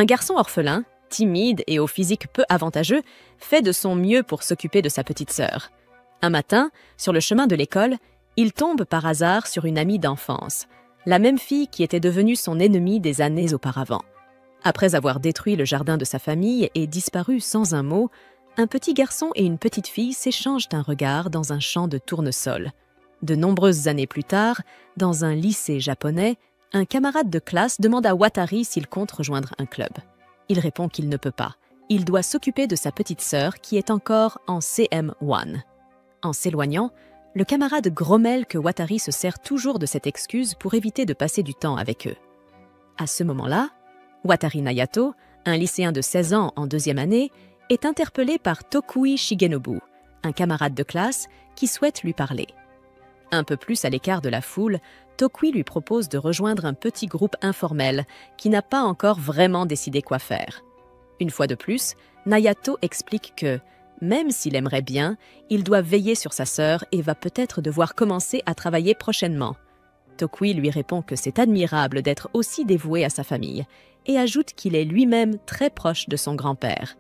Un garçon orphelin, timide et au physique peu avantageux, fait de son mieux pour s'occuper de sa petite sœur. Un matin, sur le chemin de l'école, il tombe par hasard sur une amie d'enfance, la même fille qui était devenue son ennemie des années auparavant. Après avoir détruit le jardin de sa famille et disparu sans un mot, un petit garçon et une petite fille s'échangent un regard dans un champ de tournesol. De nombreuses années plus tard, dans un lycée japonais, un camarade de classe demande à Watari s'il compte rejoindre un club. Il répond qu'il ne peut pas. Il doit s'occuper de sa petite sœur qui est encore en CM1. En s'éloignant, le camarade grommelle que Watari se sert toujours de cette excuse pour éviter de passer du temps avec eux. À ce moment-là, Watari Nayato, un lycéen de 16 ans en 2e année, est interpellé par Tokui Shigenobu, un camarade de classe qui souhaite lui parler. Un peu plus à l'écart de la foule, Tokui lui propose de rejoindre un petit groupe informel qui n'a pas encore vraiment décidé quoi faire. Une fois de plus, Nayato explique que, même s'il aimerait bien, il doit veiller sur sa sœur et va peut-être devoir commencer à travailler prochainement. Tokui lui répond que c'est admirable d'être aussi dévoué à sa famille et ajoute qu'il est lui-même très proche de son grand-père.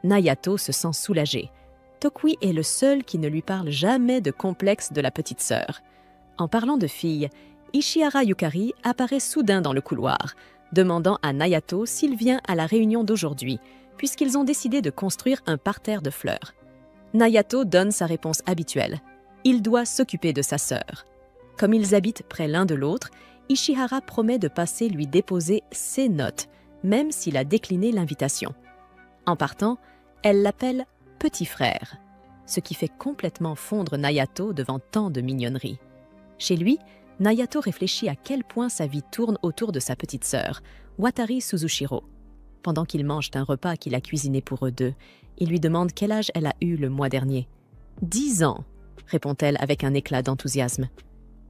Nayato se sent soulagé. Tokui est le seul qui ne lui parle jamais de complexe de la petite sœur. En parlant de filles, Ishihara Yukari apparaît soudain dans le couloir, demandant à Nayato s'il vient à la réunion d'aujourd'hui, puisqu'ils ont décidé de construire un parterre de fleurs. Nayato donne sa réponse habituelle. Il doit s'occuper de sa sœur. Comme ils habitent près l'un de l'autre, Ishihara promet de passer lui déposer ses notes, même s'il a décliné l'invitation. En partant, elle l'appelle « petit frère », ce qui fait complètement fondre Nayato devant tant de mignonneries. Chez lui, Nayato réfléchit à quel point sa vie tourne autour de sa petite sœur, Watari Suzushiro. Pendant qu'ils mangent un repas qu'il a cuisiné pour eux deux, il lui demande quel âge elle a eu le mois dernier. « 10 ans », répond-elle avec un éclat d'enthousiasme.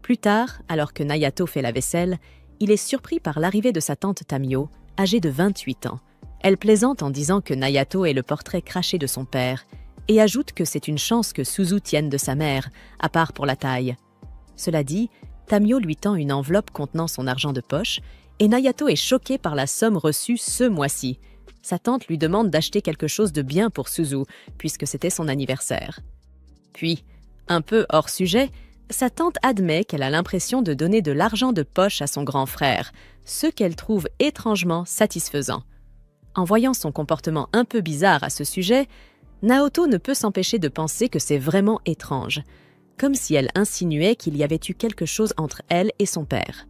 Plus tard, alors que Nayato fait la vaisselle, il est surpris par l'arrivée de sa tante Tamio, âgée de 28 ans. Elle plaisante en disant que Nayato est le portrait craché de son père et ajoute que c'est une chance que Suzu tienne de sa mère, à part pour la taille. Cela dit, Tamio lui tend une enveloppe contenant son argent de poche et Nayato est choqué par la somme reçue ce mois-ci. Sa tante lui demande d'acheter quelque chose de bien pour Suzu, puisque c'était son anniversaire. Puis, un peu hors sujet, sa tante admet qu'elle a l'impression de donner de l'argent de poche à son grand frère, ce qu'elle trouve étrangement satisfaisant. En voyant son comportement un peu bizarre à ce sujet, Naoto ne peut s'empêcher de penser que c'est vraiment étrange, comme si elle insinuait qu'il y avait eu quelque chose entre elle et son père.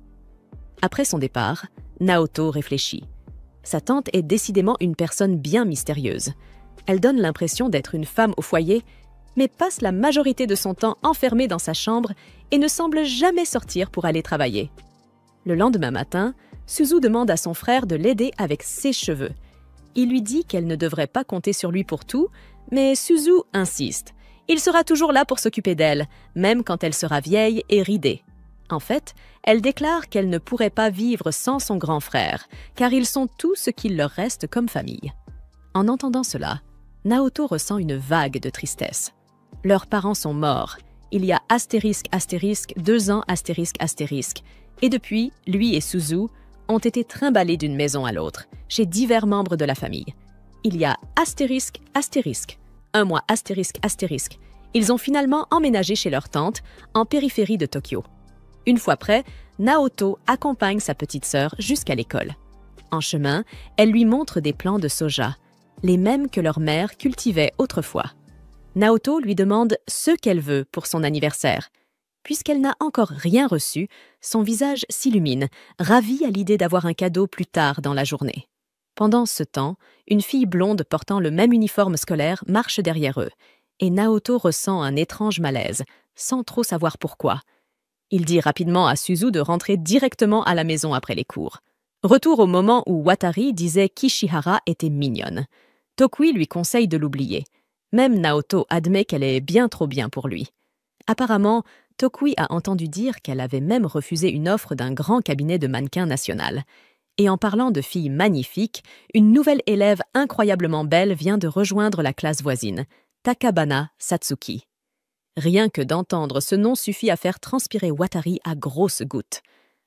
Après son départ, Naoto réfléchit. Sa tante est décidément une personne bien mystérieuse. Elle donne l'impression d'être une femme au foyer, mais passe la majorité de son temps enfermée dans sa chambre et ne semble jamais sortir pour aller travailler. Le lendemain matin, Suzu demande à son frère de l'aider avec ses cheveux. Il lui dit qu'elle ne devrait pas compter sur lui pour tout, mais Suzu insiste. Il sera toujours là pour s'occuper d'elle, même quand elle sera vieille et ridée. En fait, elle déclare qu'elle ne pourrait pas vivre sans son grand frère, car ils sont tout ce qu'il leur reste comme famille. En entendant cela, Naoto ressent une vague de tristesse. Leurs parents sont morts. Il y a astérisque, astérisque, 2 ans, astérisque, astérisque. Et depuis, lui et Suzu ont été trimballés d'une maison à l'autre, chez divers membres de la famille. Il y a astérisque, astérisque, 1 mois astérisque, astérisque. Ils ont finalement emménagé chez leur tante, en périphérie de Tokyo. Une fois près, Naoto accompagne sa petite sœur jusqu'à l'école. En chemin, elle lui montre des plants de soja, les mêmes que leur mère cultivait autrefois. Naoto lui demande ce qu'elle veut pour son anniversaire. Puisqu'elle n'a encore rien reçu, son visage s'illumine, ravie à l'idée d'avoir un cadeau plus tard dans la journée. Pendant ce temps, une fille blonde portant le même uniforme scolaire marche derrière eux, et Naoto ressent un étrange malaise, sans trop savoir pourquoi. Il dit rapidement à Suzu de rentrer directement à la maison après les cours. Retour au moment où Watari disait qu'Ishihara était mignonne. Tokui lui conseille de l'oublier. Même Naoto admet qu'elle est bien trop bien pour lui. Apparemment, Tokui a entendu dire qu'elle avait même refusé une offre d'un grand cabinet de mannequins national. Et en parlant de filles magnifiques, une nouvelle élève incroyablement belle vient de rejoindre la classe voisine, Takabana Satsuki. Rien que d'entendre ce nom suffit à faire transpirer Watari à grosses gouttes.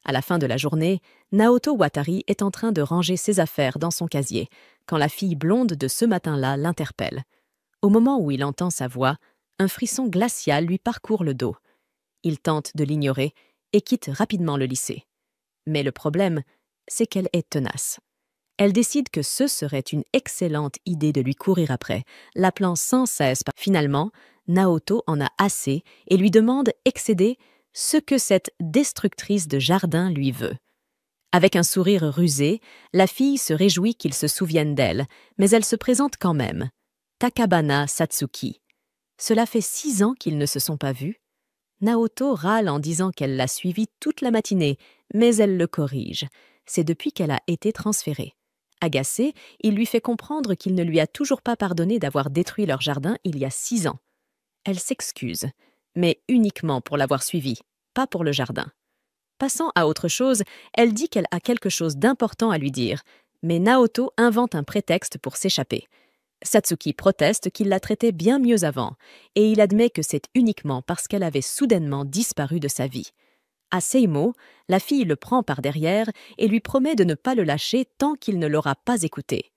À la fin de la journée, Naoto Watari est en train de ranger ses affaires dans son casier, quand la fille blonde de ce matin-là l'interpelle. Au moment où il entend sa voix, un frisson glacial lui parcourt le dos. Il tente de l'ignorer et quitte rapidement le lycée. Mais le problème, c'est qu'elle est tenace. Elle décide que ce serait une excellente idée de lui courir après, l'appelant sans cesse. Finalement, Naoto en a assez et lui demande excédé ce que cette destructrice de jardin lui veut. Avec un sourire rusé, la fille se réjouit qu'il se souvienne d'elle, mais elle se présente quand même. Takabana Satsuki. Cela fait 6 ans qu'ils ne se sont pas vus. Naoto râle en disant qu'elle l'a suivi toute la matinée, mais elle le corrige. C'est depuis qu'elle a été transférée. Agacé, il lui fait comprendre qu'il ne lui a toujours pas pardonné d'avoir détruit leur jardin il y a 6 ans. Elle s'excuse, mais uniquement pour l'avoir suivi, pas pour le jardin. Passant à autre chose, elle dit qu'elle a quelque chose d'important à lui dire, mais Naoto invente un prétexte pour s'échapper. Satsuki proteste qu'il la traitait bien mieux avant, et il admet que c'est uniquement parce qu'elle avait soudainement disparu de sa vie. À ces mots, la fille le prend par derrière et lui promet de ne pas le lâcher tant qu'il ne l'aura pas écouté.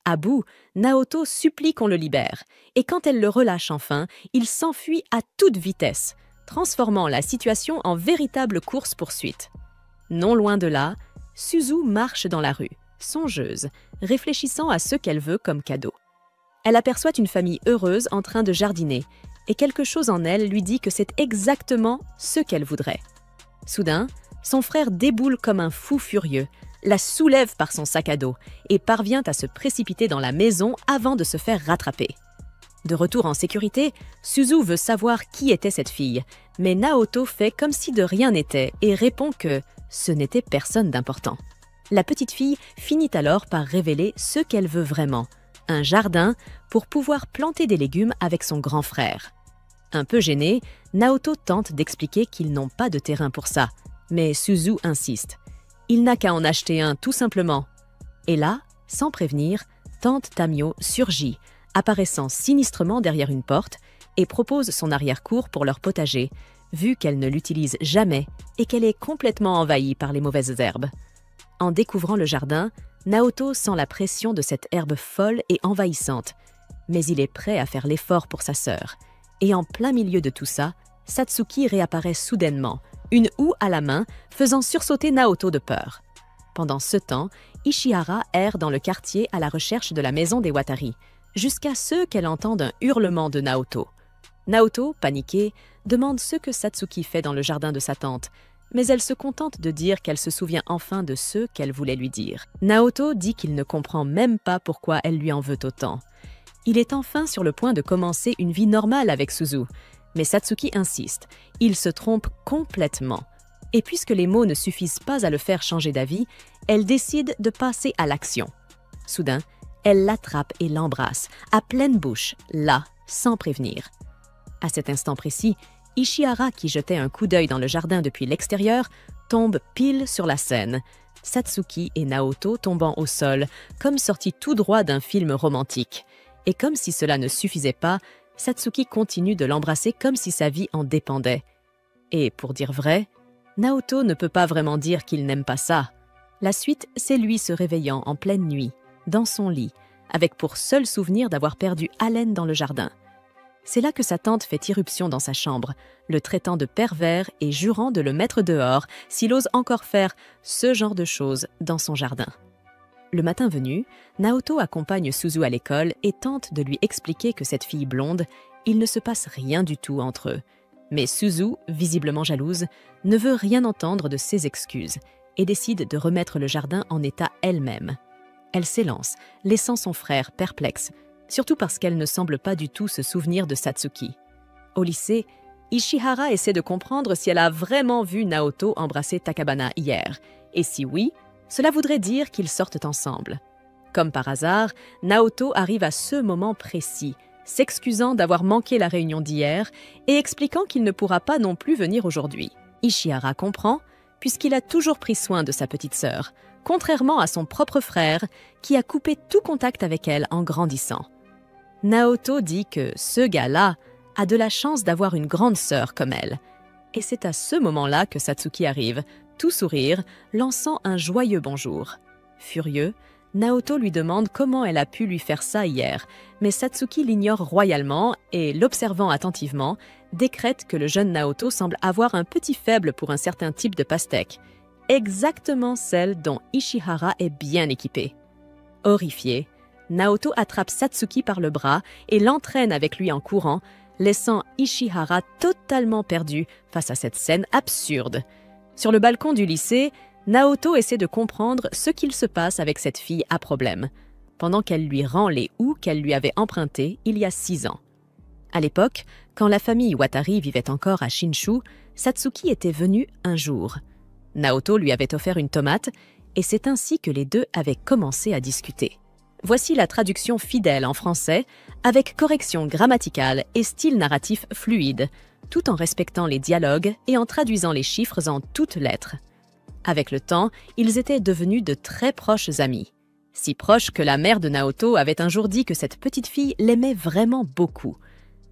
À bout, Naoto supplie qu'on le libère, et quand elle le relâche enfin, il s'enfuit à toute vitesse, transformant la situation en véritable course-poursuite. Non loin de là, Suzu marche dans la rue, songeuse, réfléchissant à ce qu'elle veut comme cadeau. Elle aperçoit une famille heureuse en train de jardiner, et quelque chose en elle lui dit que c'est exactement ce qu'elle voudrait. Soudain, son frère déboule comme un fou furieux, la soulève par son sac à dos et parvient à se précipiter dans la maison avant de se faire rattraper. De retour en sécurité, Suzu veut savoir qui était cette fille, mais Naoto fait comme si de rien n'était et répond que ce n'était personne d'important. La petite fille finit alors par révéler ce qu'elle veut vraiment, un jardin pour pouvoir planter des légumes avec son grand frère. Un peu gêné, Naoto tente d'expliquer qu'ils n'ont pas de terrain pour ça, mais Suzu insiste. Il n'a qu'à en acheter un tout simplement. Et là, sans prévenir, tante Tamio surgit, apparaissant sinistrement derrière une porte et propose son arrière-cour pour leur potager, vu qu'elle ne l'utilise jamais et qu'elle est complètement envahie par les mauvaises herbes. En découvrant le jardin, Naoto sent la pression de cette herbe folle et envahissante, mais il est prêt à faire l'effort pour sa sœur. Et en plein milieu de tout ça, Satsuki réapparaît soudainement, une houe à la main, faisant sursauter Naoto de peur. Pendant ce temps, Ishihara erre dans le quartier à la recherche de la maison des Watari, jusqu'à ce qu'elle entende un hurlement de Naoto. Naoto, paniquée, demande ce que Satsuki fait dans le jardin de sa tante, mais elle se contente de dire qu'elle se souvient enfin de ce qu'elle voulait lui dire. Naoto dit qu'il ne comprend même pas pourquoi elle lui en veut autant. Il est enfin sur le point de commencer une vie normale avec Suzu, mais Satsuki insiste, il se trompe complètement. Et puisque les mots ne suffisent pas à le faire changer d'avis, elle décide de passer à l'action. Soudain, elle l'attrape et l'embrasse, à pleine bouche, là, sans prévenir. À cet instant précis, Ishihara, qui jetait un coup d'œil dans le jardin depuis l'extérieur, tombe pile sur la scène. Satsuki et Naoto tombant au sol, comme sortis tout droit d'un film romantique. Et comme si cela ne suffisait pas, Satsuki continue de l'embrasser comme si sa vie en dépendait. Et pour dire vrai, Naoto ne peut pas vraiment dire qu'il n'aime pas ça. La suite, c'est lui se réveillant en pleine nuit, dans son lit, avec pour seul souvenir d'avoir perdu haleine dans le jardin. C'est là que sa tante fait irruption dans sa chambre, le traitant de pervers et jurant de le mettre dehors s'il ose encore faire ce genre de choses dans son jardin. Le matin venu, Naoto accompagne Suzu à l'école et tente de lui expliquer que cette fille blonde, il ne se passe rien du tout entre eux. Mais Suzu, visiblement jalouse, ne veut rien entendre de ses excuses et décide de remettre le jardin en état elle-même. Elle s'élance, laissant son frère perplexe, surtout parce qu'elle ne semble pas du tout se souvenir de Satsuki. Au lycée, Ishihara essaie de comprendre si elle a vraiment vu Naoto embrasser Takabana hier, et si oui, cela voudrait dire qu'ils sortent ensemble. Comme par hasard, Naoto arrive à ce moment précis, s'excusant d'avoir manqué la réunion d'hier et expliquant qu'il ne pourra pas non plus venir aujourd'hui. Ishihara comprend, puisqu'il a toujours pris soin de sa petite sœur, contrairement à son propre frère, qui a coupé tout contact avec elle en grandissant. Naoto dit que ce gars-là a de la chance d'avoir une grande sœur comme elle. Et c'est à ce moment-là que Satsuki arrive, tout sourire, lançant un joyeux bonjour. Furieux, Naoto lui demande comment elle a pu lui faire ça hier, mais Satsuki l'ignore royalement et, l'observant attentivement, décrète que le jeune Naoto semble avoir un petit faible pour un certain type de pastèque, exactement celle dont Ishihara est bien équipé. Horrifié, Naoto attrape Satsuki par le bras et l'entraîne avec lui en courant, laissant Ishihara totalement perdu face à cette scène absurde. Sur le balcon du lycée, Naoto essaie de comprendre ce qu'il se passe avec cette fille à problème, pendant qu'elle lui rend les houx qu'elle lui avait empruntés il y a 6 ans. À l'époque, quand la famille Watari vivait encore à Shinshu, Satsuki était venue un jour. Naoto lui avait offert une tomate, et c'est ainsi que les deux avaient commencé à discuter. Voici la traduction fidèle en français, avec correction grammaticale et style narratif fluide, tout en respectant les dialogues et en traduisant les chiffres en toutes lettres. Avec le temps, ils étaient devenus de très proches amis. Si proches que la mère de Naoto avait un jour dit que cette petite fille l'aimait vraiment beaucoup.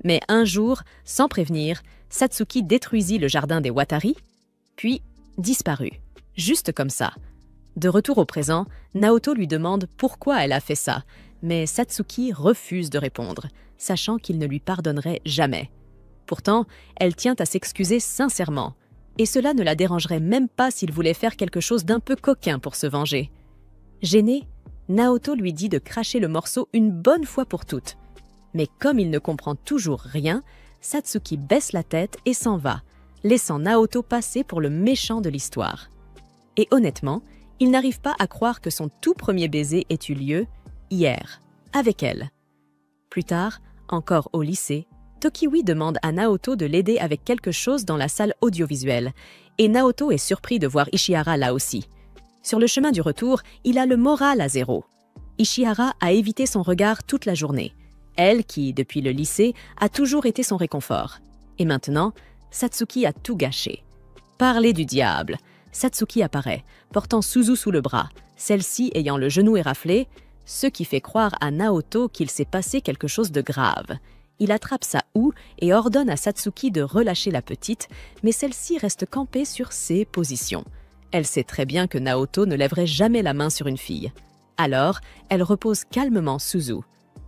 Mais un jour, sans prévenir, Satsuki détruisit le jardin des Watari, puis disparut, juste comme ça. De retour au présent, Naoto lui demande pourquoi elle a fait ça, mais Satsuki refuse de répondre, sachant qu'il ne lui pardonnerait jamais. Pourtant, elle tient à s'excuser sincèrement, et cela ne la dérangerait même pas s'il voulait faire quelque chose d'un peu coquin pour se venger. Gêné, Naoto lui dit de cracher le morceau une bonne fois pour toutes. Mais comme il ne comprend toujours rien, Satsuki baisse la tête et s'en va, laissant Naoto passer pour le méchant de l'histoire. Et honnêtement, il n'arrive pas à croire que son tout premier baiser ait eu lieu hier, avec elle. Plus tard, encore au lycée, Tokiwi demande à Naoto de l'aider avec quelque chose dans la salle audiovisuelle, et Naoto est surpris de voir Ishihara là aussi. Sur le chemin du retour, il a le moral à zéro. Ishihara a évité son regard toute la journée, elle qui, depuis le lycée, a toujours été son réconfort. Et maintenant, Satsuki a tout gâché. Parler du diable. Satsuki apparaît, portant Suzu sous le bras, celle-ci ayant le genou éraflé, ce qui fait croire à Naoto qu'il s'est passé quelque chose de grave. Il attrape sa houe et ordonne à Satsuki de relâcher la petite, mais celle-ci reste campée sur ses positions. Elle sait très bien que Naoto ne lèverait jamais la main sur une fille. Alors, elle repose calmement Suzu.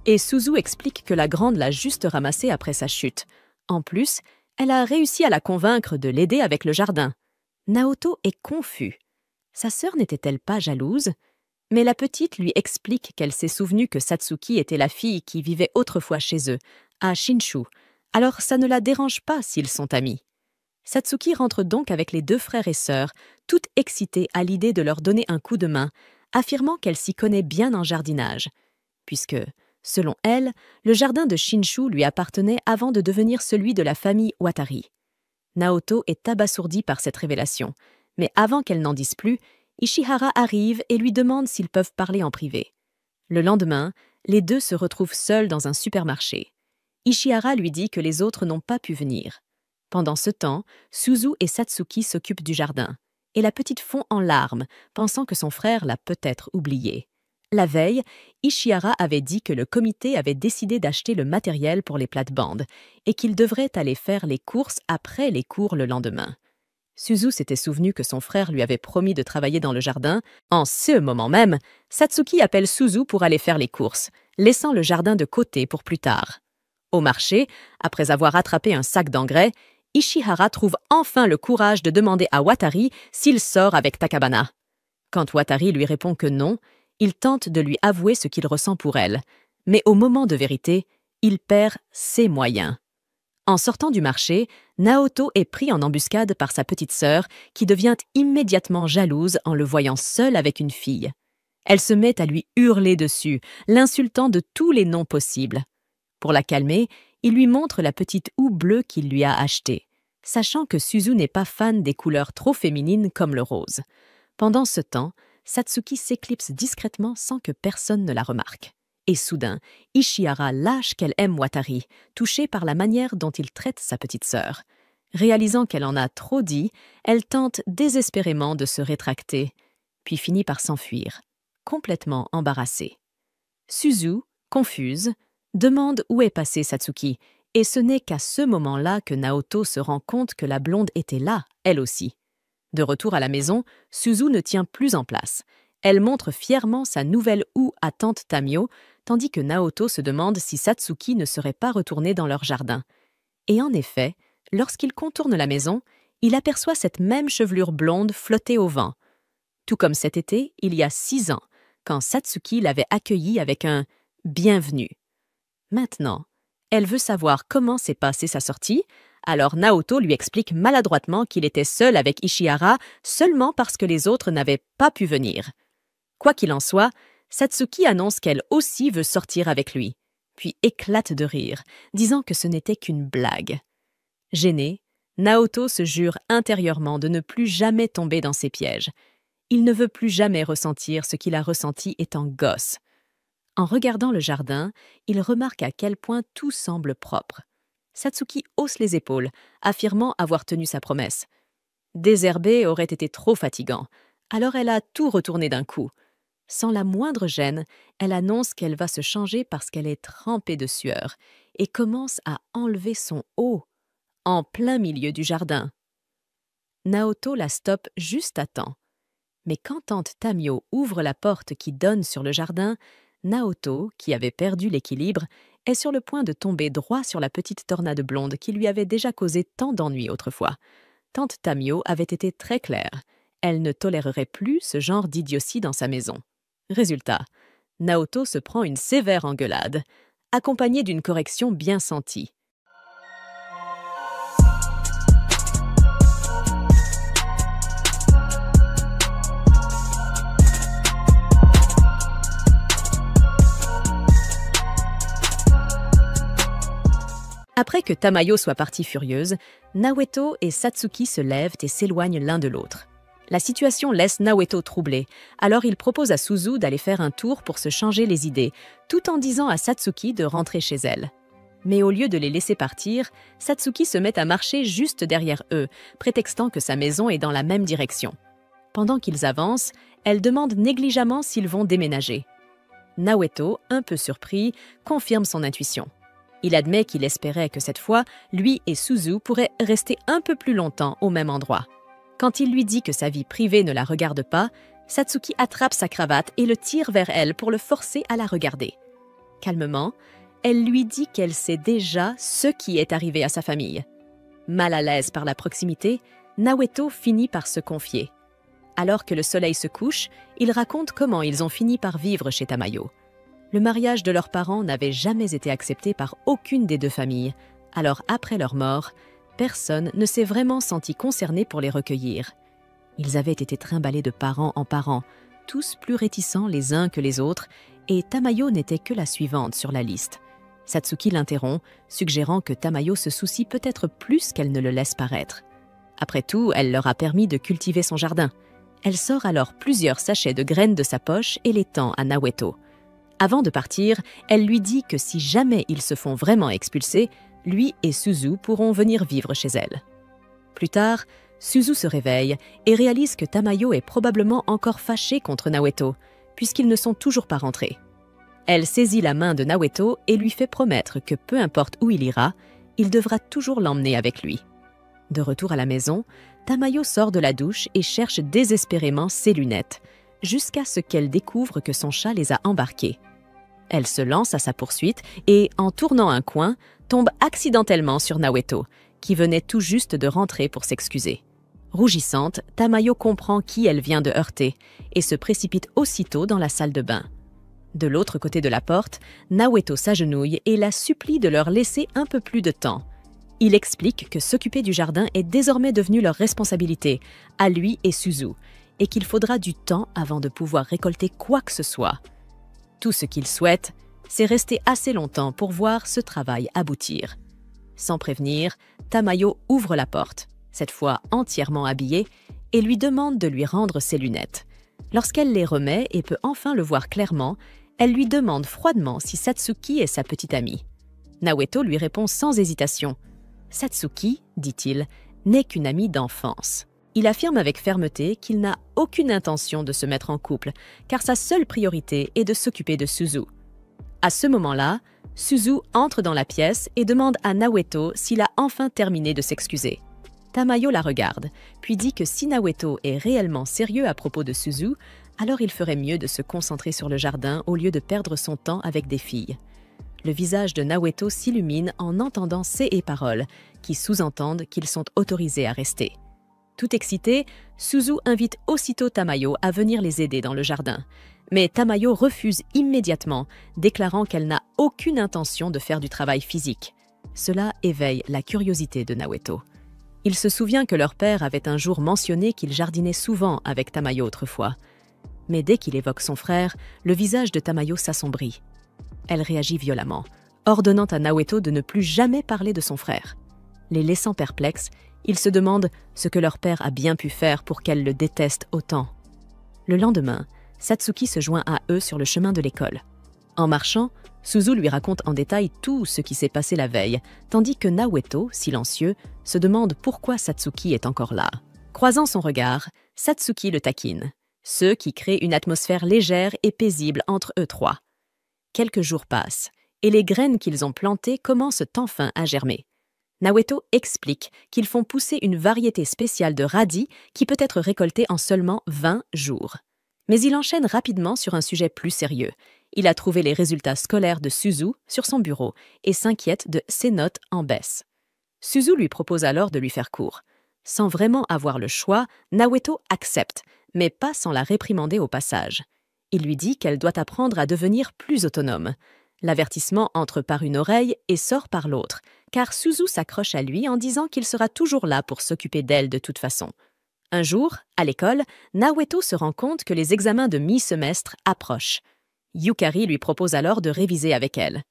Et Suzu explique que la grande l'a juste ramassée après sa chute. En plus, elle a réussi à la convaincre de l'aider avec le jardin. Naoto est confus. Sa sœur n'était-elle pas jalouse? Mais la petite lui explique qu'elle s'est souvenue que Satsuki était la fille qui vivait autrefois chez eux, à Shinshu, alors ça ne la dérange pas s'ils sont amis. Satsuki rentre donc avec les 2 frères et sœurs, toute excitée à l'idée de leur donner un coup de main, affirmant qu'elle s'y connaît bien en jardinage, puisque, selon elle, le jardin de Shinshu lui appartenait avant de devenir celui de la famille Watari. Naoto est abasourdie par cette révélation, mais avant qu'elle n'en dise plus, Ishihara arrive et lui demande s'ils peuvent parler en privé. Le lendemain, les deux se retrouvent seuls dans un supermarché. Ishihara lui dit que les autres n'ont pas pu venir. Pendant ce temps, Suzu et Satsuki s'occupent du jardin, et la petite fond en larmes, pensant que son frère l'a peut-être oubliée. La veille, Ishihara avait dit que le comité avait décidé d'acheter le matériel pour les plates-bandes et qu'il devrait aller faire les courses après les cours le lendemain. Suzu s'était souvenu que son frère lui avait promis de travailler dans le jardin. En ce moment même, Satsuki appelle Suzu pour aller faire les courses, laissant le jardin de côté pour plus tard. Au marché, après avoir attrapé un sac d'engrais, Ishihara trouve enfin le courage de demander à Watari s'il sort avec Takabana. Quand Watari lui répond que non, il tente de lui avouer ce qu'il ressent pour elle, mais au moment de vérité, il perd ses moyens. En sortant du marché, Naoto est pris en embuscade par sa petite sœur qui devient immédiatement jalouse en le voyant seul avec une fille. Elle se met à lui hurler dessus, l'insultant de tous les noms possibles. Pour la calmer, il lui montre la petite houe bleue qu'il lui a achetée, sachant que Suzu n'est pas fan des couleurs trop féminines comme le rose. Pendant ce temps, Satsuki s'éclipse discrètement sans que personne ne la remarque. Et soudain, Ishihara lâche qu'elle aime Watari, touchée par la manière dont il traite sa petite sœur. Réalisant qu'elle en a trop dit, elle tente désespérément de se rétracter, puis finit par s'enfuir, complètement embarrassée. Suzu, confuse, demande où est passée Satsuki, et ce n'est qu'à ce moment-là que Naoto se rend compte que la blonde était là, elle aussi. De retour à la maison, Suzu ne tient plus en place. Elle montre fièrement sa nouvelle houe à tante Tamio, tandis que Naoto se demande si Satsuki ne serait pas retourné dans leur jardin. Et en effet, lorsqu'il contourne la maison, il aperçoit cette même chevelure blonde flotter au vent. Tout comme cet été, il y a 6 ans, quand Satsuki l'avait accueilli avec un « bienvenue ». Maintenant, elle veut savoir comment s'est passée sa sortie, alors Naoto lui explique maladroitement qu'il était seul avec Ishihara seulement parce que les autres n'avaient pas pu venir. Quoi qu'il en soit, Satsuki annonce qu'elle aussi veut sortir avec lui, puis éclate de rire, disant que ce n'était qu'une blague. Gêné, Naoto se jure intérieurement de ne plus jamais tomber dans ses pièges. Il ne veut plus jamais ressentir ce qu'il a ressenti étant gosse. En regardant le jardin, il remarque à quel point tout semble propre. Satsuki hausse les épaules, affirmant avoir tenu sa promesse. Désherber aurait été trop fatigant, alors elle a tout retourné d'un coup. Sans la moindre gêne, elle annonce qu'elle va se changer parce qu'elle est trempée de sueur et commence à enlever son haut, en plein milieu du jardin. Naoto la stoppe juste à temps. Mais quand tante Tamio ouvre la porte qui donne sur le jardin, Naoto, qui avait perdu l'équilibre, est sur le point de tomber droit sur la petite tornade blonde qui lui avait déjà causé tant d'ennuis autrefois. Tante Tamio avait été très claire. Elle ne tolérerait plus ce genre d'idiotie dans sa maison. Résultat, Naoto se prend une sévère engueulade, accompagnée d'une correction bien sentie. Après que Tamayo soit partie furieuse, Naoto et Satsuki se lèvent et s'éloignent l'un de l'autre. La situation laisse Naoto troublé, alors il propose à Suzu d'aller faire un tour pour se changer les idées, tout en disant à Satsuki de rentrer chez elle. Mais au lieu de les laisser partir, Satsuki se met à marcher juste derrière eux, prétextant que sa maison est dans la même direction. Pendant qu'ils avancent, elle demande négligemment s'ils vont déménager. Naoto, un peu surpris, confirme son intuition. Il admet qu'il espérait que cette fois, lui et Suzu pourraient rester un peu plus longtemps au même endroit. Quand il lui dit que sa vie privée ne la regarde pas, Satsuki attrape sa cravate et le tire vers elle pour le forcer à la regarder. Calmement, elle lui dit qu'elle sait déjà ce qui est arrivé à sa famille. Mal à l'aise par la proximité, Naoto finit par se confier. Alors que le soleil se couche, il raconte comment ils ont fini par vivre chez Tamayo. Le mariage de leurs parents n'avait jamais été accepté par aucune des deux familles, alors après leur mort, personne ne s'est vraiment senti concerné pour les recueillir. Ils avaient été trimballés de parent en parent, tous plus réticents les uns que les autres, et Tamayo n'était que la suivante sur la liste. Satsuki l'interrompt, suggérant que Tamayo se soucie peut-être plus qu'elle ne le laisse paraître. Après tout, elle leur a permis de cultiver son jardin. Elle sort alors plusieurs sachets de graines de sa poche et les tend à Naoto. Avant de partir, elle lui dit que si jamais ils se font vraiment expulser, lui et Suzu pourront venir vivre chez elle. Plus tard, Suzu se réveille et réalise que Tamayo est probablement encore fâché contre Naoto, puisqu'ils ne sont toujours pas rentrés. Elle saisit la main de Naoto et lui fait promettre que peu importe où il ira, il devra toujours l'emmener avec lui. De retour à la maison, Tamayo sort de la douche et cherche désespérément ses lunettes, jusqu'à ce qu'elle découvre que son chat les a embarquées. Elle se lance à sa poursuite et, en tournant un coin, tombe accidentellement sur Naoto, qui venait tout juste de rentrer pour s'excuser. Rougissante, Tamayo comprend qui elle vient de heurter et se précipite aussitôt dans la salle de bain. De l'autre côté de la porte, Naoto s'agenouille et la supplie de leur laisser un peu plus de temps. Il explique que s'occuper du jardin est désormais devenu leur responsabilité, à lui et Suzu, et qu'il faudra du temps avant de pouvoir récolter quoi que ce soit. Tout ce qu'il souhaite, c'est rester assez longtemps pour voir ce travail aboutir. Sans prévenir, Tamayo ouvre la porte, cette fois entièrement habillée, et lui demande de lui rendre ses lunettes. Lorsqu'elle les remet et peut enfin le voir clairement, elle lui demande froidement si Satsuki est sa petite amie. Naoto lui répond sans hésitation. « Satsuki, dit-il, n'est qu'une amie d'enfance. » Il affirme avec fermeté qu'il n'a aucune intention de se mettre en couple, car sa seule priorité est de s'occuper de Suzu. À ce moment-là, Suzu entre dans la pièce et demande à Naoto s'il a enfin terminé de s'excuser. Tamayo la regarde, puis dit que si Naoto est réellement sérieux à propos de Suzu, alors il ferait mieux de se concentrer sur le jardin au lieu de perdre son temps avec des filles. Le visage de Naoto s'illumine en entendant ces paroles, qui sous-entendent qu'ils sont autorisés à rester. Tout excité, Suzu invite aussitôt Tamayo à venir les aider dans le jardin. Mais Tamayo refuse immédiatement, déclarant qu'elle n'a aucune intention de faire du travail physique. Cela éveille la curiosité de Naoto. Il se souvient que leur père avait un jour mentionné qu'il jardinait souvent avec Tamayo autrefois. Mais dès qu'il évoque son frère, le visage de Tamayo s'assombrit. Elle réagit violemment, ordonnant à Naoto de ne plus jamais parler de son frère. Les laissant perplexes, ils se demandent ce que leur père a bien pu faire pour qu'elle le déteste autant. Le lendemain, Satsuki se joint à eux sur le chemin de l'école. En marchant, Suzu lui raconte en détail tout ce qui s'est passé la veille, tandis que Naoto, silencieux, se demande pourquoi Satsuki est encore là. Croisant son regard, Satsuki le taquine, ce qui crée une atmosphère légère et paisible entre eux trois. Quelques jours passent, et les graines qu'ils ont plantées commencent enfin à germer. Naoto explique qu'ils font pousser une variété spéciale de radis qui peut être récoltée en seulement 20 jours. Mais il enchaîne rapidement sur un sujet plus sérieux. Il a trouvé les résultats scolaires de Suzu sur son bureau et s'inquiète de ses notes en baisse. Suzu lui propose alors de lui faire cours. Sans vraiment avoir le choix, Naoto accepte, mais pas sans la réprimander au passage. Il lui dit qu'elle doit apprendre à devenir plus autonome. L'avertissement entre par une oreille et sort par l'autre, car Suzu s'accroche à lui en disant qu'il sera toujours là pour s'occuper d'elle de toute façon. Un jour, à l'école, Naoto se rend compte que les examens de mi-semestre approchent. Yukari lui propose alors de réviser avec elle.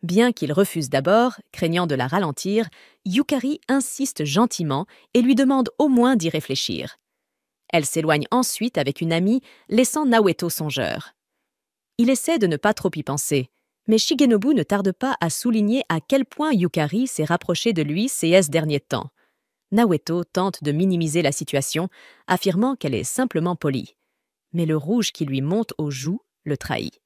Bien qu'il refuse d'abord, craignant de la ralentir, Yukari insiste gentiment et lui demande au moins d'y réfléchir. Elle s'éloigne ensuite avec une amie, laissant Naoto songeur. Il essaie de ne pas trop y penser, mais Shigenobu ne tarde pas à souligner à quel point Yukari s'est rapprochée de lui ces derniers temps. Naoto tente de minimiser la situation, affirmant qu'elle est simplement polie. Mais le rouge qui lui monte aux joues le trahit.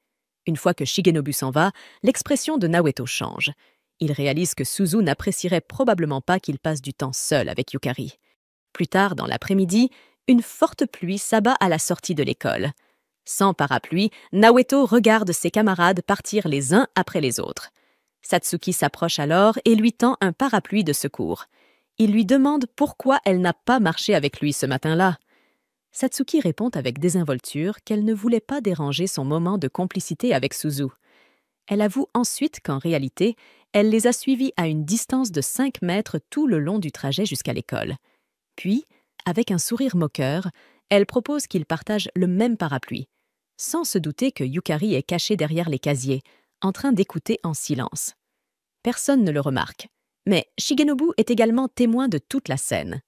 Une fois que Shigenobu s'en va, l'expression de Naoto change. Il réalise que Suzu n'apprécierait probablement pas qu'il passe du temps seul avec Yukari. Plus tard, dans l'après-midi, une forte pluie s'abat à la sortie de l'école. Sans parapluie, Naoto regarde ses camarades partir les uns après les autres. Satsuki s'approche alors et lui tend un parapluie de secours. Il lui demande pourquoi elle n'a pas marché avec lui ce matin-là. Satsuki répond avec désinvolture qu'elle ne voulait pas déranger son moment de complicité avec Suzu. Elle avoue ensuite qu'en réalité, elle les a suivis à une distance de 5 mètres tout le long du trajet jusqu'à l'école. Puis, avec un sourire moqueur, elle propose qu'ils partagent le même parapluie, sans se douter que Yukari est cachée derrière les casiers, en train d'écouter en silence. Personne ne le remarque, mais Shigenobu est également témoin de toute la scène.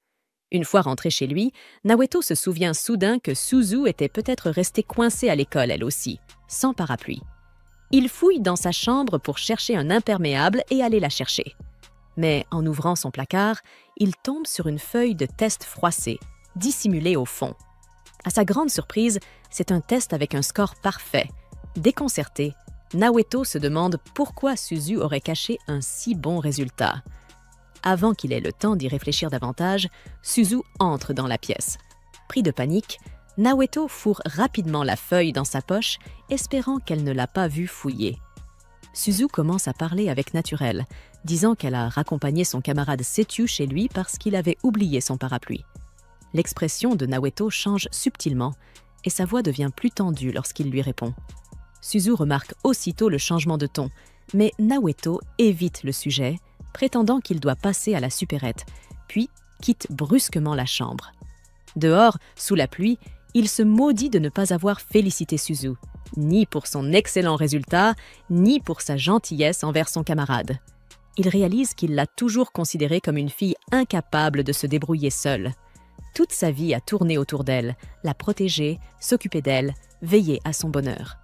Une fois rentré chez lui, Naoto se souvient soudain que Suzu était peut-être restée coincée à l'école elle aussi, sans parapluie. Il fouille dans sa chambre pour chercher un imperméable et aller la chercher. Mais en ouvrant son placard, il tombe sur une feuille de test froissée, dissimulée au fond. À sa grande surprise, c'est un test avec un score parfait. Déconcerté, Naoto se demande pourquoi Suzu aurait caché un si bon résultat. Avant qu'il ait le temps d'y réfléchir davantage, Suzu entre dans la pièce. Pris de panique, Naoto fourre rapidement la feuille dans sa poche, espérant qu'elle ne l'a pas vue fouiller. Suzu commence à parler avec naturel, disant qu'elle a raccompagné son camarade Setyu chez lui parce qu'il avait oublié son parapluie. L'expression de Naoto change subtilement et sa voix devient plus tendue lorsqu'il lui répond. Suzu remarque aussitôt le changement de ton, mais Naoto évite le sujet, prétendant qu'il doit passer à la supérette, puis quitte brusquement la chambre. Dehors, sous la pluie, il se maudit de ne pas avoir félicité Suzu, ni pour son excellent résultat, ni pour sa gentillesse envers son camarade. Il réalise qu'il l'a toujours considérée comme une fille incapable de se débrouiller seule. Toute sa vie a tourné autour d'elle, la protéger, s'occuper d'elle, veiller à son bonheur.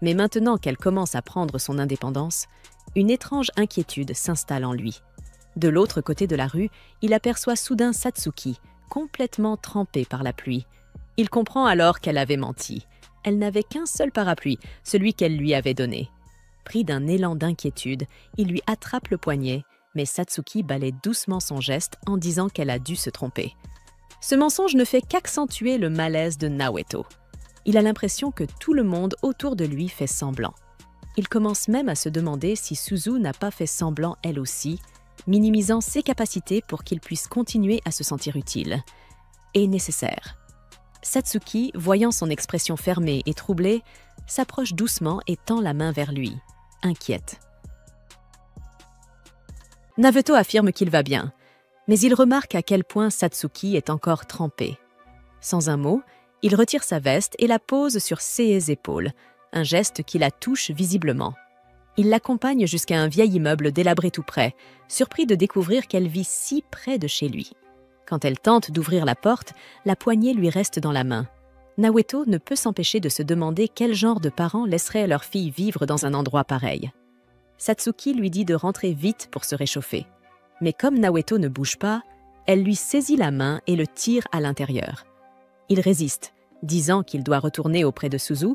Mais maintenant qu'elle commence à prendre son indépendance, une étrange inquiétude s'installe en lui. De l'autre côté de la rue, il aperçoit soudain Satsuki, complètement trempée par la pluie. Il comprend alors qu'elle avait menti. Elle n'avait qu'un seul parapluie, celui qu'elle lui avait donné. Pris d'un élan d'inquiétude, il lui attrape le poignet Mais Satsuki balaie doucement son geste en disant qu'elle a dû se tromper. Ce mensonge ne fait qu'accentuer le malaise de Naoto. Il a l'impression que tout le monde autour de lui fait semblant. Il commence même à se demander si Suzu n'a pas fait semblant elle aussi, minimisant ses capacités pour qu'il puisse continuer à se sentir utile et nécessaire. Satsuki, voyant son expression fermée et troublée, s'approche doucement et tend la main vers lui, inquiète. Naveto affirme qu'il va bien, mais il remarque à quel point Satsuki est encore trempée. Sans un mot, il retire sa veste et la pose sur ses épaules, un geste qui la touche visiblement. Il l'accompagne jusqu'à un vieil immeuble délabré tout près, surpris de découvrir qu'elle vit si près de chez lui. Quand elle tente d'ouvrir la porte, la poignée lui reste dans la main. Naoto ne peut s'empêcher de se demander quel genre de parents laisseraient leur fille vivre dans un endroit pareil. Satsuki lui dit de rentrer vite pour se réchauffer. Mais comme Naoto ne bouge pas, elle lui saisit la main et le tire à l'intérieur. Il résiste, disant qu'il doit retourner auprès de Suzu,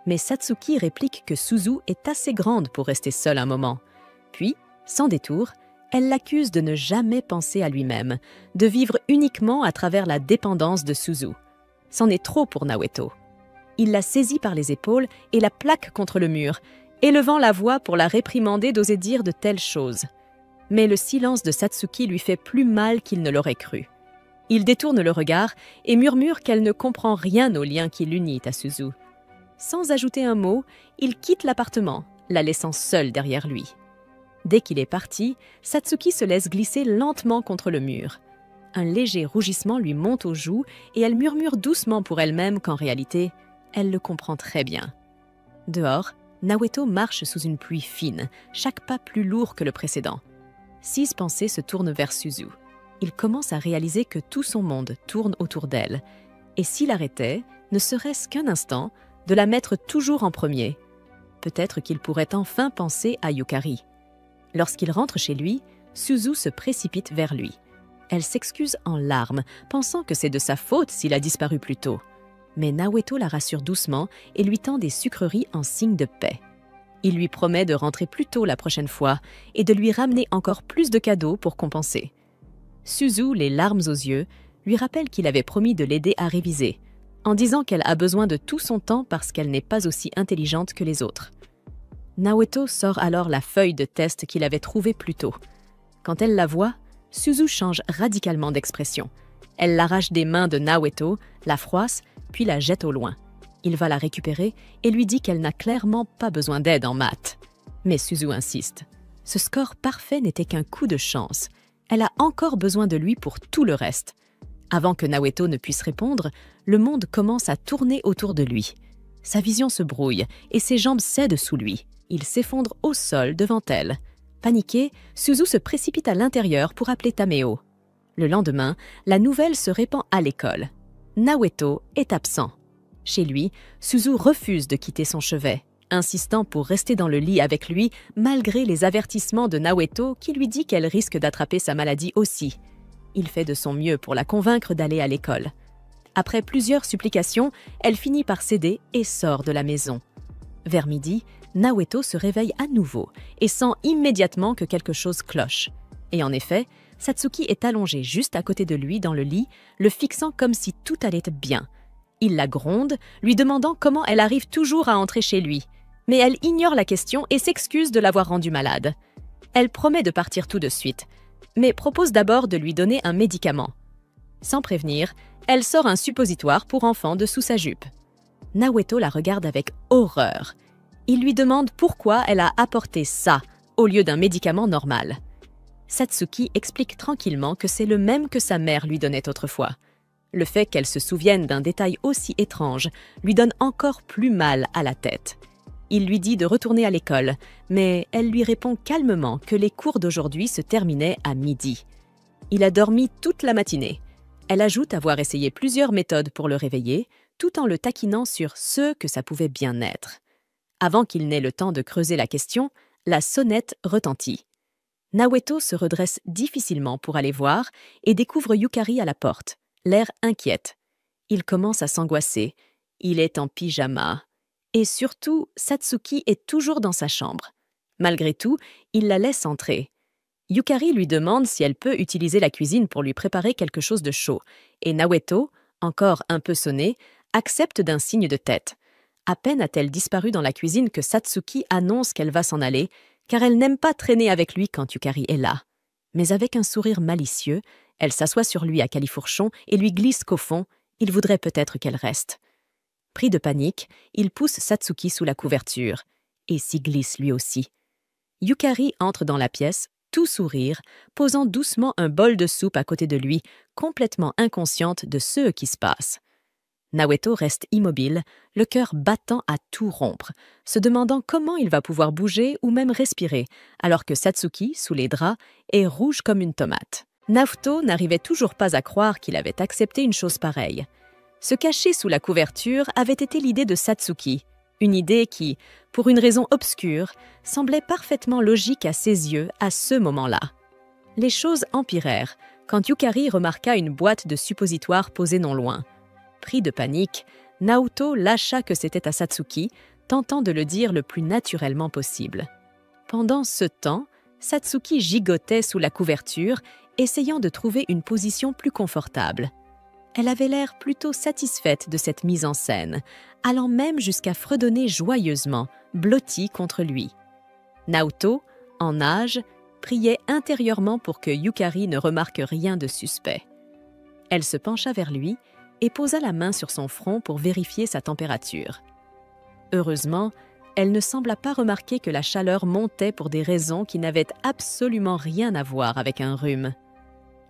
mais Satsuki réplique que Suzu est assez grande pour rester seule un moment. Puis, sans détour, elle l'accuse de ne jamais penser à lui-même, de vivre uniquement à travers la dépendance de Suzu. C'en est trop pour Naoto. Il la saisit par les épaules et la plaque contre le mur, élevant la voix pour la réprimander d'oser dire de telles choses. Mais le silence de Satsuki lui fait plus mal qu'il ne l'aurait cru. Il détourne le regard et murmure qu'elle ne comprend rien au lien qui l'unit à Suzu. Sans ajouter un mot, il quitte l'appartement, la laissant seule derrière lui. Dès qu'il est parti, Satsuki se laisse glisser lentement contre le mur. Un léger rougissement lui monte aux joues et elle murmure doucement pour elle-même qu'en réalité, elle le comprend très bien. Dehors, Naoto marche sous une pluie fine, chaque pas plus lourd que le précédent. 6 pensées se tournent vers Suzu. Il commence à réaliser que tout son monde tourne autour d'elle. Et s'il arrêtait, ne serait-ce qu'un instant, de la mettre toujours en premier, peut-être qu'il pourrait enfin penser à Yukari. Lorsqu'il rentre chez lui, Suzu se précipite vers lui. Elle s'excuse en larmes, pensant que c'est de sa faute s'il a disparu plus tôt. Mais Naoto la rassure doucement et lui tend des sucreries en signe de paix. Il lui promet de rentrer plus tôt la prochaine fois et de lui ramener encore plus de cadeaux pour compenser. Suzu, les larmes aux yeux, lui rappelle qu'il avait promis de l'aider à réviser, en disant qu'elle a besoin de tout son temps parce qu'elle n'est pas aussi intelligente que les autres. Naoto sort alors la feuille de test qu'il avait trouvée plus tôt. Quand elle la voit, Suzu change radicalement d'expression. Elle l'arrache des mains de Naoto, la froisse, puis la jette au loin. Il va la récupérer et lui dit qu'elle n'a clairement pas besoin d'aide en maths. Mais Suzu insiste. Ce score parfait n'était qu'un coup de chance. Elle a encore besoin de lui pour tout le reste. Avant que Naoto ne puisse répondre, le monde commence à tourner autour de lui. Sa vision se brouille et ses jambes cèdent sous lui. Il s'effondre au sol devant elle. Paniquée, Suzu se précipite à l'intérieur pour appeler Tameo. Le lendemain, la nouvelle se répand à l'école. Naoto est absent. Chez lui, Suzu refuse de quitter son chevet, insistant pour rester dans le lit avec lui malgré les avertissements de Naoto qui lui dit qu'elle risque d'attraper sa maladie aussi. Il fait de son mieux pour la convaincre d'aller à l'école. Après plusieurs supplications, elle finit par céder et sort de la maison. Vers midi, Naoto se réveille à nouveau et sent immédiatement que quelque chose cloche. Et en effet, Satsuki est allongée juste à côté de lui dans le lit, le fixant comme si tout allait bien. Il la gronde, lui demandant comment elle arrive toujours à entrer chez lui. Mais elle ignore la question et s'excuse de l'avoir rendue malade. Elle promet de partir tout de suite, mais propose d'abord de lui donner un médicament. Sans prévenir, elle sort un suppositoire pour enfant de sous sa jupe. Naoto la regarde avec horreur. Il lui demande pourquoi elle a apporté ça au lieu d'un médicament normal. Satsuki explique tranquillement que c'est le même que sa mère lui donnait autrefois. Le fait qu'elle se souvienne d'un détail aussi étrange lui donne encore plus mal à la tête. Il lui dit de retourner à l'école, mais elle lui répond calmement que les cours d'aujourd'hui se terminaient à midi. Il a dormi toute la matinée. Elle ajoute avoir essayé plusieurs méthodes pour le réveiller, tout en le taquinant sur ce que ça pouvait bien être. Avant qu'il n'ait le temps de creuser la question, la sonnette retentit. Naoto se redresse difficilement pour aller voir et découvre Yukari à la porte, l'air inquiète. Il commence à s'angoisser. Il est en pyjama. Et surtout, Satsuki est toujours dans sa chambre. Malgré tout, il la laisse entrer. Yukari lui demande si elle peut utiliser la cuisine pour lui préparer quelque chose de chaud, et Naoto, encore un peu sonné, accepte d'un signe de tête. À peine a-t-elle disparu dans la cuisine que Satsuki annonce qu'elle va s'en aller, car elle n'aime pas traîner avec lui quand Yukari est là. Mais avec un sourire malicieux, elle s'assoit sur lui à califourchon et lui glisse qu'au fond, il voudrait peut-être qu'elle reste. Pris de panique, il pousse Satsuki sous la couverture, et s'y glisse lui aussi. Yukari entre dans la pièce, tout sourire, posant doucement un bol de soupe à côté de lui, complètement inconsciente de ce qui se passe. Naoto reste immobile, le cœur battant à tout rompre, se demandant comment il va pouvoir bouger ou même respirer, alors que Satsuki, sous les draps, est rouge comme une tomate. Naoto n'arrivait toujours pas à croire qu'il avait accepté une chose pareille. Se cacher sous la couverture avait été l'idée de Satsuki, une idée qui, pour une raison obscure, semblait parfaitement logique à ses yeux à ce moment-là. Les choses empirèrent quand Yukari remarqua une boîte de suppositoires posée non loin. Pris de panique, Naoto lâcha que c'était à Satsuki, tentant de le dire le plus naturellement possible. Pendant ce temps, Satsuki gigotait sous la couverture, essayant de trouver une position plus confortable. Elle avait l'air plutôt satisfaite de cette mise en scène, allant même jusqu'à fredonner joyeusement, blottie contre lui. Naoto, en nage, priait intérieurement pour que Yukari ne remarque rien de suspect. Elle se pencha vers lui et posa la main sur son front pour vérifier sa température. Heureusement, elle ne sembla pas remarquer que la chaleur montait pour des raisons qui n'avaient absolument rien à voir avec un rhume.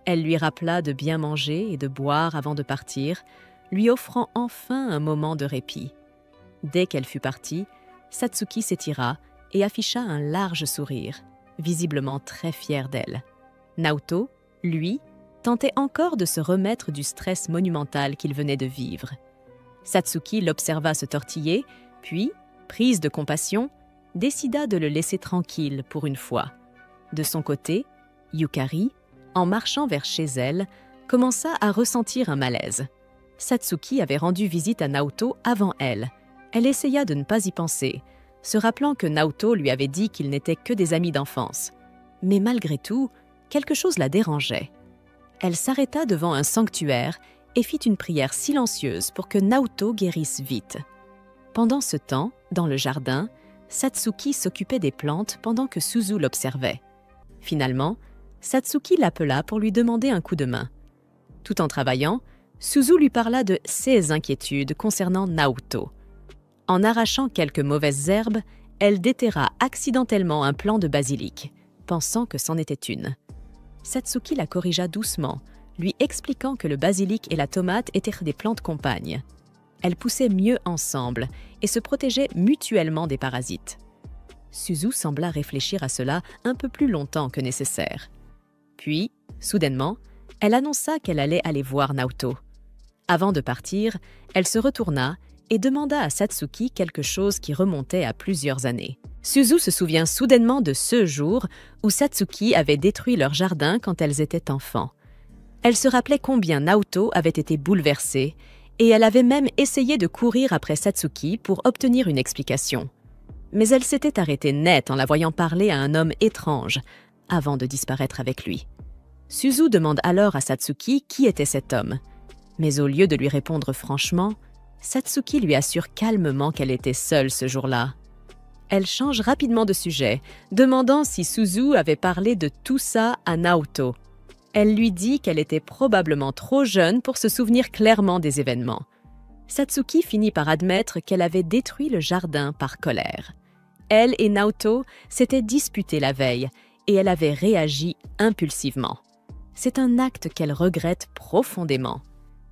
Elle lui rappela de bien manger et de boire avant de partir, lui offrant enfin un moment de répit. Dès qu'elle fut partie, Satsuki s'étira et afficha un large sourire, visiblement très fier d'elle. Naoto, lui, tentait encore de se remettre du stress monumental qu'il venait de vivre. Satsuki l'observa se tortiller, puis, prise de compassion, décida de le laisser tranquille pour une fois. De son côté, Yukari, en marchant vers chez elle, commença à ressentir un malaise. Satsuki avait rendu visite à Naoto avant elle. Elle essaya de ne pas y penser, se rappelant que Naoto lui avait dit qu'ils n'étaient que des amis d'enfance. Mais malgré tout, quelque chose la dérangeait. Elle s'arrêta devant un sanctuaire et fit une prière silencieuse pour que Naoto guérisse vite. Pendant ce temps, dans le jardin, Satsuki s'occupait des plantes pendant que Suzu l'observait. Finalement, Satsuki l'appela pour lui demander un coup de main. Tout en travaillant, Suzu lui parla de ses inquiétudes concernant Naoto. En arrachant quelques mauvaises herbes, elle déterra accidentellement un plant de basilic, pensant que c'en était une. Satsuki la corrigea doucement, lui expliquant que le basilic et la tomate étaient des plantes compagnes. Elles poussaient mieux ensemble et se protégeaient mutuellement des parasites. Suzu sembla réfléchir à cela un peu plus longtemps que nécessaire. Puis, soudainement, elle annonça qu'elle allait aller voir Naoto. Avant de partir, elle se retourna et demanda à Satsuki quelque chose qui remontait à plusieurs années. Suzu se souvient soudainement de ce jour où Satsuki avait détruit leur jardin quand elles étaient enfants. Elle se rappelait combien Naoto avait été bouleversée et elle avait même essayé de courir après Satsuki pour obtenir une explication. Mais elle s'était arrêtée net en la voyant parler à un homme étrange avant de disparaître avec lui. Suzu demande alors à Satsuki qui était cet homme. Mais au lieu de lui répondre franchement, Satsuki lui assure calmement qu'elle était seule ce jour-là. Elle change rapidement de sujet, demandant si Suzu avait parlé de tout ça à Naoto. Elle lui dit qu'elle était probablement trop jeune pour se souvenir clairement des événements. Satsuki finit par admettre qu'elle avait détruit le jardin par colère. Elle et Naoto s'étaient disputés la veille et elle avait réagi impulsivement. C'est un acte qu'elle regrette profondément.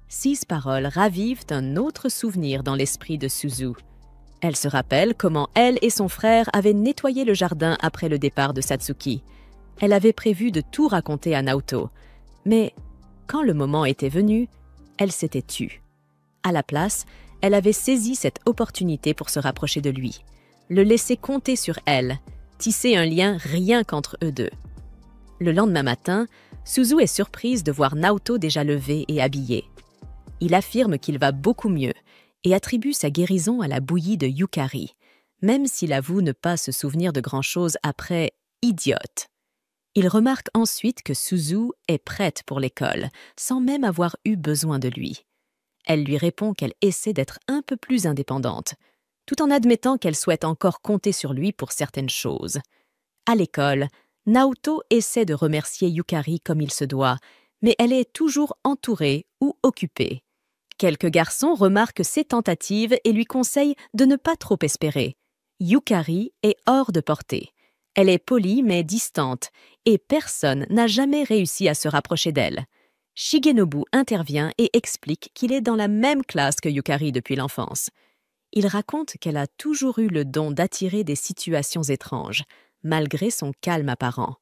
Ces paroles ravivent un autre souvenir dans l'esprit de Suzu. Elle se rappelle comment elle et son frère avaient nettoyé le jardin après le départ de Satsuki. Elle avait prévu de tout raconter à Naoto. Mais quand le moment était venu, elle s'était tue. À la place, elle avait saisi cette opportunité pour se rapprocher de lui, le laisser compter sur elle, tisser un lien rien qu'entre eux deux. Le lendemain matin, Suzu est surprise de voir Naoto déjà levé et habillé. Il affirme qu'il va beaucoup mieux et attribue sa guérison à la bouillie de Yukari, même s'il avoue ne pas se souvenir de grand-chose après « idiote ». Il remarque ensuite que Suzu est prête pour l'école, sans même avoir eu besoin de lui. Elle lui répond qu'elle essaie d'être un peu plus indépendante, tout en admettant qu'elle souhaite encore compter sur lui pour certaines choses. À l'école, Naoto essaie de remercier Yukari comme il se doit, mais elle est toujours entourée ou occupée. Quelques garçons remarquent ses tentatives et lui conseillent de ne pas trop espérer. Yukari est hors de portée. Elle est polie mais distante, et personne n'a jamais réussi à se rapprocher d'elle. Shigenobu intervient et explique qu'il est dans la même classe que Yukari depuis l'enfance. Il raconte qu'elle a toujours eu le don d'attirer des situations étranges, malgré son calme apparent.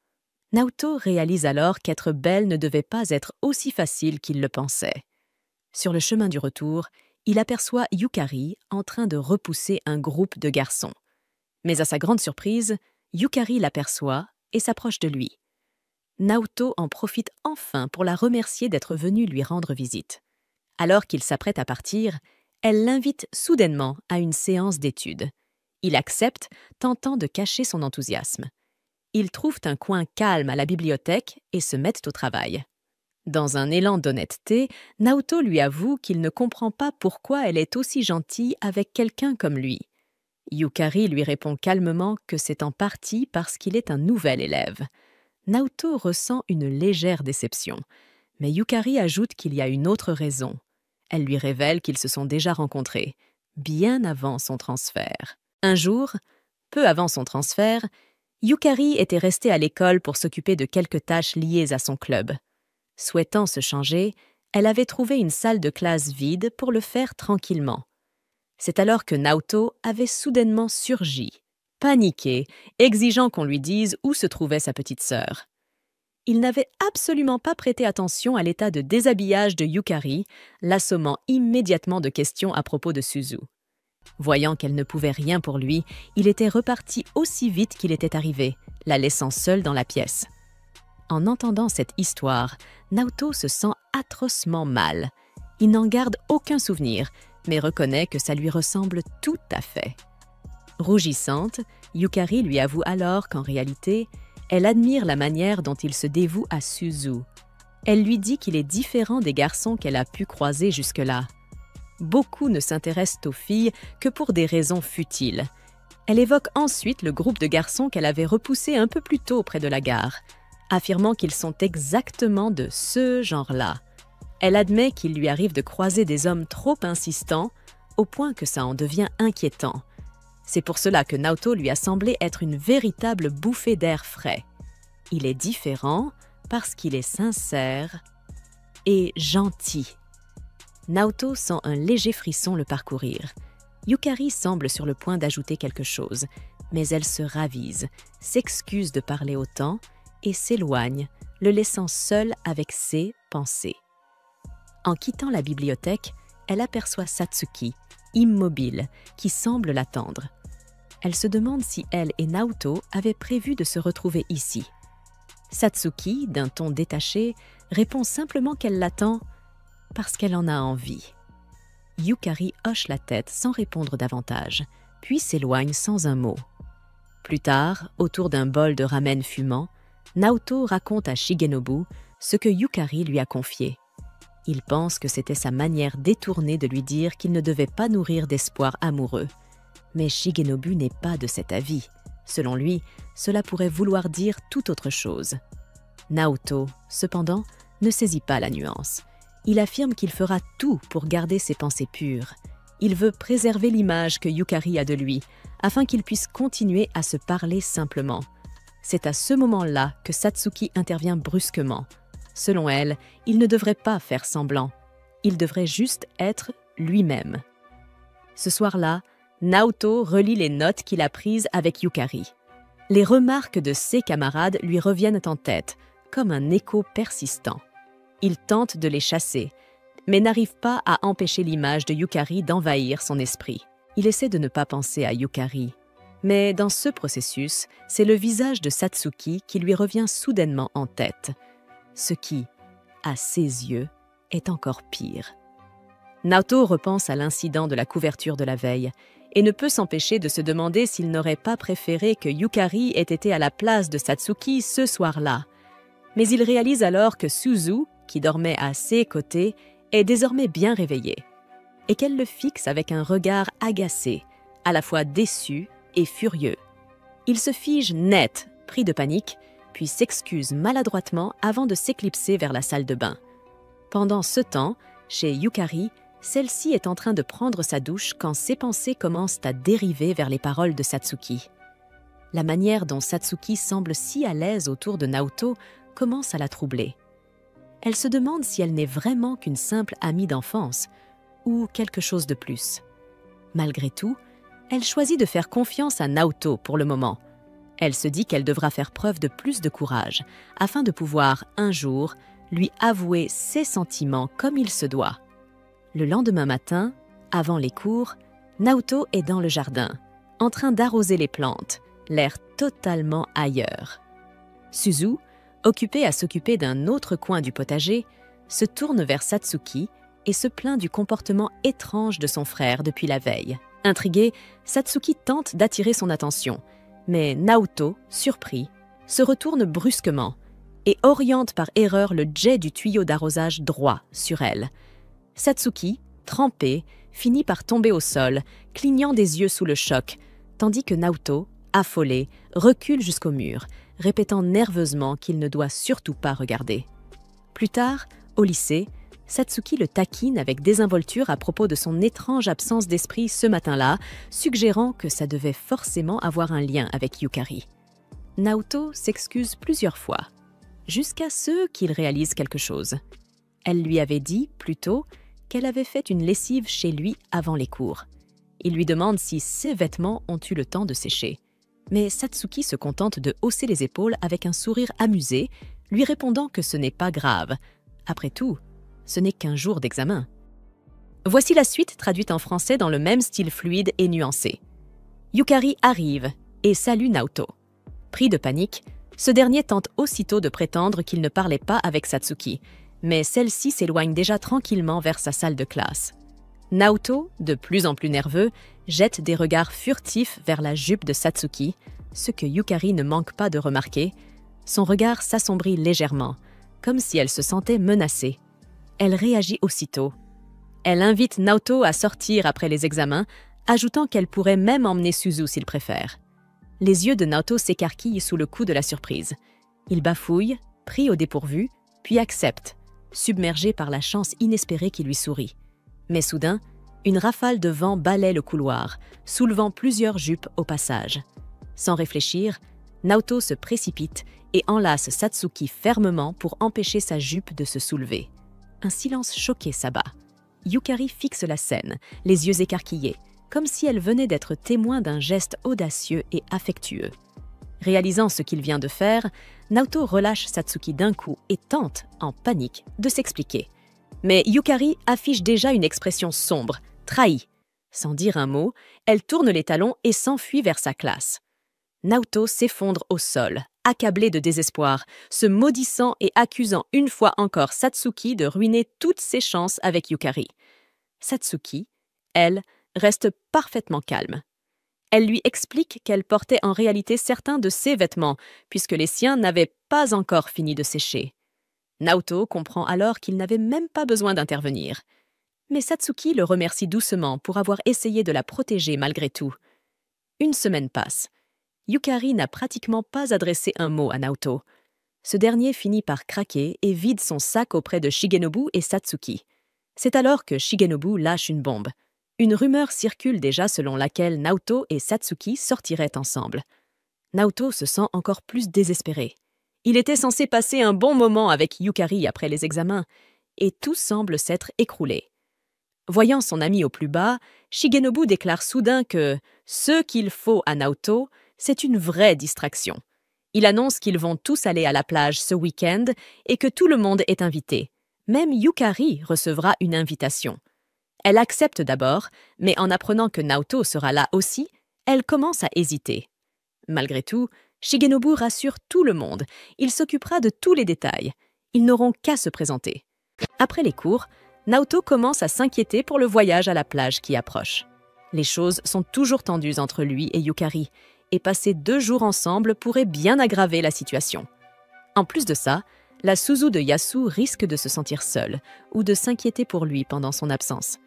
Naoto réalise alors qu'être belle ne devait pas être aussi facile qu'il le pensait. Sur le chemin du retour, il aperçoit Yukari en train de repousser un groupe de garçons. Mais à sa grande surprise, Yukari l'aperçoit et s'approche de lui. Naoto en profite enfin pour la remercier d'être venue lui rendre visite. Alors qu'il s'apprête à partir, elle l'invite soudainement à une séance d'études. Il accepte, tentant de cacher son enthousiasme. Ils trouvent un coin calme à la bibliothèque et se mettent au travail. Dans un élan d'honnêteté, Naoto lui avoue qu'il ne comprend pas pourquoi elle est aussi gentille avec quelqu'un comme lui. Yukari lui répond calmement que c'est en partie parce qu'il est un nouvel élève. Naoto ressent une légère déception, mais Yukari ajoute qu'il y a une autre raison. Elle lui révèle qu'ils se sont déjà rencontrés, bien avant son transfert. Un jour, peu avant son transfert, Yukari était restée à l'école pour s'occuper de quelques tâches liées à son club. Souhaitant se changer, elle avait trouvé une salle de classe vide pour le faire tranquillement. C'est alors que Naoto avait soudainement surgi, paniqué, exigeant qu'on lui dise où se trouvait sa petite sœur. Il n'avait absolument pas prêté attention à l'état de déshabillage de Yukari, l'assommant immédiatement de questions à propos de Suzu. Voyant qu'elle ne pouvait rien pour lui, il était reparti aussi vite qu'il était arrivé, la laissant seule dans la pièce. En entendant cette histoire, Naoto se sent atrocement mal. Il n'en garde aucun souvenir, mais reconnaît que ça lui ressemble tout à fait. Rougissante, Yukari lui avoue alors qu'en réalité, elle admire la manière dont il se dévoue à Suzu. Elle lui dit qu'il est différent des garçons qu'elle a pu croiser jusque-là. Beaucoup ne s'intéressent aux filles que pour des raisons futiles. Elle évoque ensuite le groupe de garçons qu'elle avait repoussé un peu plus tôt près de la gare, affirmant qu'ils sont exactement de ce genre-là. Elle admet qu'il lui arrive de croiser des hommes trop insistants, au point que ça en devient inquiétant. C'est pour cela que Naoto lui a semblé être une véritable bouffée d'air frais. Il est différent parce qu'il est sincère et gentil. Naoto sent un léger frisson le parcourir. Yukari semble sur le point d'ajouter quelque chose, mais elle se ravise, s'excuse de parler autant et s'éloigne, le laissant seul avec ses pensées. En quittant la bibliothèque, elle aperçoit Satsuki, immobile, qui semble l'attendre. Elle se demande si elle et Naoto avaient prévu de se retrouver ici. Satsuki, d'un ton détaché, répond simplement qu'elle l'attend parce qu'elle en a envie. Yukari hoche la tête sans répondre davantage, puis s'éloigne sans un mot. Plus tard, autour d'un bol de ramen fumant, Naoto raconte à Shigenobu ce que Yukari lui a confié. Il pense que c'était sa manière détournée de lui dire qu'il ne devait pas nourrir d'espoir amoureux. Mais Shigenobu n'est pas de cet avis. Selon lui, cela pourrait vouloir dire tout autre chose. Naoto, cependant, ne saisit pas la nuance. Il affirme qu'il fera tout pour garder ses pensées pures. Il veut préserver l'image que Yukari a de lui, afin qu'il puisse continuer à se parler simplement. C'est à ce moment-là que Satsuki intervient brusquement. Selon elle, il ne devrait pas faire semblant. Il devrait juste être lui-même. Ce soir-là, Naoto relit les notes qu'il a prises avec Yukari. Les remarques de ses camarades lui reviennent en tête, comme un écho persistant. Il tente de les chasser, mais n'arrive pas à empêcher l'image de Yukari d'envahir son esprit. Il essaie de ne pas penser à Yukari. Mais dans ce processus, c'est le visage de Satsuki qui lui revient soudainement en tête. Ce qui, à ses yeux, est encore pire. Naoto repense à l'incident de la couverture de la veille et ne peut s'empêcher de se demander s'il n'aurait pas préféré que Yukari ait été à la place de Satsuki ce soir-là. Mais il réalise alors que Suzu, qui dormait à ses côtés, est désormais bien réveillée, et qu'elle le fixe avec un regard agacé, à la fois déçu et furieux. Il se fige net, pris de panique, puis s'excuse maladroitement avant de s'éclipser vers la salle de bain. Pendant ce temps, chez Yukari, celle-ci est en train de prendre sa douche quand ses pensées commencent à dériver vers les paroles de Satsuki. La manière dont Satsuki semble si à l'aise autour de Naoto commence à la troubler. Elle se demande si elle n'est vraiment qu'une simple amie d'enfance ou quelque chose de plus. Malgré tout, elle choisit de faire confiance à Naoto pour le moment. Elle se dit qu'elle devra faire preuve de plus de courage afin de pouvoir, un jour, lui avouer ses sentiments comme il se doit. Le lendemain matin, avant les cours, Naoto est dans le jardin, en train d'arroser les plantes, l'air totalement ailleurs. Suzu, occupée à s'occuper d'un autre coin du potager, se tourne vers Satsuki et se plaint du comportement étrange de son frère depuis la veille. Intriguée, Satsuki tente d'attirer son attention, mais Naoto, surpris, se retourne brusquement et oriente par erreur le jet du tuyau d'arrosage droit sur elle. Satsuki, trempée, finit par tomber au sol, clignant des yeux sous le choc, tandis que Naoto, affolé, recule jusqu'au mur, répétant nerveusement qu'il ne doit surtout pas regarder. Plus tard, au lycée, Satsuki le taquine avec désinvolture à propos de son étrange absence d'esprit ce matin-là, suggérant que ça devait forcément avoir un lien avec Yukari. Naoto s'excuse plusieurs fois, jusqu'à ce qu'il réalise quelque chose. Elle lui avait dit, plus tôt, qu'elle avait fait une lessive chez lui avant les cours. Il lui demande si ses vêtements ont eu le temps de sécher. Mais Satsuki se contente de hausser les épaules avec un sourire amusé, lui répondant que ce n'est pas grave. Après tout, ce n'est qu'un jour d'examen. Voici la suite traduite en français dans le même style fluide et nuancé. Yukari arrive et salue Naoto. Pris de panique, ce dernier tente aussitôt de prétendre qu'il ne parlait pas avec Satsuki, mais celle-ci s'éloigne déjà tranquillement vers sa salle de classe. Naoto, de plus en plus nerveux, jette des regards furtifs vers la jupe de Satsuki, ce que Yukari ne manque pas de remarquer. Son regard s'assombrit légèrement, comme si elle se sentait menacée. Elle réagit aussitôt. Elle invite Naoto à sortir après les examens, ajoutant qu'elle pourrait même emmener Suzu s'il préfère. Les yeux de Naoto s'écarquillent sous le coup de la surprise. Il bafouille, pris au dépourvu, puis accepte, submergé par la chance inespérée qui lui sourit. Mais soudain, une rafale de vent balaie le couloir, soulevant plusieurs jupes au passage. Sans réfléchir, Naoto se précipite et enlace Satsuki fermement pour empêcher sa jupe de se soulever. Un silence choqué s'abat. Yukari fixe la scène, les yeux écarquillés, comme si elle venait d'être témoin d'un geste audacieux et affectueux. Réalisant ce qu'il vient de faire, Naoto relâche Satsuki d'un coup et tente, en panique, de s'expliquer. Mais Yukari affiche déjà une expression sombre, trahie. Sans dire un mot, elle tourne les talons et s'enfuit vers sa classe. Naoto s'effondre au sol, accablé de désespoir, se maudissant et accusant une fois encore Satsuki de ruiner toutes ses chances avec Yukari. Satsuki, elle, reste parfaitement calme. Elle lui explique qu'elle portait en réalité certains de ses vêtements, puisque les siens n'avaient pas encore fini de sécher. Naoto comprend alors qu'il n'avait même pas besoin d'intervenir. Mais Satsuki le remercie doucement pour avoir essayé de la protéger malgré tout. Une semaine passe. Yukari n'a pratiquement pas adressé un mot à Naoto. Ce dernier finit par craquer et vide son sac auprès de Shigenobu et Satsuki. C'est alors que Shigenobu lâche une bombe. Une rumeur circule déjà selon laquelle Naoto et Satsuki sortiraient ensemble. Naoto se sent encore plus désespéré. Il était censé passer un bon moment avec Yukari après les examens, et tout semble s'être écroulé. Voyant son ami au plus bas, Shigenobu déclare soudain que ce qu'il faut à Naoto, c'est une vraie distraction. Il annonce qu'ils vont tous aller à la plage ce week-end et que tout le monde est invité. Même Yukari recevra une invitation. Elle accepte d'abord, mais en apprenant que Naoto sera là aussi, elle commence à hésiter. Malgré tout, Shigenobu rassure tout le monde. Il s'occupera de tous les détails. Ils n'auront qu'à se présenter. Après les cours, Naoto commence à s'inquiéter pour le voyage à la plage qui approche. Les choses sont toujours tendues entre lui et Yukari, et passer 2 jours ensemble pourrait bien aggraver la situation. En plus de ça, la Suzu de Yasu risque de se sentir seule ou de s'inquiéter pour lui pendant son absence.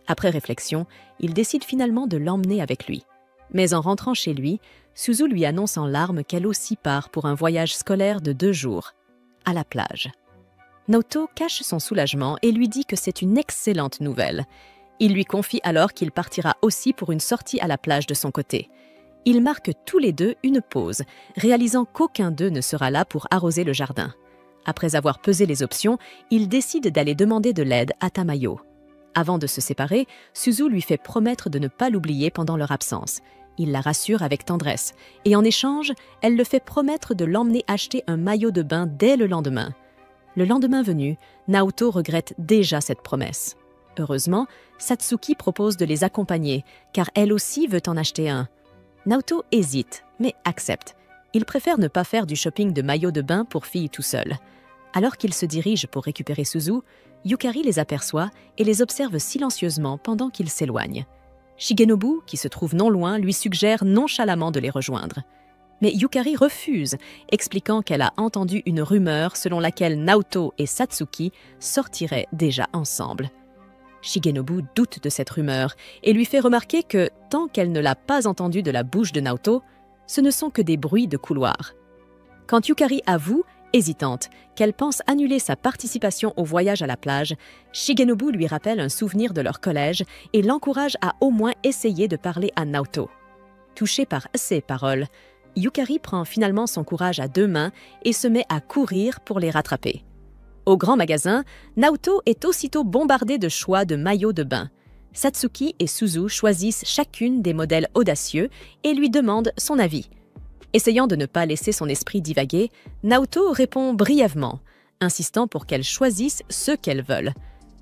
Après réflexion, il décide finalement de l'emmener avec lui. Mais en rentrant chez lui, Suzu lui annonce en larmes qu'elle aussi part pour un voyage scolaire de 2 jours, à la plage. Naoto cache son soulagement et lui dit que c'est une excellente nouvelle. Il lui confie alors qu'il partira aussi pour une sortie à la plage de son côté. Ils marquent tous les deux une pause, réalisant qu'aucun d'eux ne sera là pour arroser le jardin. Après avoir pesé les options, ils décident d'aller demander de l'aide à Tamayo. Avant de se séparer, Suzu lui fait promettre de ne pas l'oublier pendant leur absence. Il la rassure avec tendresse, et en échange, elle le fait promettre de l'emmener acheter un maillot de bain dès le lendemain. Le lendemain venu, Naoto regrette déjà cette promesse. Heureusement, Satsuki propose de les accompagner, car elle aussi veut en acheter un. Naoto hésite, mais accepte. Il préfère ne pas faire du shopping de maillots de bain pour filles tout seul. Alors qu'il se dirige pour récupérer Suzu, Yukari les aperçoit et les observe silencieusement pendant qu'ils s'éloignent. Shigenobu, qui se trouve non loin, lui suggère nonchalamment de les rejoindre. Mais Yukari refuse, expliquant qu'elle a entendu une rumeur selon laquelle Naoto et Satsuki sortiraient déjà ensemble. Shigenobu doute de cette rumeur et lui fait remarquer que, tant qu'elle ne l'a pas entendue de la bouche de Naoto, ce ne sont que des bruits de couloir. Quand Yukari avoue, hésitante, qu'elle pense annuler sa participation au voyage à la plage, Shigenobu lui rappelle un souvenir de leur collège et l'encourage à au moins essayer de parler à Naoto. Touchée par ces paroles, Yukari prend finalement son courage à 2 mains et se met à courir pour les rattraper. Au grand magasin, Naoto est aussitôt bombardée de choix de maillots de bain. Satsuki et Suzu choisissent chacune des modèles audacieux et lui demandent son avis. Essayant de ne pas laisser son esprit divaguer, Naoto répond brièvement, insistant pour qu'elle choisisse ce qu'elle veut.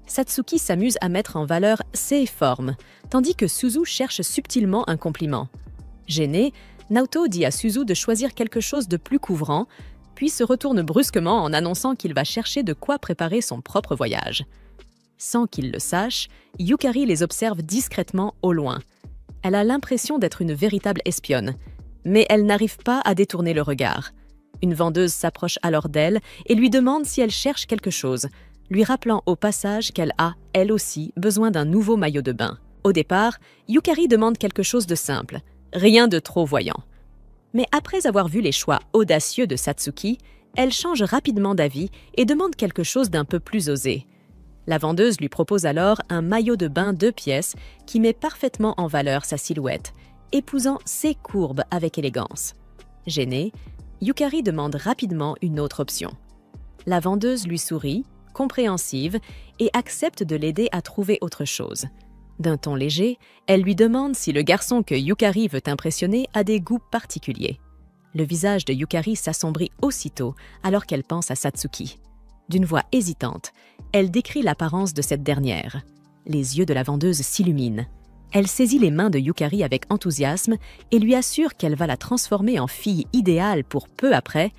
Satsuki s'amuse à mettre en valeur ses formes, tandis que Suzu cherche subtilement un compliment. Gêné, Naoto dit à Suzu de choisir quelque chose de plus couvrant, puis se retourne brusquement en annonçant qu'il va chercher de quoi préparer son propre voyage. Sans qu'il le sache, Yukari les observe discrètement au loin. Elle a l'impression d'être une véritable espionne, mais elle n'arrive pas à détourner le regard. Une vendeuse s'approche alors d'elle et lui demande si elle cherche quelque chose, lui rappelant au passage qu'elle a, elle aussi, besoin d'un nouveau maillot de bain. Au départ, Yukari demande quelque chose de simple, rien de trop voyant. Mais après avoir vu les choix audacieux de Satsuki, elle change rapidement d'avis et demande quelque chose d'un peu plus osé. La vendeuse lui propose alors un maillot de bain 2 pièces qui met parfaitement en valeur sa silhouette, épousant ses courbes avec élégance. Gênée, Yukari demande rapidement une autre option. La vendeuse lui sourit, compréhensive, et accepte de l'aider à trouver autre chose. D'un ton léger, elle lui demande si le garçon que Yukari veut impressionner a des goûts particuliers. Le visage de Yukari s'assombrit aussitôt alors qu'elle pense à Satsuki. D'une voix hésitante, elle décrit l'apparence de cette dernière. Les yeux de la vendeuse s'illuminent. Elle saisit les mains de Yukari avec enthousiasme et lui assure qu'elle va la transformer en fille idéale pour peu après.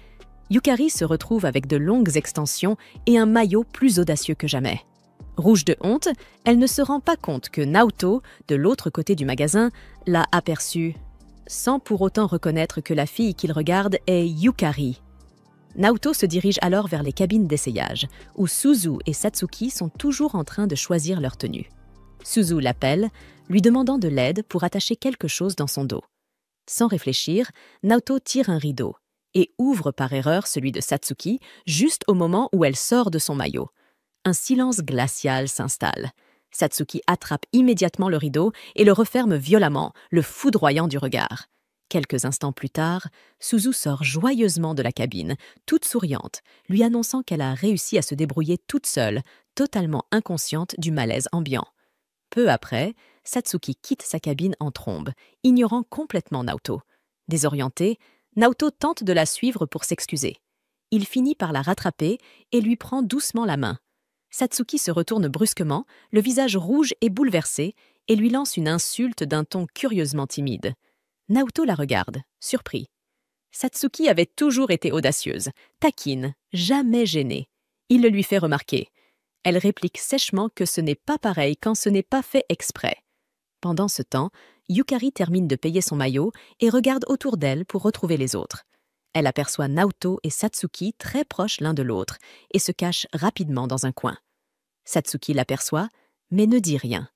Yukari se retrouve avec de longues extensions et un maillot plus audacieux que jamais. Rouge de honte, elle ne se rend pas compte que Naoto, de l'autre côté du magasin, l'a aperçue, sans pour autant reconnaître que la fille qu'il regarde est Yukari. Naoto se dirige alors vers les cabines d'essayage, où Suzu et Satsuki sont toujours en train de choisir leur tenue. Suzu l'appelle, lui demandant de l'aide pour attacher quelque chose dans son dos. Sans réfléchir, Naoto tire un rideau et ouvre par erreur celui de Satsuki juste au moment où elle sort de son maillot. Un silence glacial s'installe. Satsuki attrape immédiatement le rideau et le referme violemment, le foudroyant du regard. Quelques instants plus tard, Suzu sort joyeusement de la cabine, toute souriante, lui annonçant qu'elle a réussi à se débrouiller toute seule, totalement inconsciente du malaise ambiant. Peu après, Satsuki quitte sa cabine en trombe, ignorant complètement Naoto. Désorienté, Naoto tente de la suivre pour s'excuser. Il finit par la rattraper et lui prend doucement la main. Satsuki se retourne brusquement, le visage rouge et bouleversé, et lui lance une insulte d'un ton curieusement timide. Naoto la regarde, surpris. Satsuki avait toujours été audacieuse, taquine, jamais gênée. Il le lui fait remarquer. Elle réplique sèchement que ce n'est pas pareil quand ce n'est pas fait exprès. Pendant ce temps, Yukari termine de payer son maillot et regarde autour d'elle pour retrouver les autres. Elle aperçoit Naoto et Satsuki très proches l'un de l'autre et se cache rapidement dans un coin. Satsuki l'aperçoit, mais ne dit rien.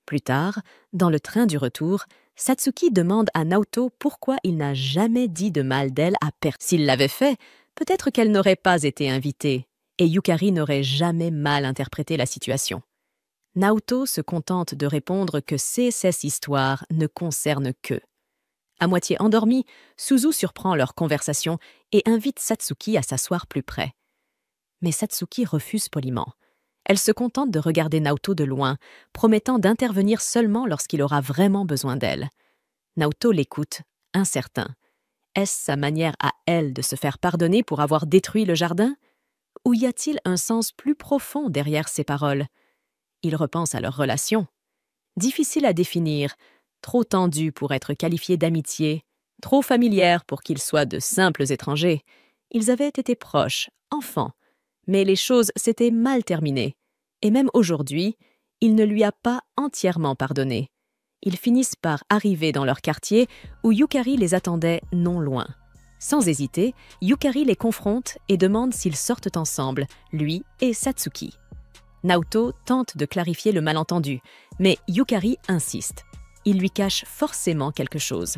Plus tard, dans le train du retour, Satsuki demande à Naoto pourquoi il n'a jamais dit de mal d'elle à personne. S'il l'avait fait, peut-être qu'elle n'aurait pas été invitée, et Yukari n'aurait jamais mal interprété la situation. Naoto se contente de répondre que ces histoires ne concernent qu'eux. À moitié endormi, Suzu surprend leur conversation et invite Satsuki à s'asseoir plus près. Mais Satsuki refuse poliment. Elle se contente de regarder Naoto de loin, promettant d'intervenir seulement lorsqu'il aura vraiment besoin d'elle. Naoto l'écoute, incertain. Est-ce sa manière à elle de se faire pardonner pour avoir détruit le jardin? Ou y a-t-il un sens plus profond derrière ces paroles? Il repense à leur relation. Difficile à définir, trop tendue pour être qualifiée d'amitié, trop familière pour qu'ils soient de simples étrangers. Ils avaient été proches, enfants, mais les choses s'étaient mal terminées. Et même aujourd'hui, il ne lui a pas entièrement pardonné. Ils finissent par arriver dans leur quartier où Yukari les attendait non loin. Sans hésiter, Yukari les confronte et demande s'ils sortent ensemble, lui et Satsuki. Naoto tente de clarifier le malentendu, mais Yukari insiste. Il lui cache forcément quelque chose.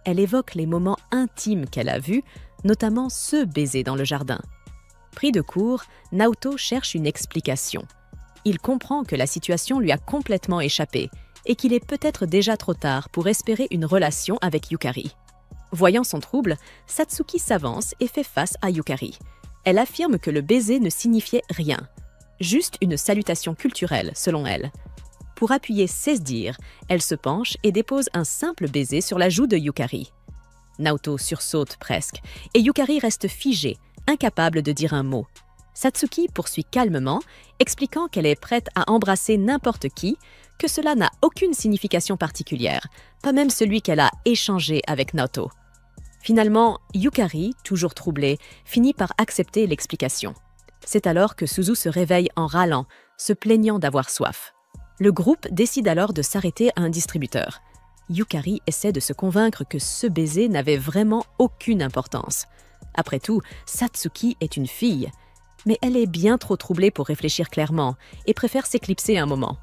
Elle évoque les moments intimes qu'elle a vus, notamment ce baiser dans le jardin. Pris de court, Naoto cherche une explication. Il comprend que la situation lui a complètement échappé et qu'il est peut-être déjà trop tard pour espérer une relation avec Yukari. Voyant son trouble, Satsuki s'avance et fait face à Yukari. Elle affirme que le baiser ne signifiait rien, juste une salutation culturelle selon elle. Pour appuyer ses dires, elle se penche et dépose un simple baiser sur la joue de Yukari. Naoto sursaute presque et Yukari reste figée, incapable de dire un mot. Satsuki poursuit calmement, expliquant qu'elle est prête à embrasser n'importe qui, que cela n'a aucune signification particulière, pas même celui qu'elle a échangé avec Naoto. Finalement, Yukari, toujours troublée, finit par accepter l'explication. C'est alors que Suzu se réveille en râlant, se plaignant d'avoir soif. Le groupe décide alors de s'arrêter à un distributeur. Yukari essaie de se convaincre que ce baiser n'avait vraiment aucune importance. Après tout, Satsuki est une fille. Mais elle est bien trop troublée pour réfléchir clairement et préfère s'éclipser un moment.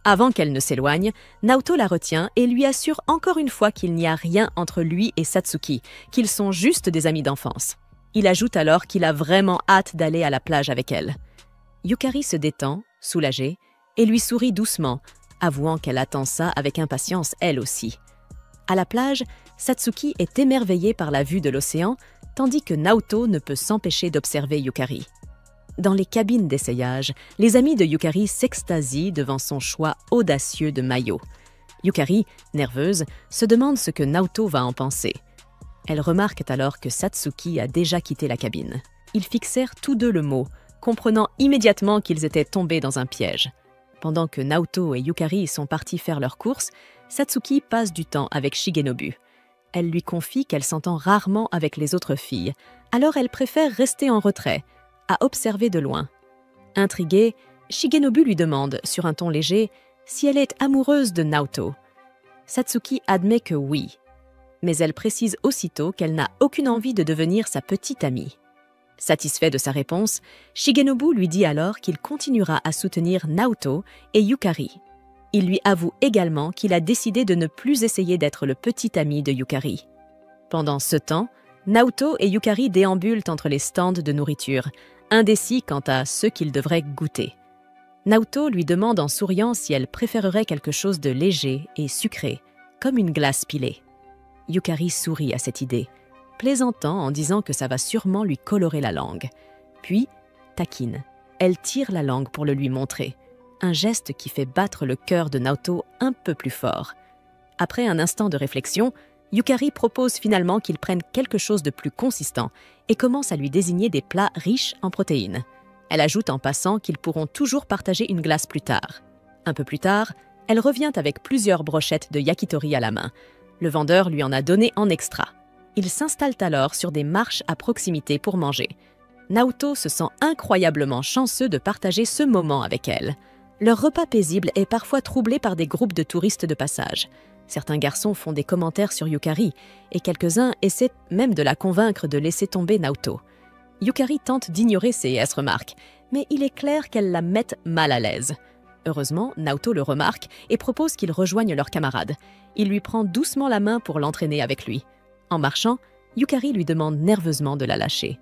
Avant qu'elle ne s'éloigne, Naoto la retient et lui assure encore une fois qu'il n'y a rien entre lui et Satsuki, qu'ils sont juste des amis d'enfance. Il ajoute alors qu'il a vraiment hâte d'aller à la plage avec elle. Yukari se détend, soulagée, et lui sourit doucement, avouant qu'elle attend ça avec impatience elle aussi. À la plage, Satsuki est émerveillée par la vue de l'océan, tandis que Naoto ne peut s'empêcher d'observer Yukari. Dans les cabines d'essayage, les amis de Yukari s'extasient devant son choix audacieux de maillot. Yukari, nerveuse, se demande ce que Naoto va en penser. Elle remarque alors que Satsuki a déjà quitté la cabine. Ils fixèrent tous deux le mot, comprenant immédiatement qu'ils étaient tombés dans un piège. Pendant que Naoto et Yukari sont partis faire leurs courses, Satsuki passe du temps avec Shigenobu. Elle lui confie qu'elle s'entend rarement avec les autres filles, alors elle préfère rester en retrait, à observer de loin. Intriguée, Shigenobu lui demande, sur un ton léger, si elle est amoureuse de Naoto. Satsuki admet que oui, mais elle précise aussitôt qu'elle n'a aucune envie de devenir sa petite amie. Satisfait de sa réponse, Shigenobu lui dit alors qu'il continuera à soutenir Naoto et Yukari. Il lui avoue également qu'il a décidé de ne plus essayer d'être le petit ami de Yukari. Pendant ce temps, Naoto et Yukari déambulent entre les stands de nourriture, indécis quant à ce qu'ils devraient goûter. Naoto lui demande en souriant si elle préférerait quelque chose de léger et sucré, comme une glace pilée. Yukari sourit à cette idée, plaisantant en disant que ça va sûrement lui colorer la langue. Puis, taquine, elle tire la langue pour le lui montrer, un geste qui fait battre le cœur de Naoto un peu plus fort. Après un instant de réflexion, Yukari propose finalement qu'ils prennent quelque chose de plus consistant et commence à lui désigner des plats riches en protéines. Elle ajoute en passant qu'ils pourront toujours partager une glace plus tard. Un peu plus tard, elle revient avec plusieurs brochettes de yakitori à la main. Le vendeur lui en a donné en extra. Ils s'installent alors sur des marches à proximité pour manger. Naoto se sent incroyablement chanceux de partager ce moment avec elle. Leur repas paisible est parfois troublé par des groupes de touristes de passage. Certains garçons font des commentaires sur Yukari, et quelques-uns essaient même de la convaincre de laisser tomber Naoto. Yukari tente d'ignorer ces remarques, mais il est clair qu'elles la mettent mal à l'aise. Heureusement, Naoto le remarque et propose qu'il rejoigne leurs camarades. Il lui prend doucement la main pour l'entraîner avec lui. En marchant, Yukari lui demande nerveusement de la lâcher.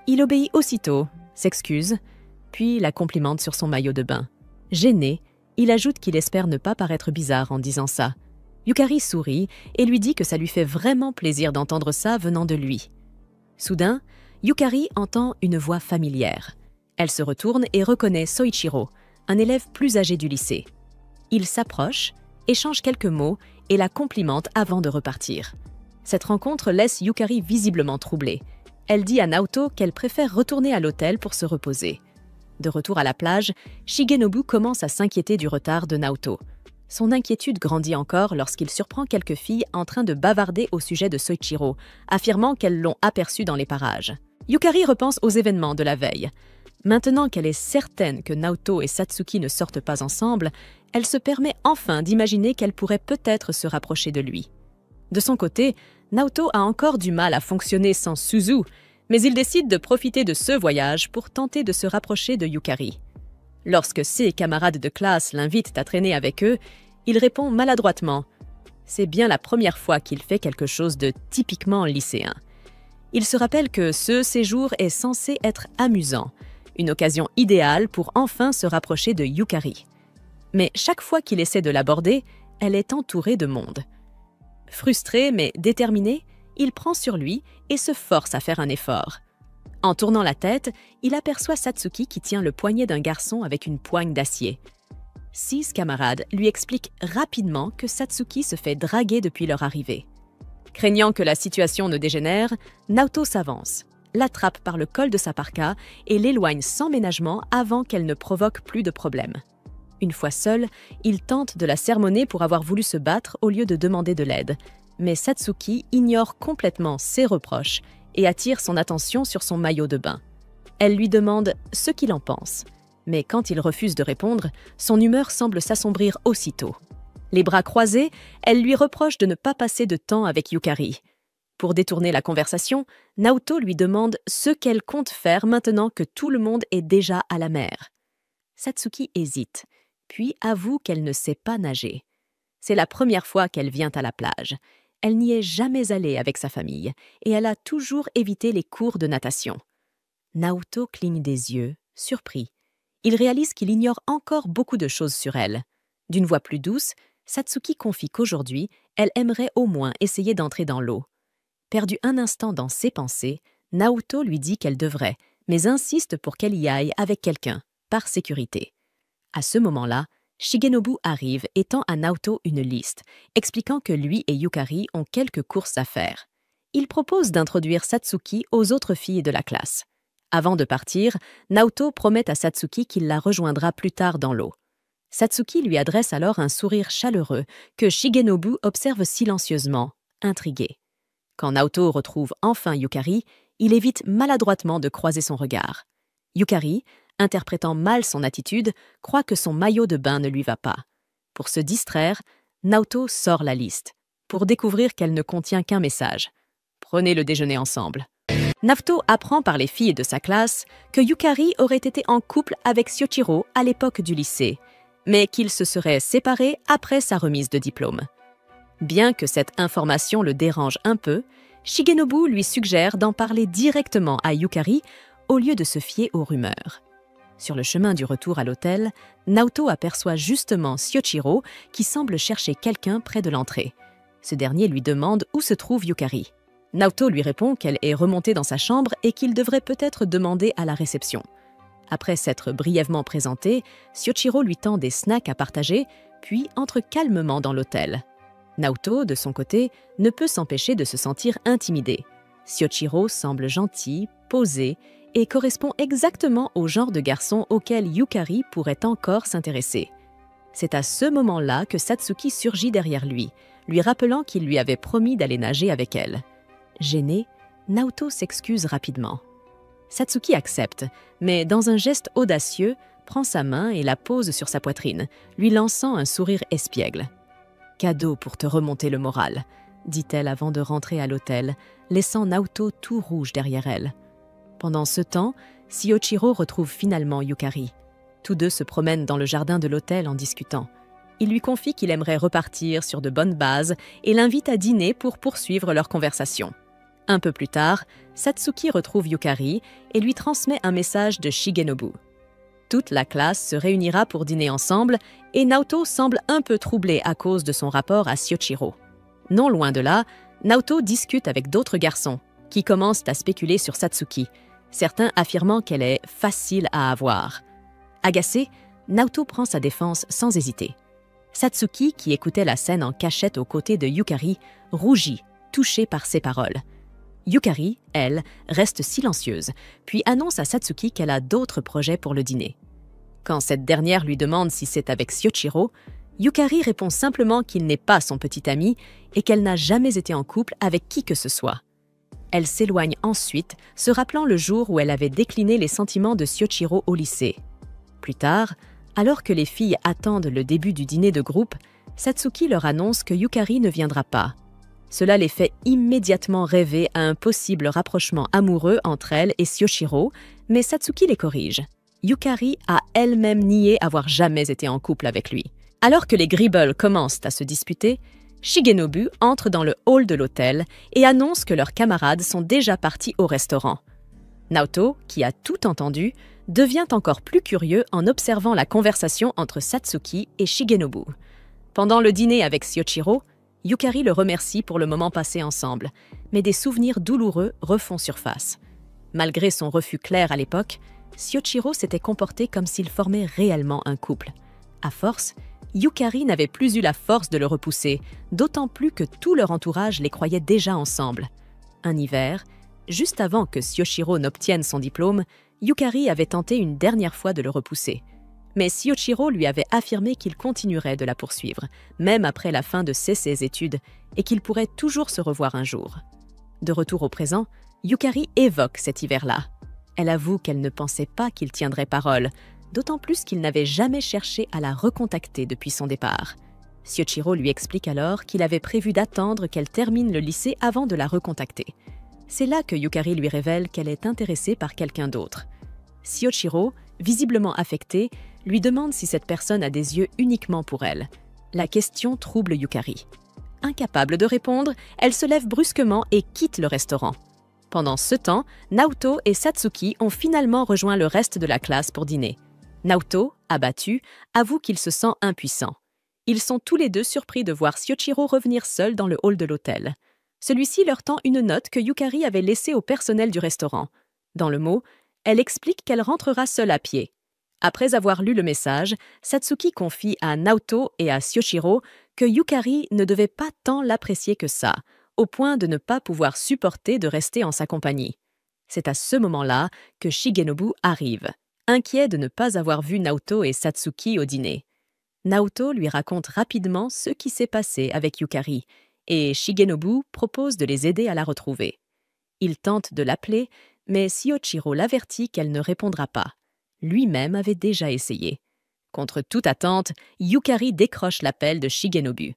Il obéit aussitôt, s'excuse, puis la complimente sur son maillot de bain. Gêné, il ajoute qu'il espère ne pas paraître bizarre en disant ça. Yukari sourit et lui dit que ça lui fait vraiment plaisir d'entendre ça venant de lui. Soudain, Yukari entend une voix familière. Elle se retourne et reconnaît Soichiro, un élève plus âgé du lycée. Il s'approche, échange quelques mots et la complimente avant de repartir. Cette rencontre laisse Yukari visiblement troublée. Elle dit à Naoto qu'elle préfère retourner à l'hôtel pour se reposer. De retour à la plage, Shigenobu commence à s'inquiéter du retard de Naoto. Son inquiétude grandit encore lorsqu'il surprend quelques filles en train de bavarder au sujet de Soichiro, affirmant qu'elles l'ont aperçu dans les parages. Yukari repense aux événements de la veille. Maintenant qu'elle est certaine que Naoto et Satsuki ne sortent pas ensemble, elle se permet enfin d'imaginer qu'elle pourrait peut-être se rapprocher de lui. De son côté, Naoto a encore du mal à fonctionner sans Suzu, mais il décide de profiter de ce voyage pour tenter de se rapprocher de Yukari. Lorsque ses camarades de classe l'invitent à traîner avec eux, il répond maladroitement. C'est bien la première fois qu'il fait quelque chose de typiquement lycéen. Il se rappelle que ce séjour est censé être amusant, une occasion idéale pour enfin se rapprocher de Yukari. Mais chaque fois qu'il essaie de l'aborder, elle est entourée de monde. Frustré mais déterminé, il prend sur lui et se force à faire un effort. En tournant la tête, il aperçoit Satsuki qui tient le poignet d'un garçon avec une poigne d'acier. 6 camarades lui expliquent rapidement que Satsuki se fait draguer depuis leur arrivée. Craignant que la situation ne dégénère, Naoto s'avance, l'attrape par le col de sa parka et l'éloigne sans ménagement avant qu'elle ne provoque plus de problèmes. Une fois seul, il tente de la sermonner pour avoir voulu se battre au lieu de demander de l'aide. Mais Satsuki ignore complètement ses reproches et attire son attention sur son maillot de bain. Elle lui demande ce qu'il en pense. Mais quand il refuse de répondre, son humeur semble s'assombrir aussitôt. Les bras croisés, elle lui reproche de ne pas passer de temps avec Yukari. Pour détourner la conversation, Naoto lui demande ce qu'elle compte faire maintenant que tout le monde est déjà à la mer. Satsuki hésite, puis avoue qu'elle ne sait pas nager. C'est la première fois qu'elle vient à la plage. Elle n'y est jamais allée avec sa famille et elle a toujours évité les cours de natation. Naoto cligne des yeux, surpris. Il réalise qu'il ignore encore beaucoup de choses sur elle. D'une voix plus douce, Satsuki confie qu'aujourd'hui, elle aimerait au moins essayer d'entrer dans l'eau. Perdu un instant dans ses pensées, Naoto lui dit qu'elle devrait, mais insiste pour qu'elle y aille avec quelqu'un, par sécurité. À ce moment-là, Shigenobu arrive et tend à Naoto une liste, expliquant que lui et Yukari ont quelques courses à faire. Il propose d'introduire Satsuki aux autres filles de la classe. Avant de partir, Naoto promet à Satsuki qu'il la rejoindra plus tard dans l'eau. Satsuki lui adresse alors un sourire chaleureux que Shigenobu observe silencieusement, intrigué. Quand Naoto retrouve enfin Yukari, il évite maladroitement de croiser son regard. Yukari, interprétant mal son attitude, croit que son maillot de bain ne lui va pas. Pour se distraire, Naoto sort la liste, pour découvrir qu'elle ne contient qu'un message. « Prenez le déjeuner ensemble ». Naoto apprend par les filles de sa classe que Yukari aurait été en couple avec Shoichiro à l'époque du lycée, mais qu'ils se seraient séparés après sa remise de diplôme. Bien que cette information le dérange un peu, Shigenobu lui suggère d'en parler directement à Yukari au lieu de se fier aux rumeurs. Sur le chemin du retour à l'hôtel, Naoto aperçoit justement Shoichiro qui semble chercher quelqu'un près de l'entrée. Ce dernier lui demande où se trouve Yukari. Naoto lui répond qu'elle est remontée dans sa chambre et qu'il devrait peut-être demander à la réception. Après s'être brièvement présenté, Shoichiro lui tend des snacks à partager, puis entre calmement dans l'hôtel. Naoto, de son côté, ne peut s'empêcher de se sentir intimidé. Shoichiro semble gentil, posé et correspond exactement au genre de garçon auquel Yukari pourrait encore s'intéresser. C'est à ce moment-là que Satsuki surgit derrière lui rappelant qu'il lui avait promis d'aller nager avec elle. Gêné, Naoto s'excuse rapidement. Satsuki accepte, mais dans un geste audacieux, prend sa main et la pose sur sa poitrine, lui lançant un sourire espiègle. « Cadeau pour te remonter le moral », dit-elle avant de rentrer à l'hôtel, laissant Naoto tout rouge derrière elle. Pendant ce temps, Sioichiro retrouve finalement Yukari. Tous deux se promènent dans le jardin de l'hôtel en discutant. Il lui confie qu'il aimerait repartir sur de bonnes bases et l'invite à dîner pour poursuivre leur conversation. Un peu plus tard, Satsuki retrouve Yukari et lui transmet un message de Shigenobu. Toute la classe se réunira pour dîner ensemble et Naoto semble un peu troublé à cause de son rapport à Sioichiro. Non loin de là, Naoto discute avec d'autres garçons qui commencent à spéculer sur Satsuki, certains affirmant qu'elle est facile à avoir. Agacé, Naoto prend sa défense sans hésiter. Satsuki, qui écoutait la scène en cachette aux côtés de Yukari, rougit, touchée par ses paroles. Yukari, elle, reste silencieuse, puis annonce à Satsuki qu'elle a d'autres projets pour le dîner. Quand cette dernière lui demande si c'est avec Sioichiro, Yukari répond simplement qu'il n'est pas son petit ami et qu'elle n'a jamais été en couple avec qui que ce soit. Elle s'éloigne ensuite, se rappelant le jour où elle avait décliné les sentiments de Sioichiro au lycée. Plus tard, alors que les filles attendent le début du dîner de groupe, Satsuki leur annonce que Yukari ne viendra pas. Cela les fait immédiatement rêver à un possible rapprochement amoureux entre elle et Sioichiro, mais Satsuki les corrige. Yukari a elle-même nié avoir jamais été en couple avec lui. Alors que les Gribble commencent à se disputer, Shigenobu entre dans le hall de l'hôtel et annonce que leurs camarades sont déjà partis au restaurant. Naoto, qui a tout entendu, devient encore plus curieux en observant la conversation entre Satsuki et Shigenobu. Pendant le dîner avec Sioichiro, Yukari le remercie pour le moment passé ensemble, mais des souvenirs douloureux refont surface. Malgré son refus clair à l'époque, Sioichiro s'était comporté comme s'il formait réellement un couple. À force, Yukari n'avait plus eu la force de le repousser, d'autant plus que tout leur entourage les croyait déjà ensemble. Un hiver, juste avant que Sioichiro n'obtienne son diplôme, Yukari avait tenté une dernière fois de le repousser. Mais Sioichiro lui avait affirmé qu'il continuerait de la poursuivre, même après la fin de ses études, et qu'ils pourraient toujours se revoir un jour. De retour au présent, Yukari évoque cet hiver-là. Elle avoue qu'elle ne pensait pas qu'il tiendrait parole, d'autant plus qu'il n'avait jamais cherché à la recontacter depuis son départ. Sioichiro lui explique alors qu'il avait prévu d'attendre qu'elle termine le lycée avant de la recontacter. C'est là que Yukari lui révèle qu'elle est intéressée par quelqu'un d'autre. Sioichiro, visiblement affecté, lui demande si cette personne a des yeux uniquement pour elle. La question trouble Yukari. Incapable de répondre, elle se lève brusquement et quitte le restaurant. Pendant ce temps, Naoto et Satsuki ont finalement rejoint le reste de la classe pour dîner. Naoto, abattu, avoue qu'il se sent impuissant. Ils sont tous les deux surpris de voir Sioichiro revenir seul dans le hall de l'hôtel. Celui-ci leur tend une note que Yukari avait laissée au personnel du restaurant. Dans le mot, elle explique qu'elle rentrera seule à pied. Après avoir lu le message, Satsuki confie à Naoto et à Sioichiro que Yukari ne devait pas tant l'apprécier que ça, au point de ne pas pouvoir supporter de rester en sa compagnie. C'est à ce moment-là que Shigenobu arrive, inquiet de ne pas avoir vu Naoto et Satsuki au dîner. Naoto lui raconte rapidement ce qui s'est passé avec Yukari, et Shigenobu propose de les aider à la retrouver. Il tente de l'appeler, mais Sioichiro l'avertit qu'elle ne répondra pas. Lui-même avait déjà essayé. Contre toute attente, Yukari décroche l'appel de Shigenobu.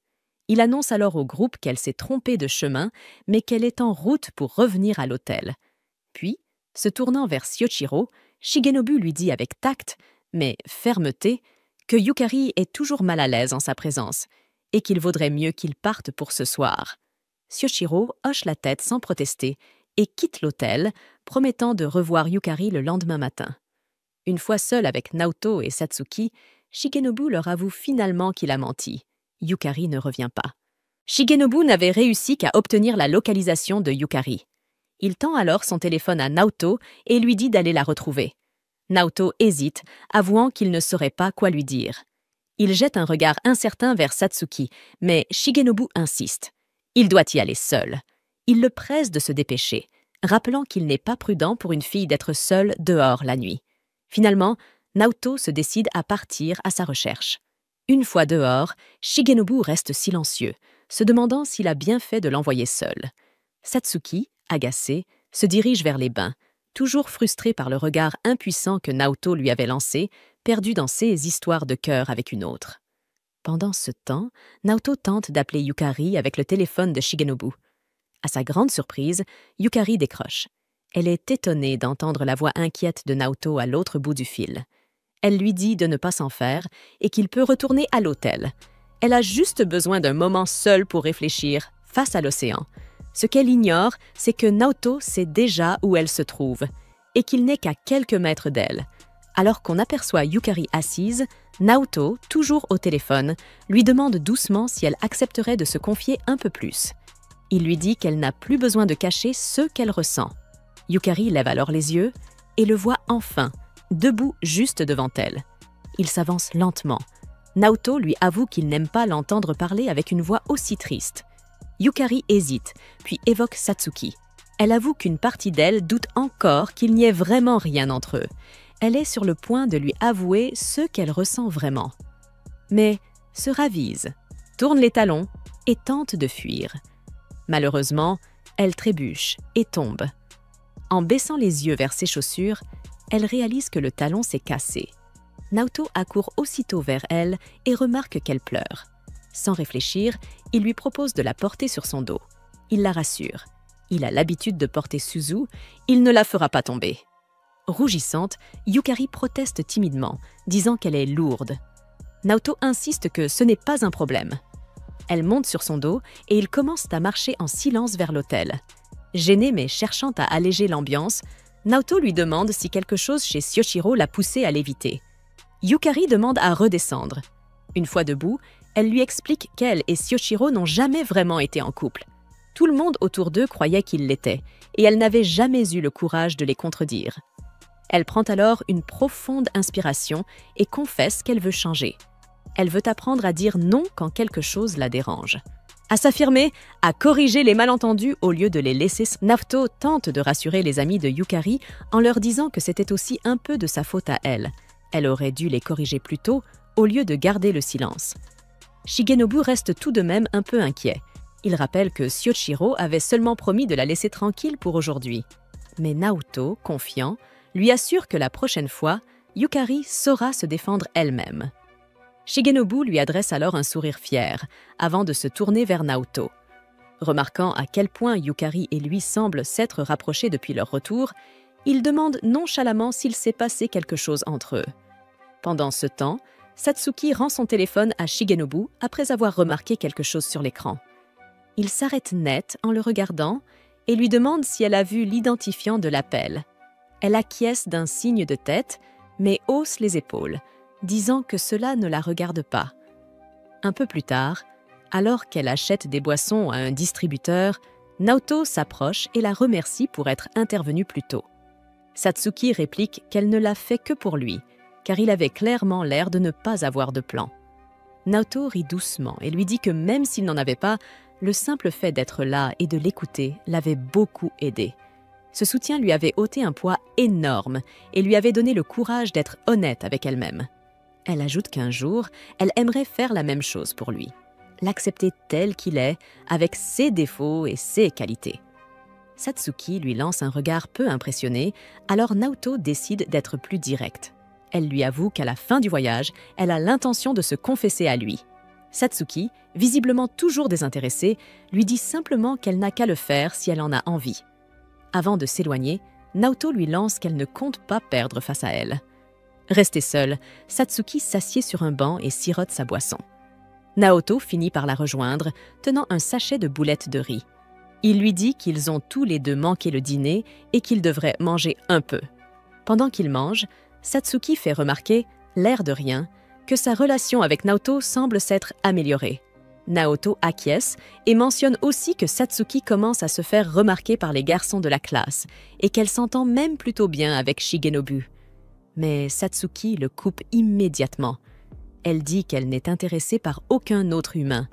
Il annonce alors au groupe qu'elle s'est trompée de chemin, mais qu'elle est en route pour revenir à l'hôtel. Puis, se tournant vers Sioichiro, Shigenobu lui dit avec tact, mais fermeté, que Yukari est toujours mal à l'aise en sa présence et qu'il vaudrait mieux qu'il parte pour ce soir. Sioichiro hoche la tête sans protester et quitte l'hôtel, promettant de revoir Yukari le lendemain matin. Une fois seul avec Naoto et Satsuki, Shigenobu leur avoue finalement qu'il a menti. Yukari ne revient pas. Shigenobu n'avait réussi qu'à obtenir la localisation de Yukari. Il tend alors son téléphone à Naoto et lui dit d'aller la retrouver. Naoto hésite, avouant qu'il ne saurait pas quoi lui dire. Il jette un regard incertain vers Satsuki, mais Shigenobu insiste. Il doit y aller seul. Il le presse de se dépêcher, rappelant qu'il n'est pas prudent pour une fille d'être seule dehors la nuit. Finalement, Naoto se décide à partir à sa recherche. Une fois dehors, Shigenobu reste silencieux, se demandant s'il a bien fait de l'envoyer seul. Satsuki, agacé, se dirige vers les bains, toujours frustré par le regard impuissant que Naoto lui avait lancé, perdu dans ses histoires de cœur avec une autre. Pendant ce temps, Naoto tente d'appeler Yukari avec le téléphone de Shigenobu. À sa grande surprise, Yukari décroche. Elle est étonnée d'entendre la voix inquiète de Naoto à l'autre bout du fil. Elle lui dit de ne pas s'en faire et qu'il peut retourner à l'hôtel. Elle a juste besoin d'un moment seul pour réfléchir, face à l'océan. Ce qu'elle ignore, c'est que Naoto sait déjà où elle se trouve et qu'il n'est qu'à quelques mètres d'elle. Alors qu'on aperçoit Yukari assise, Naoto, toujours au téléphone, lui demande doucement si elle accepterait de se confier un peu plus. Il lui dit qu'elle n'a plus besoin de cacher ce qu'elle ressent. Yukari lève alors les yeux et le voit enfin, debout juste devant elle. Il s'avance lentement. Naoto lui avoue qu'il n'aime pas l'entendre parler avec une voix aussi triste. Yukari hésite, puis évoque Satsuki. Elle avoue qu'une partie d'elle doute encore qu'il n'y ait vraiment rien entre eux. Elle est sur le point de lui avouer ce qu'elle ressent vraiment. Mais se ravise, tourne les talons et tente de fuir. Malheureusement, elle trébuche et tombe. En baissant les yeux vers ses chaussures, elle réalise que le talon s'est cassé. Naoto accourt aussitôt vers elle et remarque qu'elle pleure. Sans réfléchir, il lui propose de la porter sur son dos. Il la rassure. Il a l'habitude de porter Suzu, il ne la fera pas tomber. Rougissante, Yukari proteste timidement, disant qu'elle est lourde. Naoto insiste que ce n'est pas un problème. Elle monte sur son dos et ils commencent à marcher en silence vers l'hôtel. Gênée mais cherchant à alléger l'ambiance, Naoto lui demande si quelque chose chez Shioshiro l'a poussée à l'éviter. Yukari demande à redescendre. Une fois debout, elle lui explique qu'elle et Shioshiro n'ont jamais vraiment été en couple. Tout le monde autour d'eux croyait qu'ils l'étaient, et elle n'avait jamais eu le courage de les contredire. Elle prend alors une profonde inspiration et confesse qu'elle veut changer. Elle veut apprendre à dire non quand quelque chose la dérange. À s'affirmer, à corriger les malentendus au lieu de les laisser. Naoto tente de rassurer les amis de Yukari en leur disant que c'était aussi un peu de sa faute à elle. Elle aurait dû les corriger plus tôt au lieu de garder le silence. Shigenobu reste tout de même un peu inquiet. Il rappelle que Shioshiro avait seulement promis de la laisser tranquille pour aujourd'hui. Mais Naoto, confiant, lui assure que la prochaine fois, Yukari saura se défendre elle-même. Shigenobu lui adresse alors un sourire fier, avant de se tourner vers Naoto. Remarquant à quel point Yukari et lui semblent s'être rapprochés depuis leur retour, il demande nonchalamment s'il s'est passé quelque chose entre eux. Pendant ce temps, Satsuki rend son téléphone à Shigenobu après avoir remarqué quelque chose sur l'écran. Il s'arrête net en le regardant et lui demande si elle a vu l'identifiant de l'appel. Elle acquiesce d'un signe de tête, mais hausse les épaules, disant que cela ne la regarde pas. Un peu plus tard, alors qu'elle achète des boissons à un distributeur, Naoto s'approche et la remercie pour être intervenue plus tôt. Satsuki réplique qu'elle ne l'a fait que pour lui, car il avait clairement l'air de ne pas avoir de plan. Naoto rit doucement et lui dit que même s'il n'en avait pas, le simple fait d'être là et de l'écouter l'avait beaucoup aidé. Ce soutien lui avait ôté un poids énorme et lui avait donné le courage d'être honnête avec elle-même. Elle ajoute qu'un jour, elle aimerait faire la même chose pour lui, l'accepter tel qu'il est, avec ses défauts et ses qualités. Satsuki lui lance un regard peu impressionné, alors Naoto décide d'être plus directe. Elle lui avoue qu'à la fin du voyage, elle a l'intention de se confesser à lui. Satsuki, visiblement toujours désintéressée, lui dit simplement qu'elle n'a qu'à le faire si elle en a envie. Avant de s'éloigner, Naoto lui lance qu'elle ne compte pas perdre face à elle. Restée seule, Satsuki s'assied sur un banc et sirote sa boisson. Naoto finit par la rejoindre, tenant un sachet de boulettes de riz. Il lui dit qu'ils ont tous les deux manqué le dîner et qu'ils devraient manger un peu. Pendant qu'ils mangent, Satsuki fait remarquer, l'air de rien, que sa relation avec Naoto semble s'être améliorée. Naoto acquiesce et mentionne aussi que Satsuki commence à se faire remarquer par les garçons de la classe et qu'elle s'entend même plutôt bien avec Shigenobu. Mais Satsuki le coupe immédiatement. Elle dit qu'elle n'est intéressée par aucun autre humain,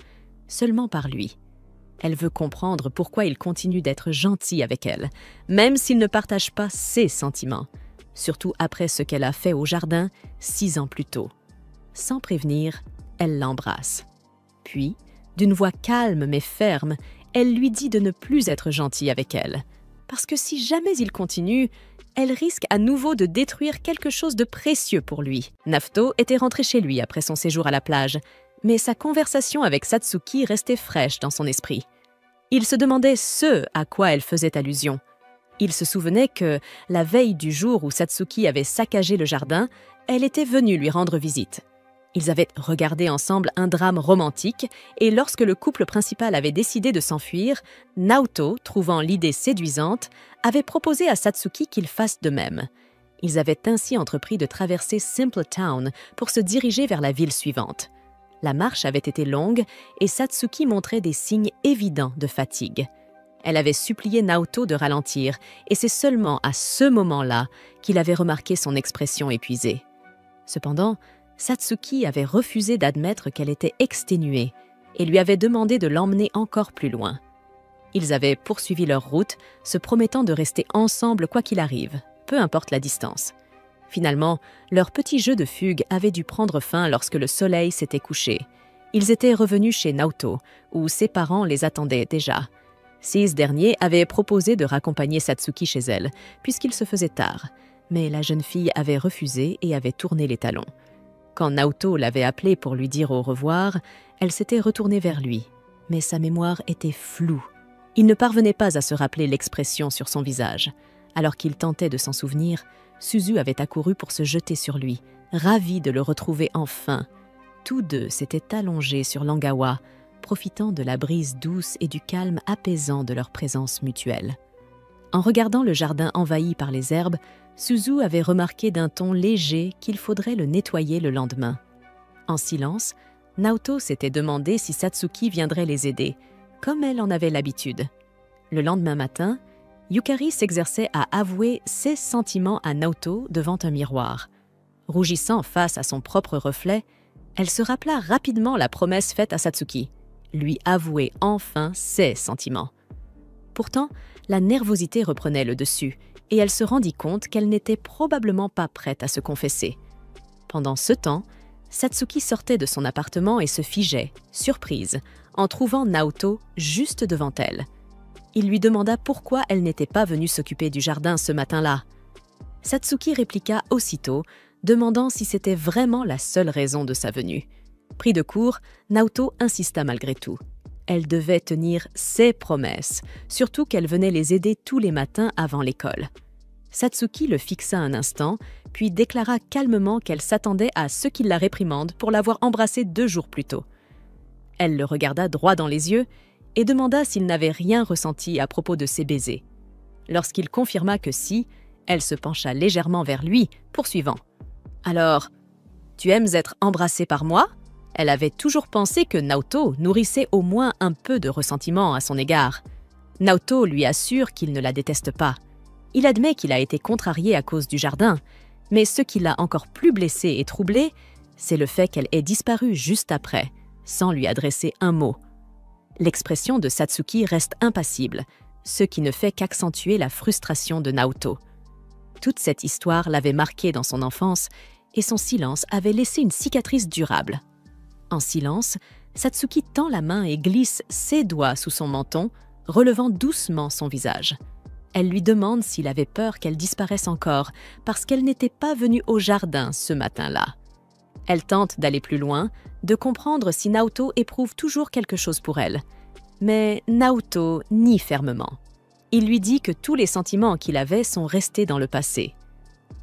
seulement par lui. Elle veut comprendre pourquoi il continue d'être gentil avec elle, même s'il ne partage pas ses sentiments, surtout après ce qu'elle a fait au jardin 6 ans plus tôt. Sans prévenir, elle l'embrasse. Puis, d'une voix calme mais ferme, elle lui dit de ne plus être gentil avec elle, parce que si jamais il continue, elle risque à nouveau de détruire quelque chose de précieux pour lui. Naoto était rentré chez lui après son séjour à la plage, mais sa conversation avec Satsuki restait fraîche dans son esprit. Il se demandait ce à quoi elle faisait allusion. Il se souvenait que, la veille du jour où Satsuki avait saccagé le jardin, elle était venue lui rendre visite. Ils avaient regardé ensemble un drame romantique et lorsque le couple principal avait décidé de s'enfuir, Naoto, trouvant l'idée séduisante, avait proposé à Satsuki qu'il fasse de même. Ils avaient ainsi entrepris de traverser Simple Town pour se diriger vers la ville suivante. La marche avait été longue et Satsuki montrait des signes évidents de fatigue. Elle avait supplié Naoto de ralentir et c'est seulement à ce moment-là qu'il avait remarqué son expression épuisée. Cependant, Satsuki avait refusé d'admettre qu'elle était exténuée et lui avait demandé de l'emmener encore plus loin. Ils avaient poursuivi leur route, se promettant de rester ensemble quoi qu'il arrive, peu importe la distance. Finalement, leur petit jeu de fugue avait dû prendre fin lorsque le soleil s'était couché. Ils étaient revenus chez Naoto, où ses parents les attendaient déjà. Ce dernier avait proposé de raccompagner Satsuki chez elle, puisqu'il se faisait tard, mais la jeune fille avait refusé et avait tourné les talons. Quand Naoto l'avait appelée pour lui dire au revoir, elle s'était retournée vers lui, mais sa mémoire était floue. Il ne parvenait pas à se rappeler l'expression sur son visage. Alors qu'il tentait de s'en souvenir, Suzu avait accouru pour se jeter sur lui, ravi de le retrouver enfin. Tous deux s'étaient allongés sur l'angawa, profitant de la brise douce et du calme apaisant de leur présence mutuelle. En regardant le jardin envahi par les herbes, Suzu avait remarqué d'un ton léger qu'il faudrait le nettoyer le lendemain. En silence, Naoto s'était demandé si Satsuki viendrait les aider, comme elle en avait l'habitude. Le lendemain matin, Yukari s'exerçait à avouer ses sentiments à Naoto devant un miroir. Rougissant face à son propre reflet, elle se rappela rapidement la promesse faite à Satsuki, lui avouer enfin ses sentiments. Pourtant, la nervosité reprenait le dessus et elle se rendit compte qu'elle n'était probablement pas prête à se confesser. Pendant ce temps, Satsuki sortait de son appartement et se figeait, surprise, en trouvant Naoto juste devant elle. Il lui demanda pourquoi elle n'était pas venue s'occuper du jardin ce matin-là. Satsuki répliqua aussitôt, demandant si c'était vraiment la seule raison de sa venue. Pris de court, Naoto insista malgré tout. Elle devait tenir ses promesses, surtout qu'elle venait les aider tous les matins avant l'école. Satsuki le fixa un instant, puis déclara calmement qu'elle s'attendait à ce qu'il la réprimande pour l'avoir embrassé 2 jours plus tôt. Elle le regarda droit dans les yeux et demanda s'il n'avait rien ressenti à propos de ses baisers. Lorsqu'il confirma que si, elle se pencha légèrement vers lui, poursuivant. « Alors, tu aimes être embrassé par moi ?» Elle avait toujours pensé que Naoto nourrissait au moins un peu de ressentiment à son égard. Naoto lui assure qu'il ne la déteste pas. Il admet qu'il a été contrarié à cause du jardin, mais ce qui l'a encore plus blessé et troublé, c'est le fait qu'elle ait disparu juste après, sans lui adresser un mot. L'expression de Satsuki reste impassible, ce qui ne fait qu'accentuer la frustration de Naoto. Toute cette histoire l'avait marqué dans son enfance et son silence avait laissé une cicatrice durable. En silence, Satsuki tend la main et glisse ses doigts sous son menton, relevant doucement son visage. Elle lui demande s'il avait peur qu'elle disparaisse encore, parce qu'elle n'était pas venue au jardin ce matin-là. Elle tente d'aller plus loin, de comprendre si Naoto éprouve toujours quelque chose pour elle. Mais Naoto nie fermement. Il lui dit que tous les sentiments qu'il avait sont restés dans le passé.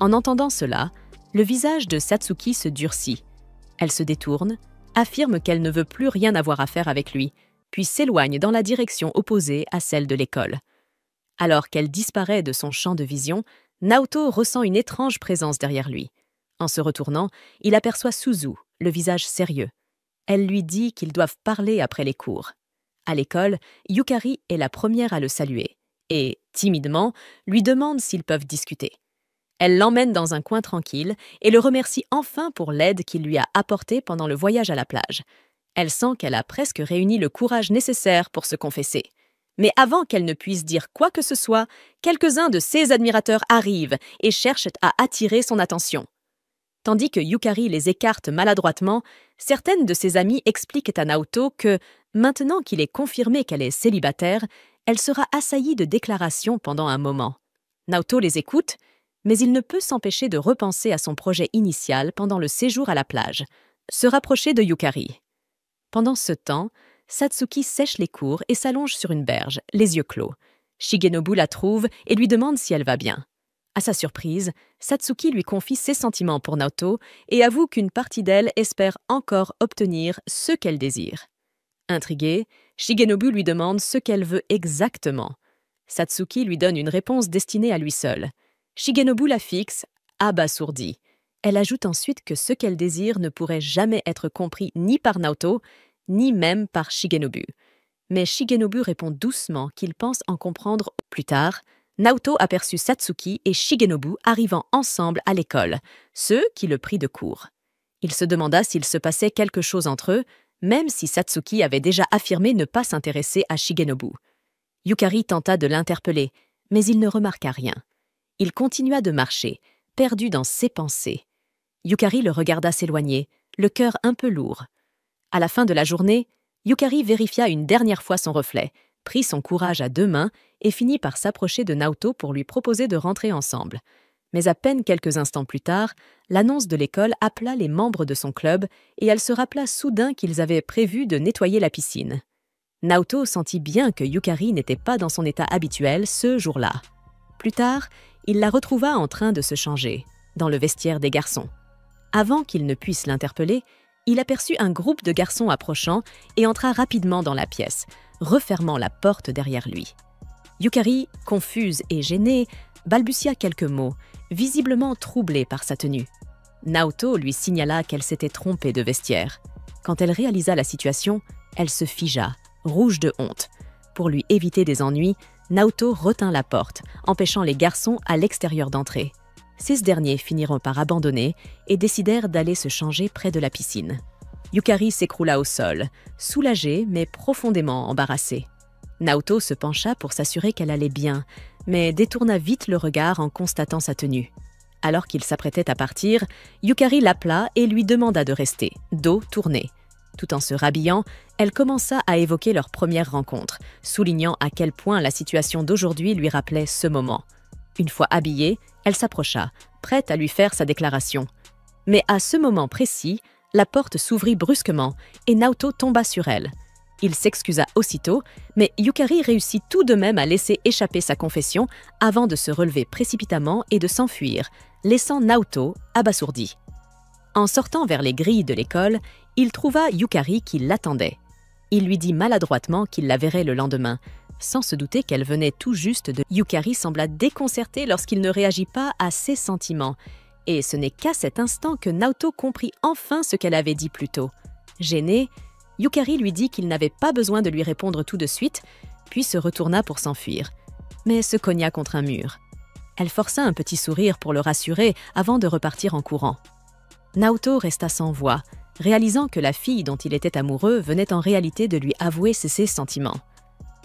En entendant cela, le visage de Satsuki se durcit. Elle se détourne, affirme qu'elle ne veut plus rien avoir à faire avec lui, puis s'éloigne dans la direction opposée à celle de l'école. Alors qu'elle disparaît de son champ de vision, Naoto ressent une étrange présence derrière lui. En se retournant, il aperçoit Suzu, le visage sérieux. Elle lui dit qu'ils doivent parler après les cours. À l'école, Yukari est la première à le saluer et, timidement, lui demande s'ils peuvent discuter. Elle l'emmène dans un coin tranquille et le remercie enfin pour l'aide qu'il lui a apportée pendant le voyage à la plage. Elle sent qu'elle a presque réuni le courage nécessaire pour se confesser. Mais avant qu'elle ne puisse dire quoi que ce soit, quelques-uns de ses admirateurs arrivent et cherchent à attirer son attention. Tandis que Yukari les écarte maladroitement, certaines de ses amies expliquent à Naoto que, maintenant qu'il est confirmé qu'elle est célibataire, Elle sera assaillie de déclarations pendant un moment. Naoto les écoute, mais il ne peut s'empêcher de repenser à son projet initial pendant le séjour à la plage, se rapprocher de Yukari. Pendant ce temps, Satsuki sèche les cours et s'allonge sur une berge, les yeux clos. Shigenobu la trouve et lui demande si elle va bien. À sa surprise, Satsuki lui confie ses sentiments pour Naoto et avoue qu'une partie d'elle espère encore obtenir ce qu'elle désire. Intriguée, Shigenobu lui demande ce qu'elle veut exactement. Satsuki lui donne une réponse destinée à lui seul. Shigenobu la fixe, abasourdie. Elle ajoute ensuite que ce qu'elle désire ne pourrait jamais être compris ni par Naoto, ni même par Shigenobu. Mais Shigenobu répond doucement qu'il pense en comprendre plus tard. Naoto aperçut Satsuki et Shigenobu arrivant ensemble à l'école, ce qui le prit de court. Il se demanda s'il se passait quelque chose entre eux, même si Satsuki avait déjà affirmé ne pas s'intéresser à Shigenobu. Yukari tenta de l'interpeller, mais il ne remarqua rien. Il continua de marcher, perdu dans ses pensées. Yukari le regarda s'éloigner, le cœur un peu lourd. À la fin de la journée, Yukari vérifia une dernière fois son reflet, prit son courage à 2 mains et finit par s'approcher de Naoto pour lui proposer de rentrer ensemble. Mais à peine quelques instants plus tard, l'annonce de l'école appela les membres de son club et elle se rappela soudain qu'ils avaient prévu de nettoyer la piscine. Naoto sentit bien que Yukari n'était pas dans son état habituel ce jour-là. Plus tard, il la retrouva en train de se changer, dans le vestiaire des garçons. Avant qu'il ne puisse l'interpeller, il aperçut un groupe de garçons approchant et entra rapidement dans la pièce, refermant la porte derrière lui. Yukari, confuse et gênée, balbutia quelques mots, visiblement troublée par sa tenue. Naoto lui signala qu'elle s'était trompée de vestiaire. Quand elle réalisa la situation, elle se figea, rouge de honte. Pour lui éviter des ennuis, Naoto retint la porte, empêchant les garçons à l'extérieur d'entrer. Ces derniers finiront par abandonner et décidèrent d'aller se changer près de la piscine. Yukari s'écroula au sol, soulagée mais profondément embarrassée. Naoto se pencha pour s'assurer qu'elle allait bien, mais détourna vite le regard en constatant sa tenue. Alors qu'il s'apprêtait à partir, Yukari l'appela et lui demanda de rester, dos tourné. Tout en se rhabillant, elle commença à évoquer leur première rencontre, soulignant à quel point la situation d'aujourd'hui lui rappelait ce moment. Une fois habillée, elle s'approcha, prête à lui faire sa déclaration. Mais à ce moment précis, la porte s'ouvrit brusquement et Naoto tomba sur elle. Il s'excusa aussitôt, mais Yukari réussit tout de même à laisser échapper sa confession avant de se relever précipitamment et de s'enfuir, laissant Naoto abasourdi. En sortant vers les grilles de l'école, il trouva Yukari qui l'attendait. Il lui dit maladroitement qu'il la verrait le lendemain, sans se douter qu'elle venait tout juste de... Yukari sembla déconcertée lorsqu'il ne réagit pas à ses sentiments, et ce n'est qu'à cet instant que Naoto comprit enfin ce qu'elle avait dit plus tôt. Gêné, Yukari lui dit qu'il n'avait pas besoin de lui répondre tout de suite, puis se retourna pour s'enfuir, mais se cogna contre un mur. Elle força un petit sourire pour le rassurer avant de repartir en courant. Naoto resta sans voix, réalisant que la fille dont il était amoureux venait en réalité de lui avouer ses sentiments.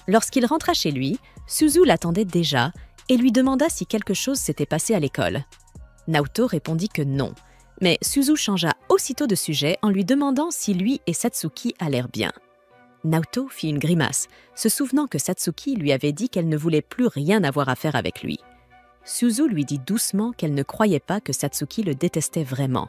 Lorsqu'il rentra chez lui, Suzu l'attendait déjà et lui demanda si quelque chose s'était passé à l'école. Naoto répondit que non, mais Suzu changea aussitôt de sujet en lui demandant si lui et Satsuki allèrent bien. Naoto fit une grimace, se souvenant que Satsuki lui avait dit qu'elle ne voulait plus rien avoir à faire avec lui. Suzu lui dit doucement qu'elle ne croyait pas que Satsuki le détestait vraiment.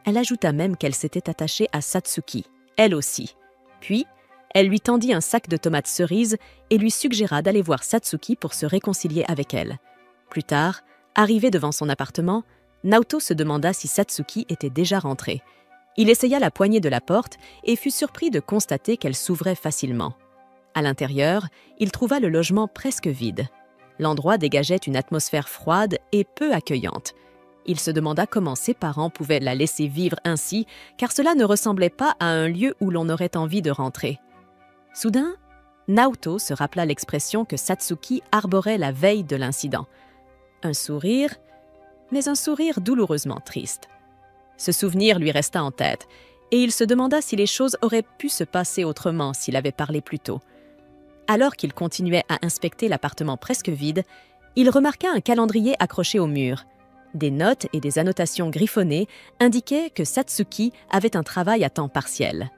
Elle ajouta même qu'elle s'était attachée à Satsuki, elle aussi. Puis, elle lui tendit un sac de tomates cerises et lui suggéra d'aller voir Satsuki pour se réconcilier avec elle. Plus tard, arrivé devant son appartement, Naoto se demanda si Satsuki était déjà rentrée. Il essaya la poignée de la porte et fut surpris de constater qu'elle s'ouvrait facilement. À l'intérieur, il trouva le logement presque vide. L'endroit dégageait une atmosphère froide et peu accueillante. Il se demanda comment ses parents pouvaient la laisser vivre ainsi, car cela ne ressemblait pas à un lieu où l'on aurait envie de rentrer. Soudain, Naoto se rappela l'expression que Satsuki arborait la veille de l'incident. Un sourire, mais un sourire douloureusement triste. Ce souvenir lui resta en tête, et il se demanda si les choses auraient pu se passer autrement s'il avait parlé plus tôt. Alors qu'il continuait à inspecter l'appartement presque vide, il remarqua un calendrier accroché au mur. Des notes et des annotations griffonnées indiquaient que Satsuki avait un travail à temps partiel.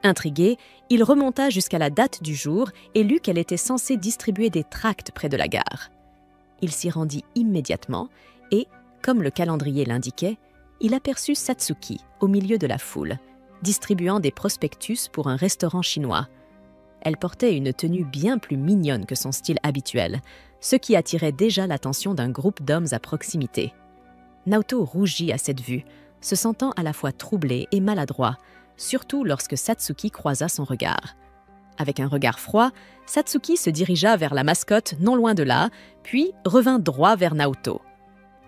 Intrigué, il remonta jusqu'à la date du jour et lut qu'elle était censée distribuer des tracts près de la gare. Il s'y rendit immédiatement et, comme le calendrier l'indiquait, il aperçut Satsuki au milieu de la foule, distribuant des prospectus pour un restaurant chinois. Elle portait une tenue bien plus mignonne que son style habituel, ce qui attirait déjà l'attention d'un groupe d'hommes à proximité. Naoto rougit à cette vue, se sentant à la fois troublé et maladroit, surtout lorsque Satsuki croisa son regard. Avec un regard froid, Satsuki se dirigea vers la mascotte non loin de là, puis revint droit vers Naoto.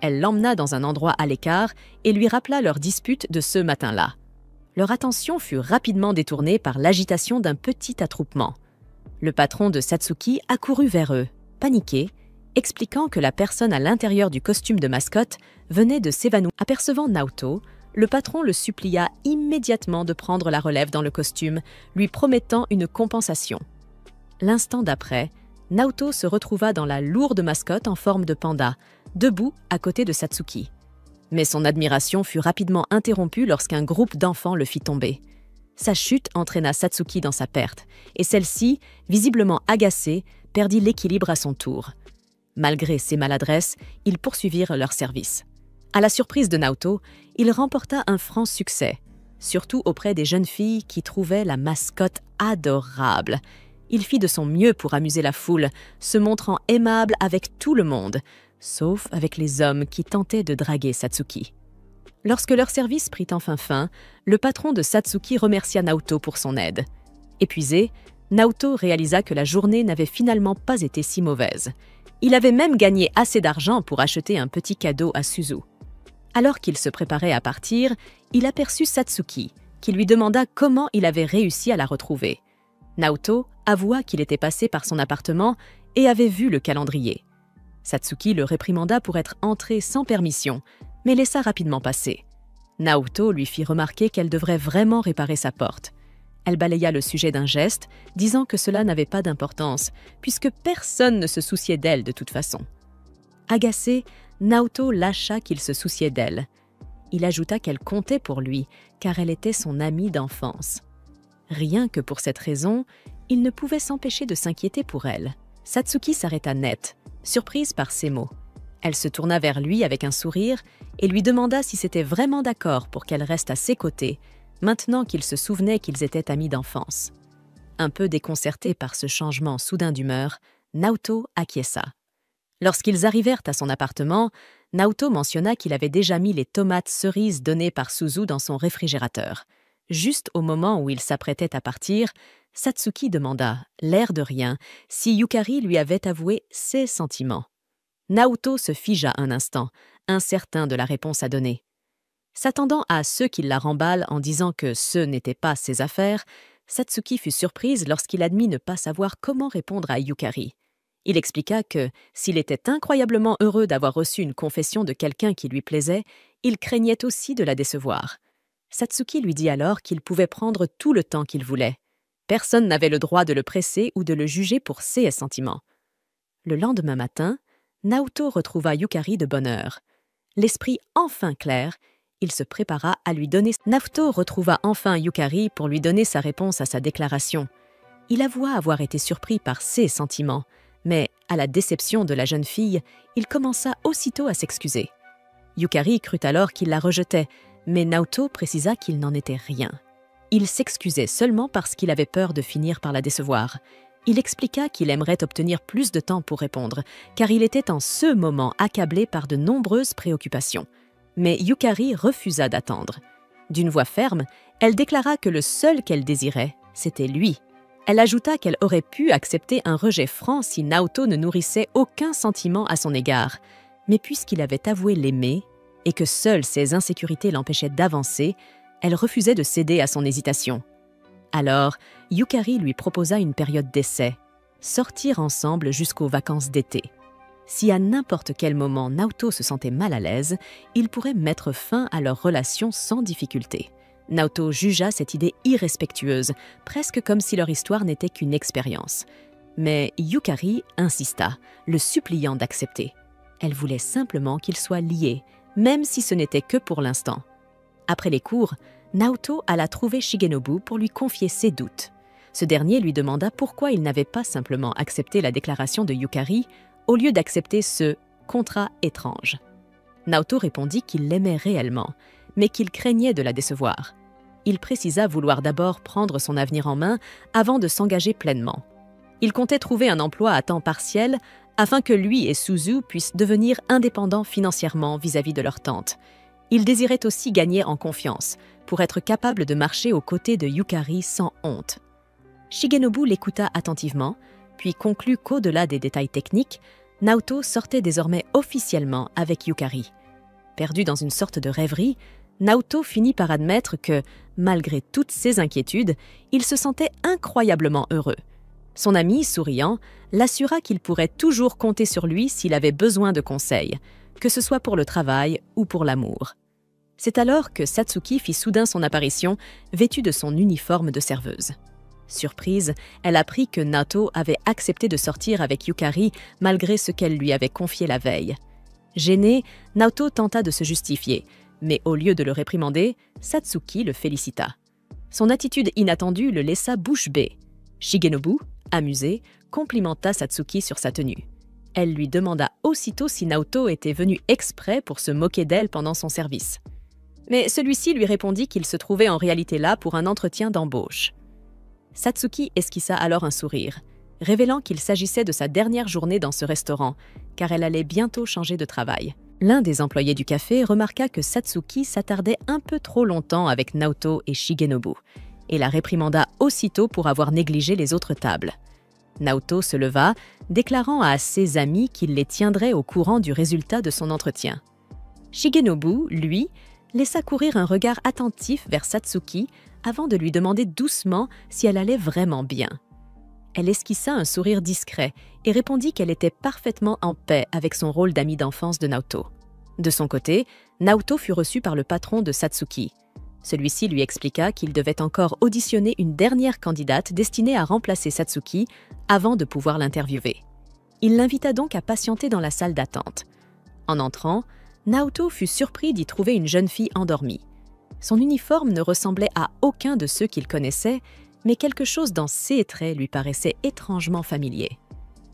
Elle l'emmena dans un endroit à l'écart et lui rappela leur dispute de ce matin-là. Leur attention fut rapidement détournée par l'agitation d'un petit attroupement. Le patron de Satsuki accourut vers eux, paniqué, expliquant que la personne à l'intérieur du costume de mascotte venait de s'évanouir. Apercevant Naoto, le patron le supplia immédiatement de prendre la relève dans le costume, lui promettant une compensation. L'instant d'après, Naoto se retrouva dans la lourde mascotte en forme de panda, debout à côté de Satsuki. Mais son admiration fut rapidement interrompue lorsqu'un groupe d'enfants le fit tomber. Sa chute entraîna Satsuki dans sa perte, et celle-ci, visiblement agacée, perdit l'équilibre à son tour. Malgré ses maladresses, ils poursuivirent leur service. À la surprise de Naoto, il remporta un franc succès, surtout auprès des jeunes filles qui trouvaient la mascotte adorable. Il fit de son mieux pour amuser la foule, se montrant aimable avec tout le monde, sauf avec les hommes qui tentaient de draguer Satsuki. Lorsque leur service prit enfin fin, le patron de Satsuki remercia Naoto pour son aide. Épuisé, Naoto réalisa que la journée n'avait finalement pas été si mauvaise. Il avait même gagné assez d'argent pour acheter un petit cadeau à Suzu. Alors qu'il se préparait à partir, il aperçut Satsuki, qui lui demanda comment il avait réussi à la retrouver. Naoto avoua qu'il était passé par son appartement et avait vu le calendrier. Satsuki le réprimanda pour être entré sans permission, mais laissa rapidement passer. Naoto lui fit remarquer qu'elle devrait vraiment réparer sa porte. Elle balaya le sujet d'un geste, disant que cela n'avait pas d'importance, puisque personne ne se souciait d'elle de toute façon. Agacé, Naoto lâcha qu'il se souciait d'elle. Il ajouta qu'elle comptait pour lui, car elle était son amie d'enfance. Rien que pour cette raison, il ne pouvait s'empêcher de s'inquiéter pour elle. Satsuki s'arrêta net, surprise par ces mots. Elle se tourna vers lui avec un sourire et lui demanda si c'était vraiment d'accord pour qu'elle reste à ses côtés, maintenant qu'il se souvenait qu'ils étaient amis d'enfance. Un peu déconcerté par ce changement soudain d'humeur, Naoto acquiesça. Lorsqu'ils arrivèrent à son appartement, Naoto mentionna qu'il avait déjà mis les tomates cerises données par Suzu dans son réfrigérateur. Juste au moment où il s'apprêtait à partir, Satsuki demanda, l'air de rien, si Yukari lui avait avoué ses sentiments. Naoto se figea un instant, incertain de la réponse à donner. S'attendant à ceux qui la remballent en disant que ce n'était pas ses affaires, Satsuki fut surprise lorsqu'il admit ne pas savoir comment répondre à Yukari. Il expliqua que, s'il était incroyablement heureux d'avoir reçu une confession de quelqu'un qui lui plaisait, il craignait aussi de la décevoir. Satsuki lui dit alors qu'il pouvait prendre tout le temps qu'il voulait. Personne n'avait le droit de le presser ou de le juger pour ses sentiments. Le lendemain matin, Naoto retrouva Yukari de bonne heure. L'esprit enfin clair, il se prépara à lui donner... Naoto retrouva enfin Yukari pour lui donner sa réponse à sa déclaration. Il avoua avoir été surpris par ses sentiments, mais, à la déception de la jeune fille, il commença aussitôt à s'excuser. Yukari crut alors qu'il la rejetait, mais Naoto précisa qu'il n'en était rien. Il s'excusait seulement parce qu'il avait peur de finir par la décevoir. Il expliqua qu'il aimerait obtenir plus de temps pour répondre, car il était en ce moment accablé par de nombreuses préoccupations. Mais Yukari refusa d'attendre. D'une voix ferme, elle déclara que le seul qu'elle désirait, c'était lui. Elle ajouta qu'elle aurait pu accepter un rejet franc si Naoto ne nourrissait aucun sentiment à son égard. Mais puisqu'il avait avoué l'aimer, et que seules ses insécurités l'empêchaient d'avancer, elle refusait de céder à son hésitation. Alors, Yukari lui proposa une période d'essai, sortir ensemble jusqu'aux vacances d'été. Si à n'importe quel moment Naoto se sentait mal à l'aise, il pourrait mettre fin à leur relation sans difficulté. Naoto jugea cette idée irrespectueuse, presque comme si leur histoire n'était qu'une expérience. Mais Yukari insista, le suppliant d'accepter. Elle voulait simplement qu'ils soient liés, même si ce n'était que pour l'instant. Après les cours, Naoto alla trouver Shigenobu pour lui confier ses doutes. Ce dernier lui demanda pourquoi il n'avait pas simplement accepté la déclaration de Yukari au lieu d'accepter ce « contrat étrange ». Naoto répondit qu'il l'aimait réellement, mais qu'il craignait de la décevoir. Il précisa vouloir d'abord prendre son avenir en main avant de s'engager pleinement. Il comptait trouver un emploi à temps partiel afin que lui et Suzu puissent devenir indépendants financièrement vis-à-vis de leur tante. Il désirait aussi gagner en confiance pour être capable de marcher aux côtés de Yukari sans honte. Shigenobu l'écouta attentivement, puis conclut qu'au-delà des détails techniques, Naoto sortait désormais officiellement avec Yukari. Perdu dans une sorte de rêverie, Naoto finit par admettre que, malgré toutes ses inquiétudes, il se sentait incroyablement heureux. Son ami, souriant, l'assura qu'il pourrait toujours compter sur lui s'il avait besoin de conseils, que ce soit pour le travail ou pour l'amour. C'est alors que Satsuki fit soudain son apparition, vêtue de son uniforme de serveuse. Surprise, elle apprit que Naoto avait accepté de sortir avec Yukari malgré ce qu'elle lui avait confié la veille. Gêné, Naoto tenta de se justifier, mais au lieu de le réprimander, Satsuki le félicita. Son attitude inattendue le laissa bouche bée. Shigenobu, amusée, complimenta Satsuki sur sa tenue. Elle lui demanda aussitôt si Naoto était venu exprès pour se moquer d'elle pendant son service. Mais celui-ci lui répondit qu'il se trouvait en réalité là pour un entretien d'embauche. Satsuki esquissa alors un sourire, révélant qu'il s'agissait de sa dernière journée dans ce restaurant, car elle allait bientôt changer de travail. L'un des employés du café remarqua que Satsuki s'attardait un peu trop longtemps avec Naoto et Shigenobu, et la réprimanda aussitôt pour avoir négligé les autres tables. Naoto se leva, déclarant à ses amis qu'il les tiendrait au courant du résultat de son entretien. Shigenobu, lui, laissa courir un regard attentif vers Satsuki avant de lui demander doucement si elle allait vraiment bien. Elle esquissa un sourire discret et répondit qu'elle était parfaitement en paix avec son rôle d'amie d'enfance de Naoto. De son côté, Naoto fut reçu par le patron de Satsuki. Celui-ci lui expliqua qu'il devait encore auditionner une dernière candidate destinée à remplacer Satsuki avant de pouvoir l'interviewer. Il l'invita donc à patienter dans la salle d'attente. En entrant, Naoto fut surpris d'y trouver une jeune fille endormie. Son uniforme ne ressemblait à aucun de ceux qu'il connaissait, mais quelque chose dans ses traits lui paraissait étrangement familier.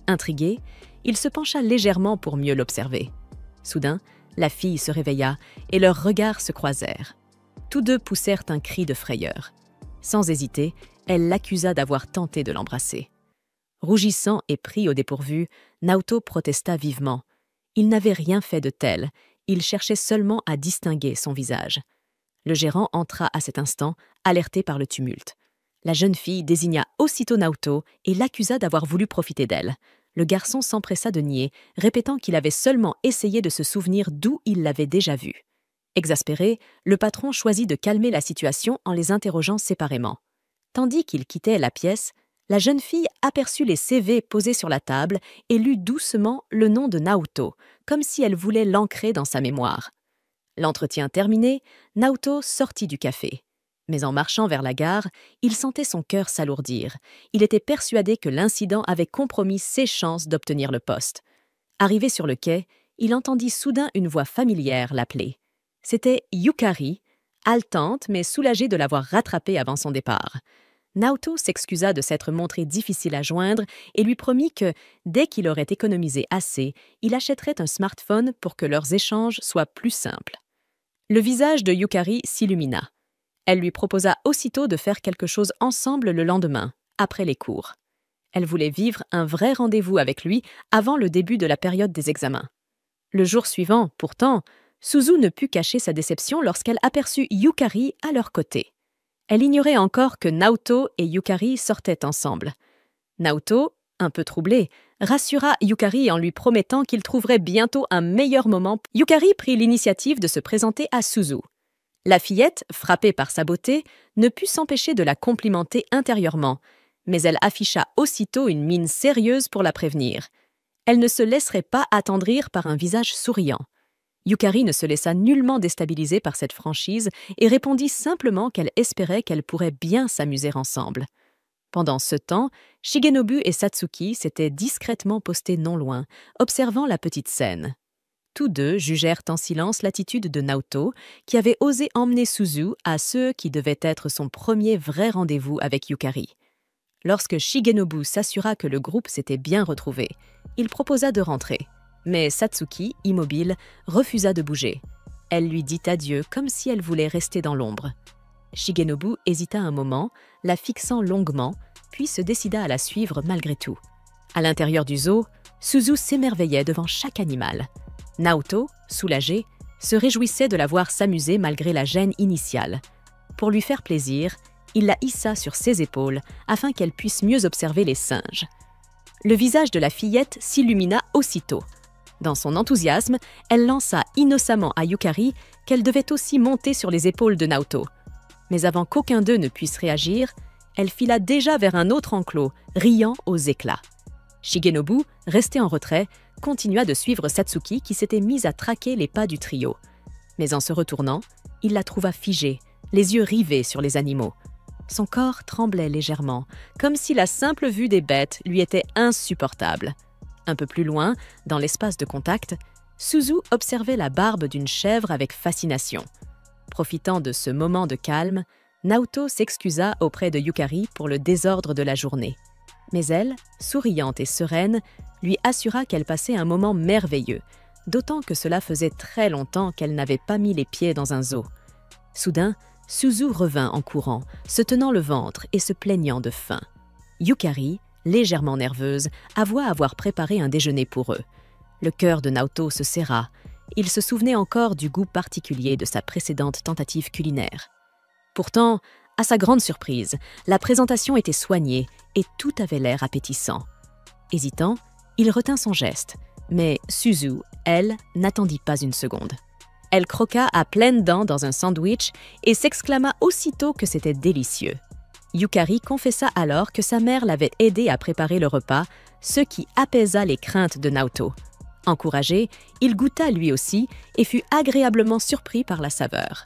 Intrigué, il se pencha légèrement pour mieux l'observer. Soudain, la fille se réveilla et leurs regards se croisèrent. Tous deux poussèrent un cri de frayeur. Sans hésiter, elle l'accusa d'avoir tenté de l'embrasser. Rougissant et pris au dépourvu, Naoto protesta vivement. Il n'avait rien fait de tel, il cherchait seulement à distinguer son visage. Le gérant entra à cet instant, alerté par le tumulte. La jeune fille désigna aussitôt Naoto et l'accusa d'avoir voulu profiter d'elle. Le garçon s'empressa de nier, répétant qu'il avait seulement essayé de se souvenir d'où il l'avait déjà vue. Exaspéré, le patron choisit de calmer la situation en les interrogeant séparément. Tandis qu'il quittait la pièce, la jeune fille aperçut les CV posés sur la table et lut doucement le nom de Naoto, comme si elle voulait l'ancrer dans sa mémoire. L'entretien terminé, Naoto sortit du café. Mais en marchant vers la gare, il sentait son cœur s'alourdir. Il était persuadé que l'incident avait compromis ses chances d'obtenir le poste. Arrivé sur le quai, il entendit soudain une voix familière l'appeler. C'était Yukari, haletante mais soulagée de l'avoir rattrapée avant son départ. Naoto s'excusa de s'être montré difficile à joindre et lui promit que, dès qu'il aurait économisé assez, il achèterait un smartphone pour que leurs échanges soient plus simples. Le visage de Yukari s'illumina. Elle lui proposa aussitôt de faire quelque chose ensemble le lendemain, après les cours. Elle voulait vivre un vrai rendez-vous avec lui avant le début de la période des examens. Le jour suivant, pourtant, Suzu ne put cacher sa déception lorsqu'elle aperçut Yukari à leur côté. Elle ignorait encore que Naoto et Yukari sortaient ensemble. Naoto, un peu troublé, rassura Yukari en lui promettant qu'il trouverait bientôt un meilleur moment. Yukari prit l'initiative de se présenter à Suzu. La fillette, frappée par sa beauté, ne put s'empêcher de la complimenter intérieurement, mais elle afficha aussitôt une mine sérieuse pour la prévenir. Elle ne se laisserait pas attendrir par un visage souriant. Yukari ne se laissa nullement déstabiliser par cette franchise et répondit simplement qu'elle espérait qu'elle pourrait bien s'amuser ensemble. Pendant ce temps, Shigenobu et Satsuki s'étaient discrètement postés non loin, observant la petite scène. tous deux jugèrent en silence l'attitude de Naoto, qui avait osé emmener Suzu à ce qui devait être son premier vrai rendez-vous avec Yukari. Lorsque Shigenobu s'assura que le groupe s'était bien retrouvé, il proposa de rentrer. Mais Satsuki, immobile, refusa de bouger. Elle lui dit adieu comme si elle voulait rester dans l'ombre. Shigenobu hésita un moment, la fixant longuement, puis se décida à la suivre malgré tout. À l'intérieur du zoo, Suzu s'émerveillait devant chaque animal. Naoto, soulagé, se réjouissait de la voir s'amuser malgré la gêne initiale. Pour lui faire plaisir, il la hissa sur ses épaules afin qu'elle puisse mieux observer les singes. Le visage de la fillette s'illumina aussitôt. Dans son enthousiasme, elle lança innocemment à Yukari qu'elle devait aussi monter sur les épaules de Naoto. Mais avant qu'aucun d'eux ne puisse réagir, elle fila déjà vers un autre enclos, riant aux éclats. Shigenobu, resté en retrait, continua de suivre Satsuki qui s'était mise à traquer les pas du trio. Mais en se retournant, il la trouva figée, les yeux rivés sur les animaux. Son corps tremblait légèrement, comme si la simple vue des bêtes lui était insupportable. Un peu plus loin, dans l'espace de contact, Suzu observait la barbe d'une chèvre avec fascination. Profitant de ce moment de calme, Naoto s'excusa auprès de Yukari pour le désordre de la journée. Mais elle, souriante et sereine, lui assura qu'elle passait un moment merveilleux, d'autant que cela faisait très longtemps qu'elle n'avait pas mis les pieds dans un zoo. Soudain, Suzu revint en courant, se tenant le ventre et se plaignant de faim. Yukari, légèrement nerveuse, avoua avoir préparé un déjeuner pour eux. Le cœur de Naoto se serra. Il se souvenait encore du goût particulier de sa précédente tentative culinaire. Pourtant, à sa grande surprise, la présentation était soignée et tout avait l'air appétissant. Hésitant, il retint son geste, mais Suzu, elle, n'attendit pas une seconde. Elle croqua à pleines dents dans un sandwich et s'exclama aussitôt que c'était délicieux. Yukari confessa alors que sa mère l'avait aidé à préparer le repas, ce qui apaisa les craintes de Naoto. Encouragé, il goûta lui aussi et fut agréablement surpris par la saveur.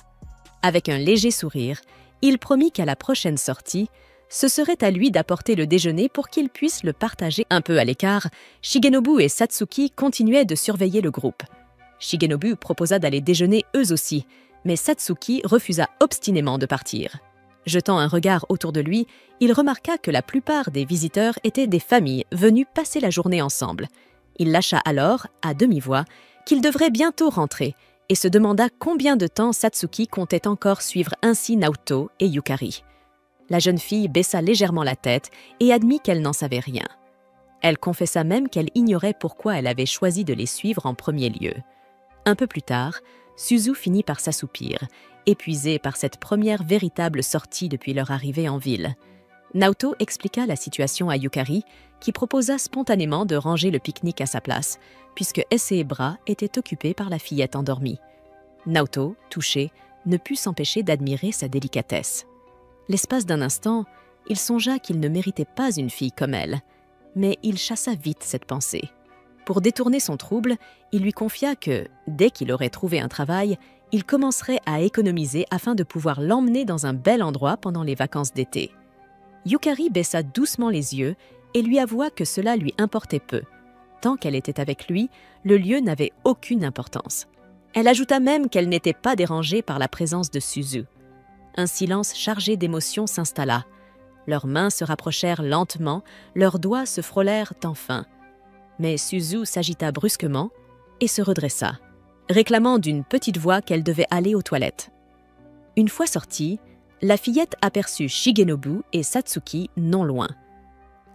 Avec un léger sourire, il promit qu'à la prochaine sortie, ce serait à lui d'apporter le déjeuner pour qu'il puisse le partager un peu à l'écart. Shigenobu et Satsuki continuaient de surveiller le groupe. Shigenobu proposa d'aller déjeuner eux aussi, mais Satsuki refusa obstinément de partir. Jetant un regard autour de lui, il remarqua que la plupart des visiteurs étaient des familles venues passer la journée ensemble. Il lâcha alors, à demi-voix, qu'il devrait bientôt rentrer et se demanda combien de temps Satsuki comptait encore suivre ainsi Naoto et Yukari. La jeune fille baissa légèrement la tête et admit qu'elle n'en savait rien. Elle confessa même qu'elle ignorait pourquoi elle avait choisi de les suivre en premier lieu. Un peu plus tard, Suzu finit par s'assoupir, épuisée par cette première véritable sortie depuis leur arrivée en ville. Naoto expliqua la situation à Yukari, qui proposa spontanément de ranger le pique-nique à sa place, puisque ses bras étaient occupés par la fillette endormie. Naoto, touché, ne put s'empêcher d'admirer sa délicatesse. L'espace d'un instant, il songea qu'il ne méritait pas une fille comme elle, mais il chassa vite cette pensée. Pour détourner son trouble, il lui confia que, dès qu'il aurait trouvé un travail, il commencerait à économiser afin de pouvoir l'emmener dans un bel endroit pendant les vacances d'été. Yukari baissa doucement les yeux et lui avoua que cela lui importait peu. Tant qu'elle était avec lui, le lieu n'avait aucune importance. Elle ajouta même qu'elle n'était pas dérangée par la présence de Suzu. Un silence chargé d'émotions s'installa. Leurs mains se rapprochèrent lentement, leurs doigts se frôlèrent enfin. Mais Suzu s'agita brusquement et se redressa, réclamant d'une petite voix qu'elle devait aller aux toilettes. Une fois sortie, la fillette aperçut Shigenobu et Satsuki non loin.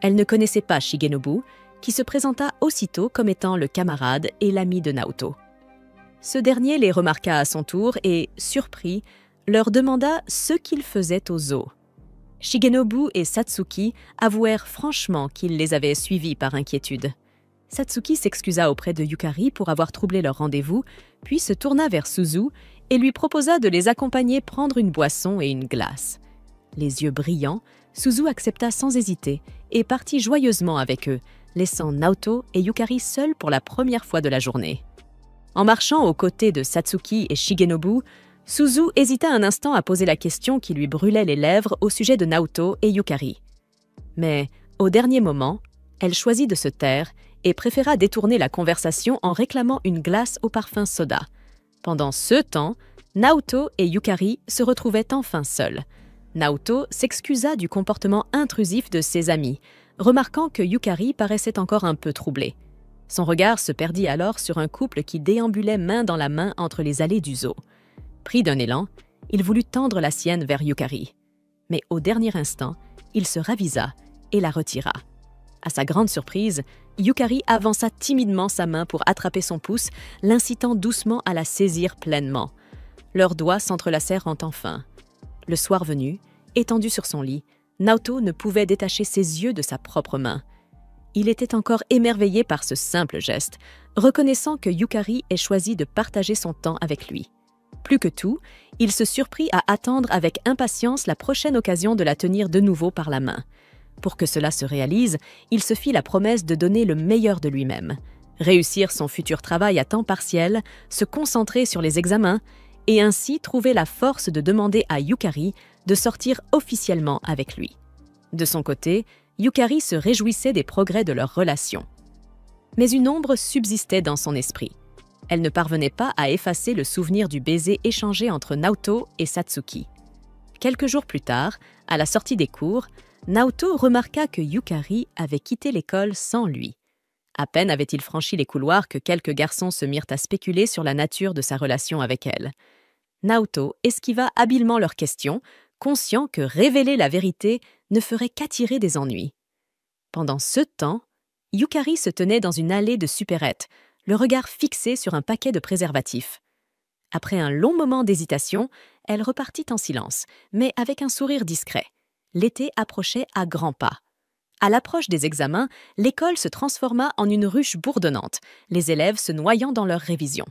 Elle ne connaissait pas Shigenobu, qui se présenta aussitôt comme étant le camarade et l'ami de Naoto. Ce dernier les remarqua à son tour et, surpris, leur demanda ce qu'ils faisaient au zoo. Shigenobu et Satsuki avouèrent franchement qu'ils les avaient suivis par inquiétude. Satsuki s'excusa auprès de Yukari pour avoir troublé leur rendez-vous, puis se tourna vers Suzu et lui proposa de les accompagner prendre une boisson et une glace. Les yeux brillants, Suzu accepta sans hésiter et partit joyeusement avec eux, laissant Naoto et Yukari seuls pour la première fois de la journée. En marchant aux côtés de Satsuki et Shigenobu, Suzu hésita un instant à poser la question qui lui brûlait les lèvres au sujet de Naoto et Yukari. Mais, au dernier moment, elle choisit de se taire et préféra détourner la conversation en réclamant une glace au parfum soda. Pendant ce temps, Naoto et Yukari se retrouvaient enfin seuls. Naoto s'excusa du comportement intrusif de ses amis, remarquant que Yukari paraissait encore un peu troublée. Son regard se perdit alors sur un couple qui déambulait main dans la main entre les allées du zoo. Pris d'un élan, il voulut tendre la sienne vers Yukari. Mais au dernier instant, il se ravisa et la retira. À sa grande surprise, Yukari avança timidement sa main pour attraper son pouce, l'incitant doucement à la saisir pleinement. Leurs doigts s'entrelacèrent enfin. Le soir venu, étendu sur son lit, Naoto ne pouvait détacher ses yeux de sa propre main. Il était encore émerveillé par ce simple geste, reconnaissant que Yukari ait choisi de partager son temps avec lui. Plus que tout, il se surprit à attendre avec impatience la prochaine occasion de la tenir de nouveau par la main. Pour que cela se réalise, il se fit la promesse de donner le meilleur de lui-même, réussir son futur travail à temps partiel, se concentrer sur les examens et ainsi trouver la force de demander à Yukari de sortir officiellement avec lui. De son côté, Yukari se réjouissait des progrès de leur relation. Mais une ombre subsistait dans son esprit. Elle ne parvenait pas à effacer le souvenir du baiser échangé entre Naoto et Satsuki. Quelques jours plus tard, à la sortie des cours, Naoto remarqua que Yukari avait quitté l'école sans lui. À peine avait-il franchi les couloirs que quelques garçons se mirent à spéculer sur la nature de sa relation avec elle. Naoto esquiva habilement leurs questions, conscient que révéler la vérité ne ferait qu'attirer des ennuis. Pendant ce temps, Yukari se tenait dans une allée de supérettes, le regard fixé sur un paquet de préservatifs. Après un long moment d'hésitation, elle repartit en silence, mais avec un sourire discret. L'été approchait à grands pas. À l'approche des examens, l'école se transforma en une ruche bourdonnante, les élèves se noyant dans leurs révisions.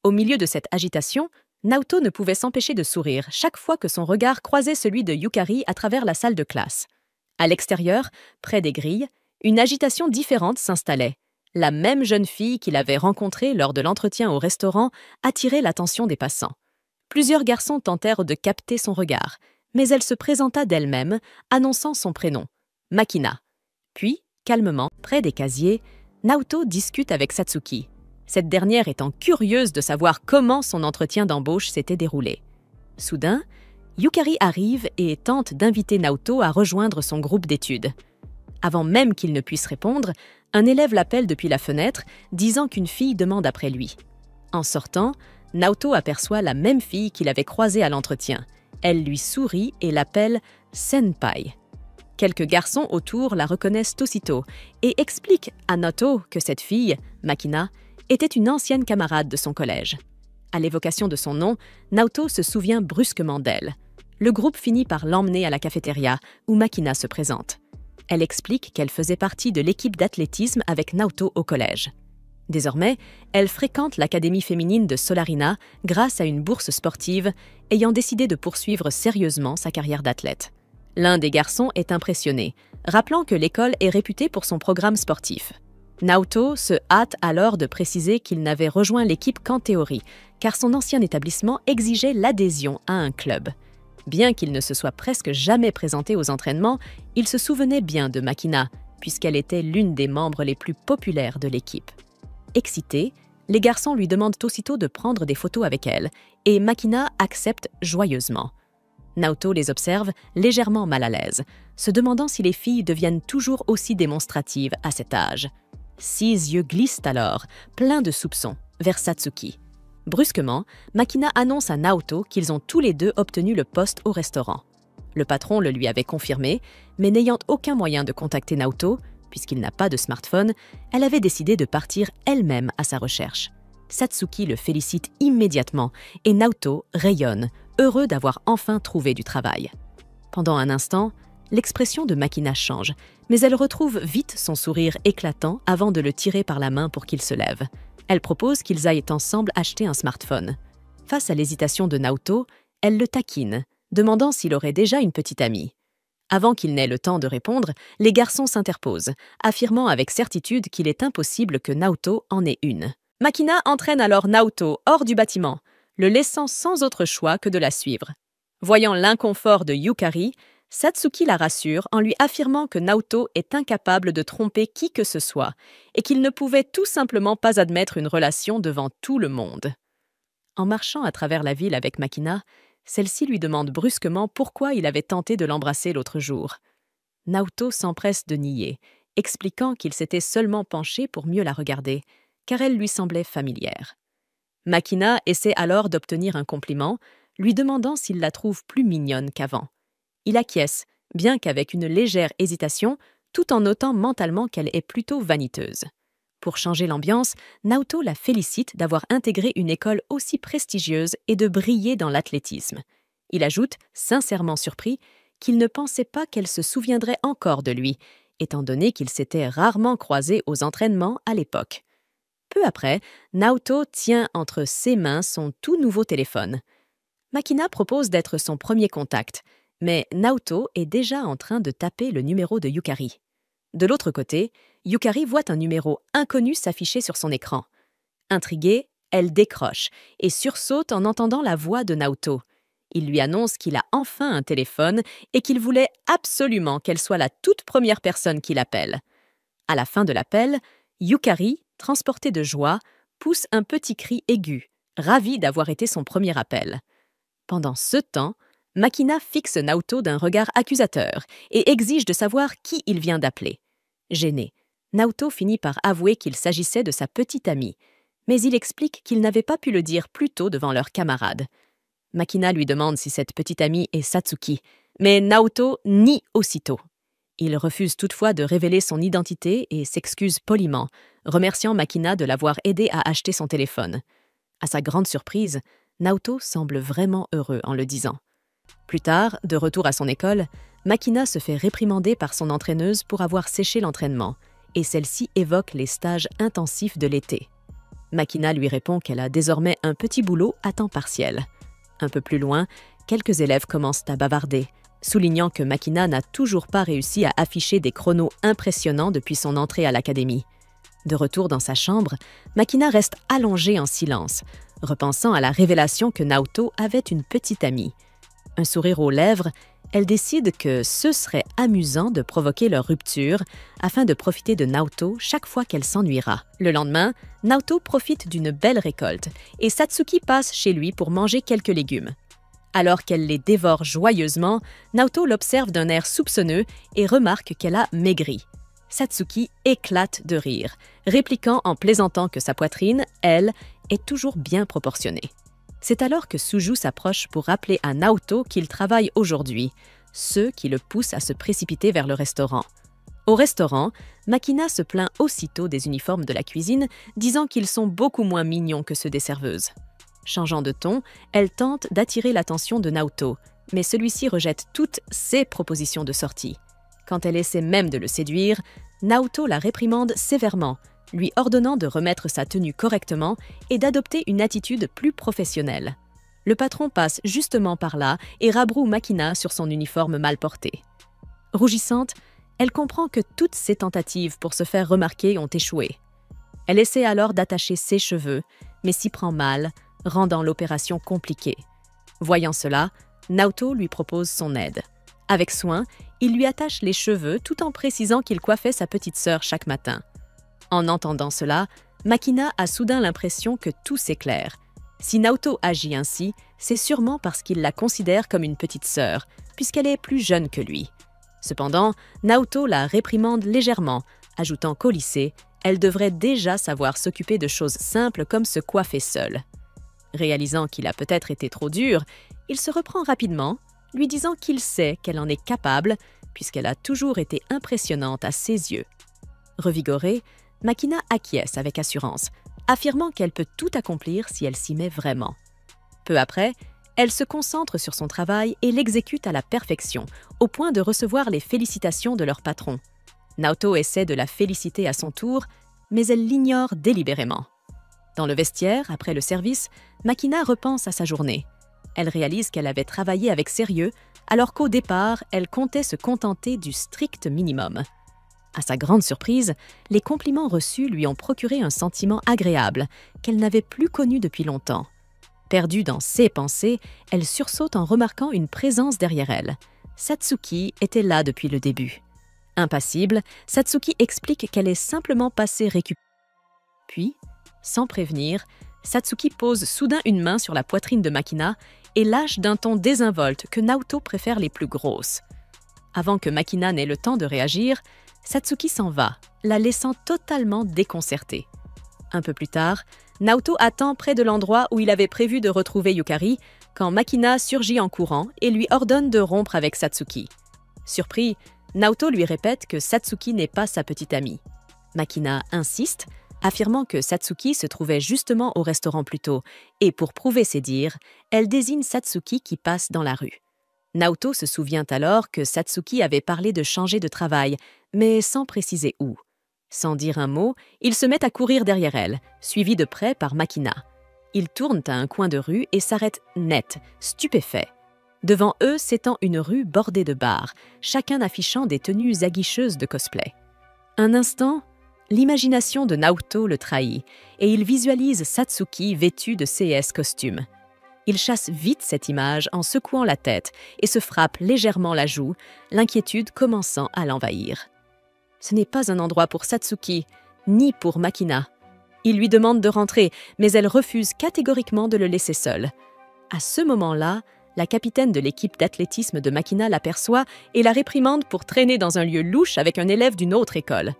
Au milieu de cette agitation, Naoto ne pouvait s'empêcher de sourire chaque fois que son regard croisait celui de Yukari à travers la salle de classe. À l'extérieur, près des grilles, une agitation différente s'installait. La même jeune fille qu'il avait rencontrée lors de l'entretien au restaurant attirait l'attention des passants. Plusieurs garçons tentèrent de capter son regard, mais elle se présenta d'elle-même, annonçant son prénom, Makina. Puis, calmement, près des casiers, Naoto discute avec Satsuki, cette dernière étant curieuse de savoir comment son entretien d'embauche s'était déroulé. Soudain, Yukari arrive et tente d'inviter Naoto à rejoindre son groupe d'études. Avant même qu'il ne puisse répondre, un élève l'appelle depuis la fenêtre, disant qu'une fille demande après lui. En sortant, Naoto aperçoit la même fille qu'il avait croisée à l'entretien. Elle lui sourit et l'appelle « Senpai ». Quelques garçons autour la reconnaissent aussitôt et expliquent à Naoto que cette fille, Makina, était une ancienne camarade de son collège. À l'évocation de son nom, Naoto se souvient brusquement d'elle. Le groupe finit par l'emmener à la cafétéria, où Makina se présente. Elle explique qu'elle faisait partie de l'équipe d'athlétisme avec Naoto au collège. Désormais, elle fréquente l'académie féminine de Solarina grâce à une bourse sportive, ayant décidé de poursuivre sérieusement sa carrière d'athlète. L'un des garçons est impressionné, rappelant que l'école est réputée pour son programme sportif. Naoto se hâte alors de préciser qu'il n'avait rejoint l'équipe qu'en théorie, car son ancien établissement exigeait l'adhésion à un club. Bien qu'il ne se soit presque jamais présenté aux entraînements, il se souvenait bien de Makina, puisqu'elle était l'une des membres les plus populaires de l'équipe. Excité, les garçons lui demandent aussitôt de prendre des photos avec elle, et Makina accepte joyeusement. Naoto les observe légèrement mal à l'aise, se demandant si les filles deviennent toujours aussi démonstratives à cet âge. Ses yeux glissent alors, pleins de soupçons, vers Satsuki. Brusquement, Makina annonce à Naoto qu'ils ont tous les deux obtenu le poste au restaurant. Le patron le lui avait confirmé, mais n'ayant aucun moyen de contacter Naoto, puisqu'il n'a pas de smartphone, elle avait décidé de partir elle-même à sa recherche. Satsuki le félicite immédiatement et Naoto rayonne, heureux d'avoir enfin trouvé du travail. Pendant un instant, l'expression de Makina change, mais elle retrouve vite son sourire éclatant avant de le tirer par la main pour qu'il se lève. Elle propose qu'ils aillent ensemble acheter un smartphone. Face à l'hésitation de Naoto, elle le taquine, demandant s'il aurait déjà une petite amie. Avant qu'il n'ait le temps de répondre, les garçons s'interposent, affirmant avec certitude qu'il est impossible que Naoto en ait une. Makina entraîne alors Naoto hors du bâtiment, le laissant sans autre choix que de la suivre. Voyant l'inconfort de Yukari, Satsuki la rassure en lui affirmant que Naoto est incapable de tromper qui que ce soit et qu'il ne pouvait tout simplement pas admettre une relation devant tout le monde. En marchant à travers la ville avec Makina, celle-ci lui demande brusquement pourquoi il avait tenté de l'embrasser l'autre jour. Naoto s'empresse de nier, expliquant qu'il s'était seulement penché pour mieux la regarder, car elle lui semblait familière. Makina essaie alors d'obtenir un compliment, lui demandant s'il la trouve plus mignonne qu'avant. Il acquiesce, bien qu'avec une légère hésitation, tout en notant mentalement qu'elle est plutôt vaniteuse. Pour changer l'ambiance, Naoto la félicite d'avoir intégré une école aussi prestigieuse et de briller dans l'athlétisme. Il ajoute, sincèrement surpris, qu'il ne pensait pas qu'elle se souviendrait encore de lui, étant donné qu'ils s'étaient rarement croisés aux entraînements à l'époque. Peu après, Naoto tient entre ses mains son tout nouveau téléphone. Makina propose d'être son premier contact, mais Naoto est déjà en train de taper le numéro de Yukari. De l'autre côté, Yukari voit un numéro inconnu s'afficher sur son écran. Intriguée, elle décroche et sursaute en entendant la voix de Naoto. Il lui annonce qu'il a enfin un téléphone et qu'il voulait absolument qu'elle soit la toute première personne qui l'appelle. À la fin de l'appel, Yukari, transportée de joie, pousse un petit cri aigu, ravie d'avoir été son premier appel. Pendant ce temps, Makina fixe Naoto d'un regard accusateur et exige de savoir qui il vient d'appeler. Gêné, Naoto finit par avouer qu'il s'agissait de sa petite amie, mais il explique qu'il n'avait pas pu le dire plus tôt devant leurs camarades. Makina lui demande si cette petite amie est Satsuki, mais Naoto nie aussitôt. Il refuse toutefois de révéler son identité et s'excuse poliment, remerciant Makina de l'avoir aidé à acheter son téléphone. À sa grande surprise, Naoto semble vraiment heureux en le disant. Plus tard, de retour à son école, Makina se fait réprimander par son entraîneuse pour avoir séché l'entraînement, et celle-ci évoque les stages intensifs de l'été. Makina lui répond qu'elle a désormais un petit boulot à temps partiel. Un peu plus loin, quelques élèves commencent à bavarder, soulignant que Makina n'a toujours pas réussi à afficher des chronos impressionnants depuis son entrée à l'académie. De retour dans sa chambre, Makina reste allongée en silence, repensant à la révélation que Naoto avait une petite amie. Un sourire aux lèvres, elle décide que ce serait amusant de provoquer leur rupture afin de profiter de Naoto chaque fois qu'elle s'ennuiera. Le lendemain, Naoto profite d'une belle récolte et Satsuki passe chez lui pour manger quelques légumes. Alors qu'elle les dévore joyeusement, Naoto l'observe d'un air soupçonneux et remarque qu'elle a maigri. Satsuki éclate de rire, répliquant en plaisantant que sa poitrine, elle, est toujours bien proportionnée. C'est alors que Suju s'approche pour rappeler à Naoto qu'il travaille aujourd'hui, ce qui le pousse à se précipiter vers le restaurant. Au restaurant, Makina se plaint aussitôt des uniformes de la cuisine, disant qu'ils sont beaucoup moins mignons que ceux des serveuses. Changeant de ton, elle tente d'attirer l'attention de Naoto, mais celui-ci rejette toutes ses propositions de sortie. Quand elle essaie même de le séduire, Naoto la réprimande sévèrement, lui ordonnant de remettre sa tenue correctement et d'adopter une attitude plus professionnelle. Le patron passe justement par là et rabroue Makina sur son uniforme mal porté. Rougissante, elle comprend que toutes ses tentatives pour se faire remarquer ont échoué. Elle essaie alors d'attacher ses cheveux, mais s'y prend mal, rendant l'opération compliquée. Voyant cela, Naoto lui propose son aide. Avec soin, il lui attache les cheveux tout en précisant qu'il coiffait sa petite sœur chaque matin. En entendant cela, Makina a soudain l'impression que tout s'éclaire. Si Naoto agit ainsi, c'est sûrement parce qu'il la considère comme une petite sœur, puisqu'elle est plus jeune que lui. Cependant, Naoto la réprimande légèrement, ajoutant qu'au lycée, elle devrait déjà savoir s'occuper de choses simples comme se coiffer seule. Réalisant qu'il a peut-être été trop dur, il se reprend rapidement, lui disant qu'il sait qu'elle en est capable, puisqu'elle a toujours été impressionnante à ses yeux. Revigorée, Makina acquiesce avec assurance, affirmant qu'elle peut tout accomplir si elle s'y met vraiment. Peu après, elle se concentre sur son travail et l'exécute à la perfection, au point de recevoir les félicitations de leur patron. Naoto essaie de la féliciter à son tour, mais elle l'ignore délibérément. Dans le vestiaire, après le service, Makina repense à sa journée. Elle réalise qu'elle avait travaillé avec sérieux, alors qu'au départ, elle comptait se contenter du strict minimum. À sa grande surprise, les compliments reçus lui ont procuré un sentiment agréable qu'elle n'avait plus connu depuis longtemps. Perdue dans ses pensées, elle sursaute en remarquant une présence derrière elle. Satsuki était là depuis le début. Impassible, Satsuki explique qu'elle est simplement passée récupérer. Puis, sans prévenir, Satsuki pose soudain une main sur la poitrine de Makina et lâche d'un ton désinvolte que Naoto préfère les plus grosses. Avant que Makina n'ait le temps de réagir, Satsuki s'en va, la laissant totalement déconcertée. Un peu plus tard, Naoto attend près de l'endroit où il avait prévu de retrouver Yukari quand Makina surgit en courant et lui ordonne de rompre avec Satsuki. Surpris, Naoto lui répète que Satsuki n'est pas sa petite amie. Makina insiste, affirmant que Satsuki se trouvait justement au restaurant plus tôt, et pour prouver ses dires, elle désigne Satsuki qui passe dans la rue. Naoto se souvient alors que Satsuki avait parlé de changer de travail, mais sans préciser où. Sans dire un mot, il se met à courir derrière elle, suivi de près par Makina. Ils tournent à un coin de rue et s'arrêtent net, stupéfaits. Devant eux s'étend une rue bordée de bars, chacun affichant des tenues aguicheuses de cosplay. Un instant, l'imagination de Naoto le trahit et il visualise Satsuki vêtue de CS costume. Il chasse vite cette image en secouant la tête et se frappe légèrement la joue, l'inquiétude commençant à l'envahir. Ce n'est pas un endroit pour Satsuki, ni pour Makina. Il lui demande de rentrer, mais elle refuse catégoriquement de le laisser seul. À ce moment-là, la capitaine de l'équipe d'athlétisme de Makina l'aperçoit et la réprimande pour traîner dans un lieu louche avec un élève d'une autre école.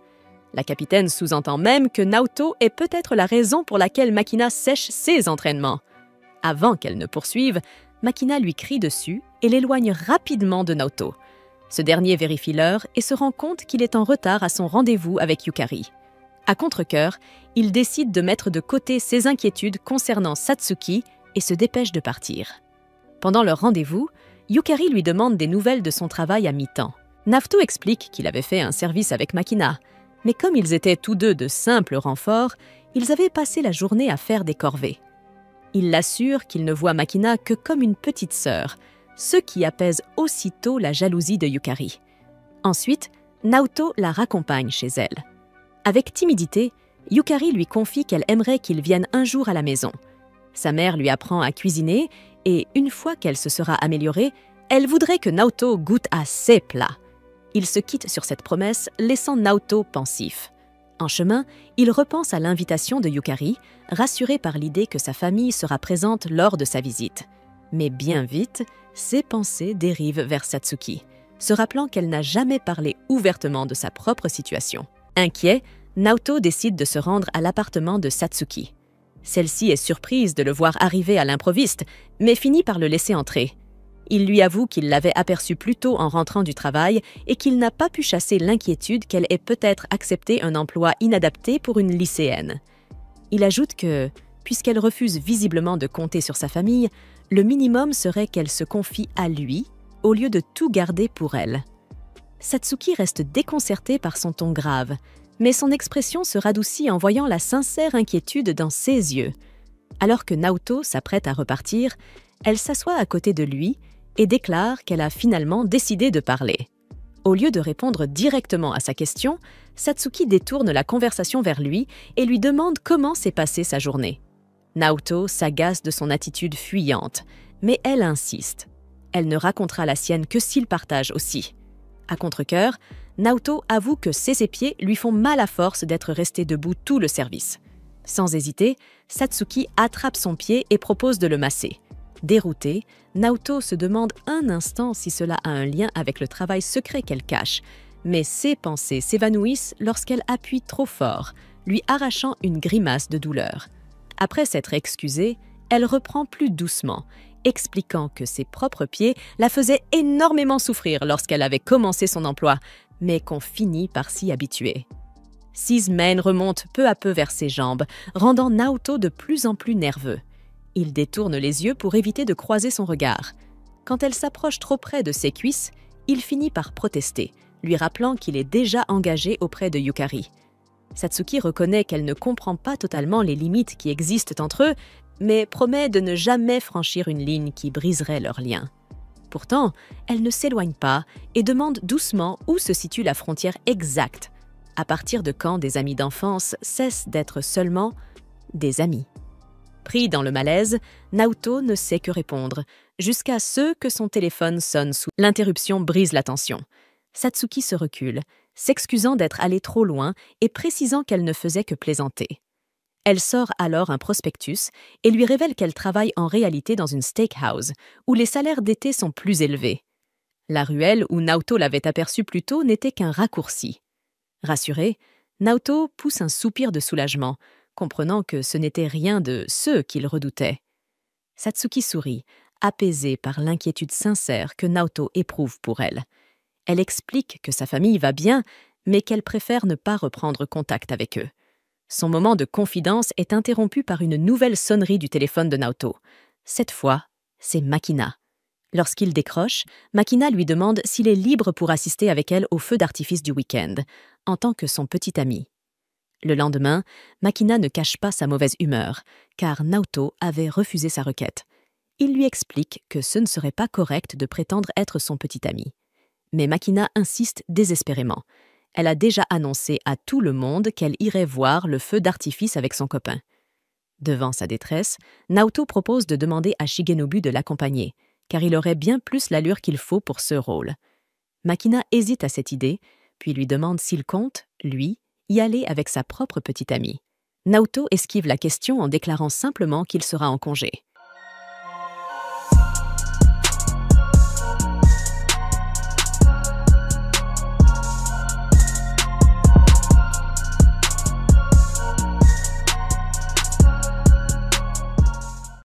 La capitaine sous-entend même que Naoto est peut-être la raison pour laquelle Makina sèche ses entraînements. Avant qu'elle ne poursuive, Makina lui crie dessus et l'éloigne rapidement de Naoto. Ce dernier vérifie l'heure et se rend compte qu'il est en retard à son rendez-vous avec Yukari. À contre-cœur, il décide de mettre de côté ses inquiétudes concernant Satsuki et se dépêche de partir. Pendant leur rendez-vous, Yukari lui demande des nouvelles de son travail à mi-temps. Naoto explique qu'il avait fait un service avec Makina, mais comme ils étaient tous deux de simples renforts, ils avaient passé la journée à faire des corvées. Il l'assure qu'il ne voit Makina que comme une petite sœur, ce qui apaise aussitôt la jalousie de Yukari. Ensuite, Naoto la raccompagne chez elle. Avec timidité, Yukari lui confie qu'elle aimerait qu'il vienne un jour à la maison. Sa mère lui apprend à cuisiner et, une fois qu'elle se sera améliorée, elle voudrait que Naoto goûte à ses plats. Il se quitte sur cette promesse, laissant Naoto pensif. En chemin, il repense à l'invitation de Yukari, rassuré par l'idée que sa famille sera présente lors de sa visite. Mais bien vite, ses pensées dérivent vers Satsuki, se rappelant qu'elle n'a jamais parlé ouvertement de sa propre situation. Inquiet, Naoto décide de se rendre à l'appartement de Satsuki. Celle-ci est surprise de le voir arriver à l'improviste, mais finit par le laisser entrer. Il lui avoue qu'il l'avait aperçue plus tôt en rentrant du travail et qu'il n'a pas pu chasser l'inquiétude qu'elle ait peut-être accepté un emploi inadapté pour une lycéenne. Il ajoute que, puisqu'elle refuse visiblement de compter sur sa famille, le minimum serait qu'elle se confie à lui au lieu de tout garder pour elle. Satsuki reste déconcertée par son ton grave, mais son expression se radoucit en voyant la sincère inquiétude dans ses yeux. Alors que Naoto s'apprête à repartir, elle s'assoit à côté de lui et déclare qu'elle a finalement décidé de parler. Au lieu de répondre directement à sa question, Satsuki détourne la conversation vers lui et lui demande comment s'est passée sa journée. Naoto s'agace de son attitude fuyante, mais elle insiste. Elle ne racontera la sienne que s'il partage aussi. À contre-cœur, Naoto avoue que ses épieds lui font mal à force d'être resté debout tout le service. Sans hésiter, Satsuki attrape son pied et propose de le masser. Déroutée, Naoto se demande un instant si cela a un lien avec le travail secret qu'elle cache, mais ses pensées s'évanouissent lorsqu'elle appuie trop fort, lui arrachant une grimace de douleur. Après s'être excusée, elle reprend plus doucement, expliquant que ses propres pieds la faisaient énormément souffrir lorsqu'elle avait commencé son emploi, mais qu'on finit par s'y habituer. 6 mènes remontent peu à peu vers ses jambes, rendant Naoto de plus en plus nerveux. Il détourne les yeux pour éviter de croiser son regard. Quand elle s'approche trop près de ses cuisses, il finit par protester, lui rappelant qu'il est déjà engagé auprès de Yukari. Satsuki reconnaît qu'elle ne comprend pas totalement les limites qui existent entre eux, mais promet de ne jamais franchir une ligne qui briserait leur lien. Pourtant, elle ne s'éloigne pas et demande doucement où se situe la frontière exacte, à partir de quand des amis d'enfance cessent d'être seulement des amis. Pris dans le malaise, Naoto ne sait que répondre, jusqu'à ce que son téléphone sonne sous. L'interruption brise la tension. Satsuki se recule, s'excusant d'être allée trop loin et précisant qu'elle ne faisait que plaisanter. Elle sort alors un prospectus et lui révèle qu'elle travaille en réalité dans une steakhouse, où les salaires d'été sont plus élevés. La ruelle où Naoto l'avait aperçue plus tôt n'était qu'un raccourci. Rassuré, Naoto pousse un soupir de soulagement, comprenant que ce n'était rien de ce qu'il redoutait. Satsuki sourit, apaisée par l'inquiétude sincère que Naoto éprouve pour elle. Elle explique que sa famille va bien, mais qu'elle préfère ne pas reprendre contact avec eux. Son moment de confidence est interrompu par une nouvelle sonnerie du téléphone de Naoto. Cette fois, c'est Makina. Lorsqu'il décroche, Makina lui demande s'il est libre pour assister avec elle au feu d'artifice du week-end, en tant que son petit ami. Le lendemain, Makina ne cache pas sa mauvaise humeur, car Naoto avait refusé sa requête. Il lui explique que ce ne serait pas correct de prétendre être son petit ami. Mais Makina insiste désespérément. Elle a déjà annoncé à tout le monde qu'elle irait voir le feu d'artifice avec son copain. Devant sa détresse, Naoto propose de demander à Shigenobu de l'accompagner, car il aurait bien plus l'allure qu'il faut pour ce rôle. Makina hésite à cette idée, puis lui demande s'il compte, lui, y aller avec sa propre petite amie. Naoto esquive la question en déclarant simplement qu'il sera en congé.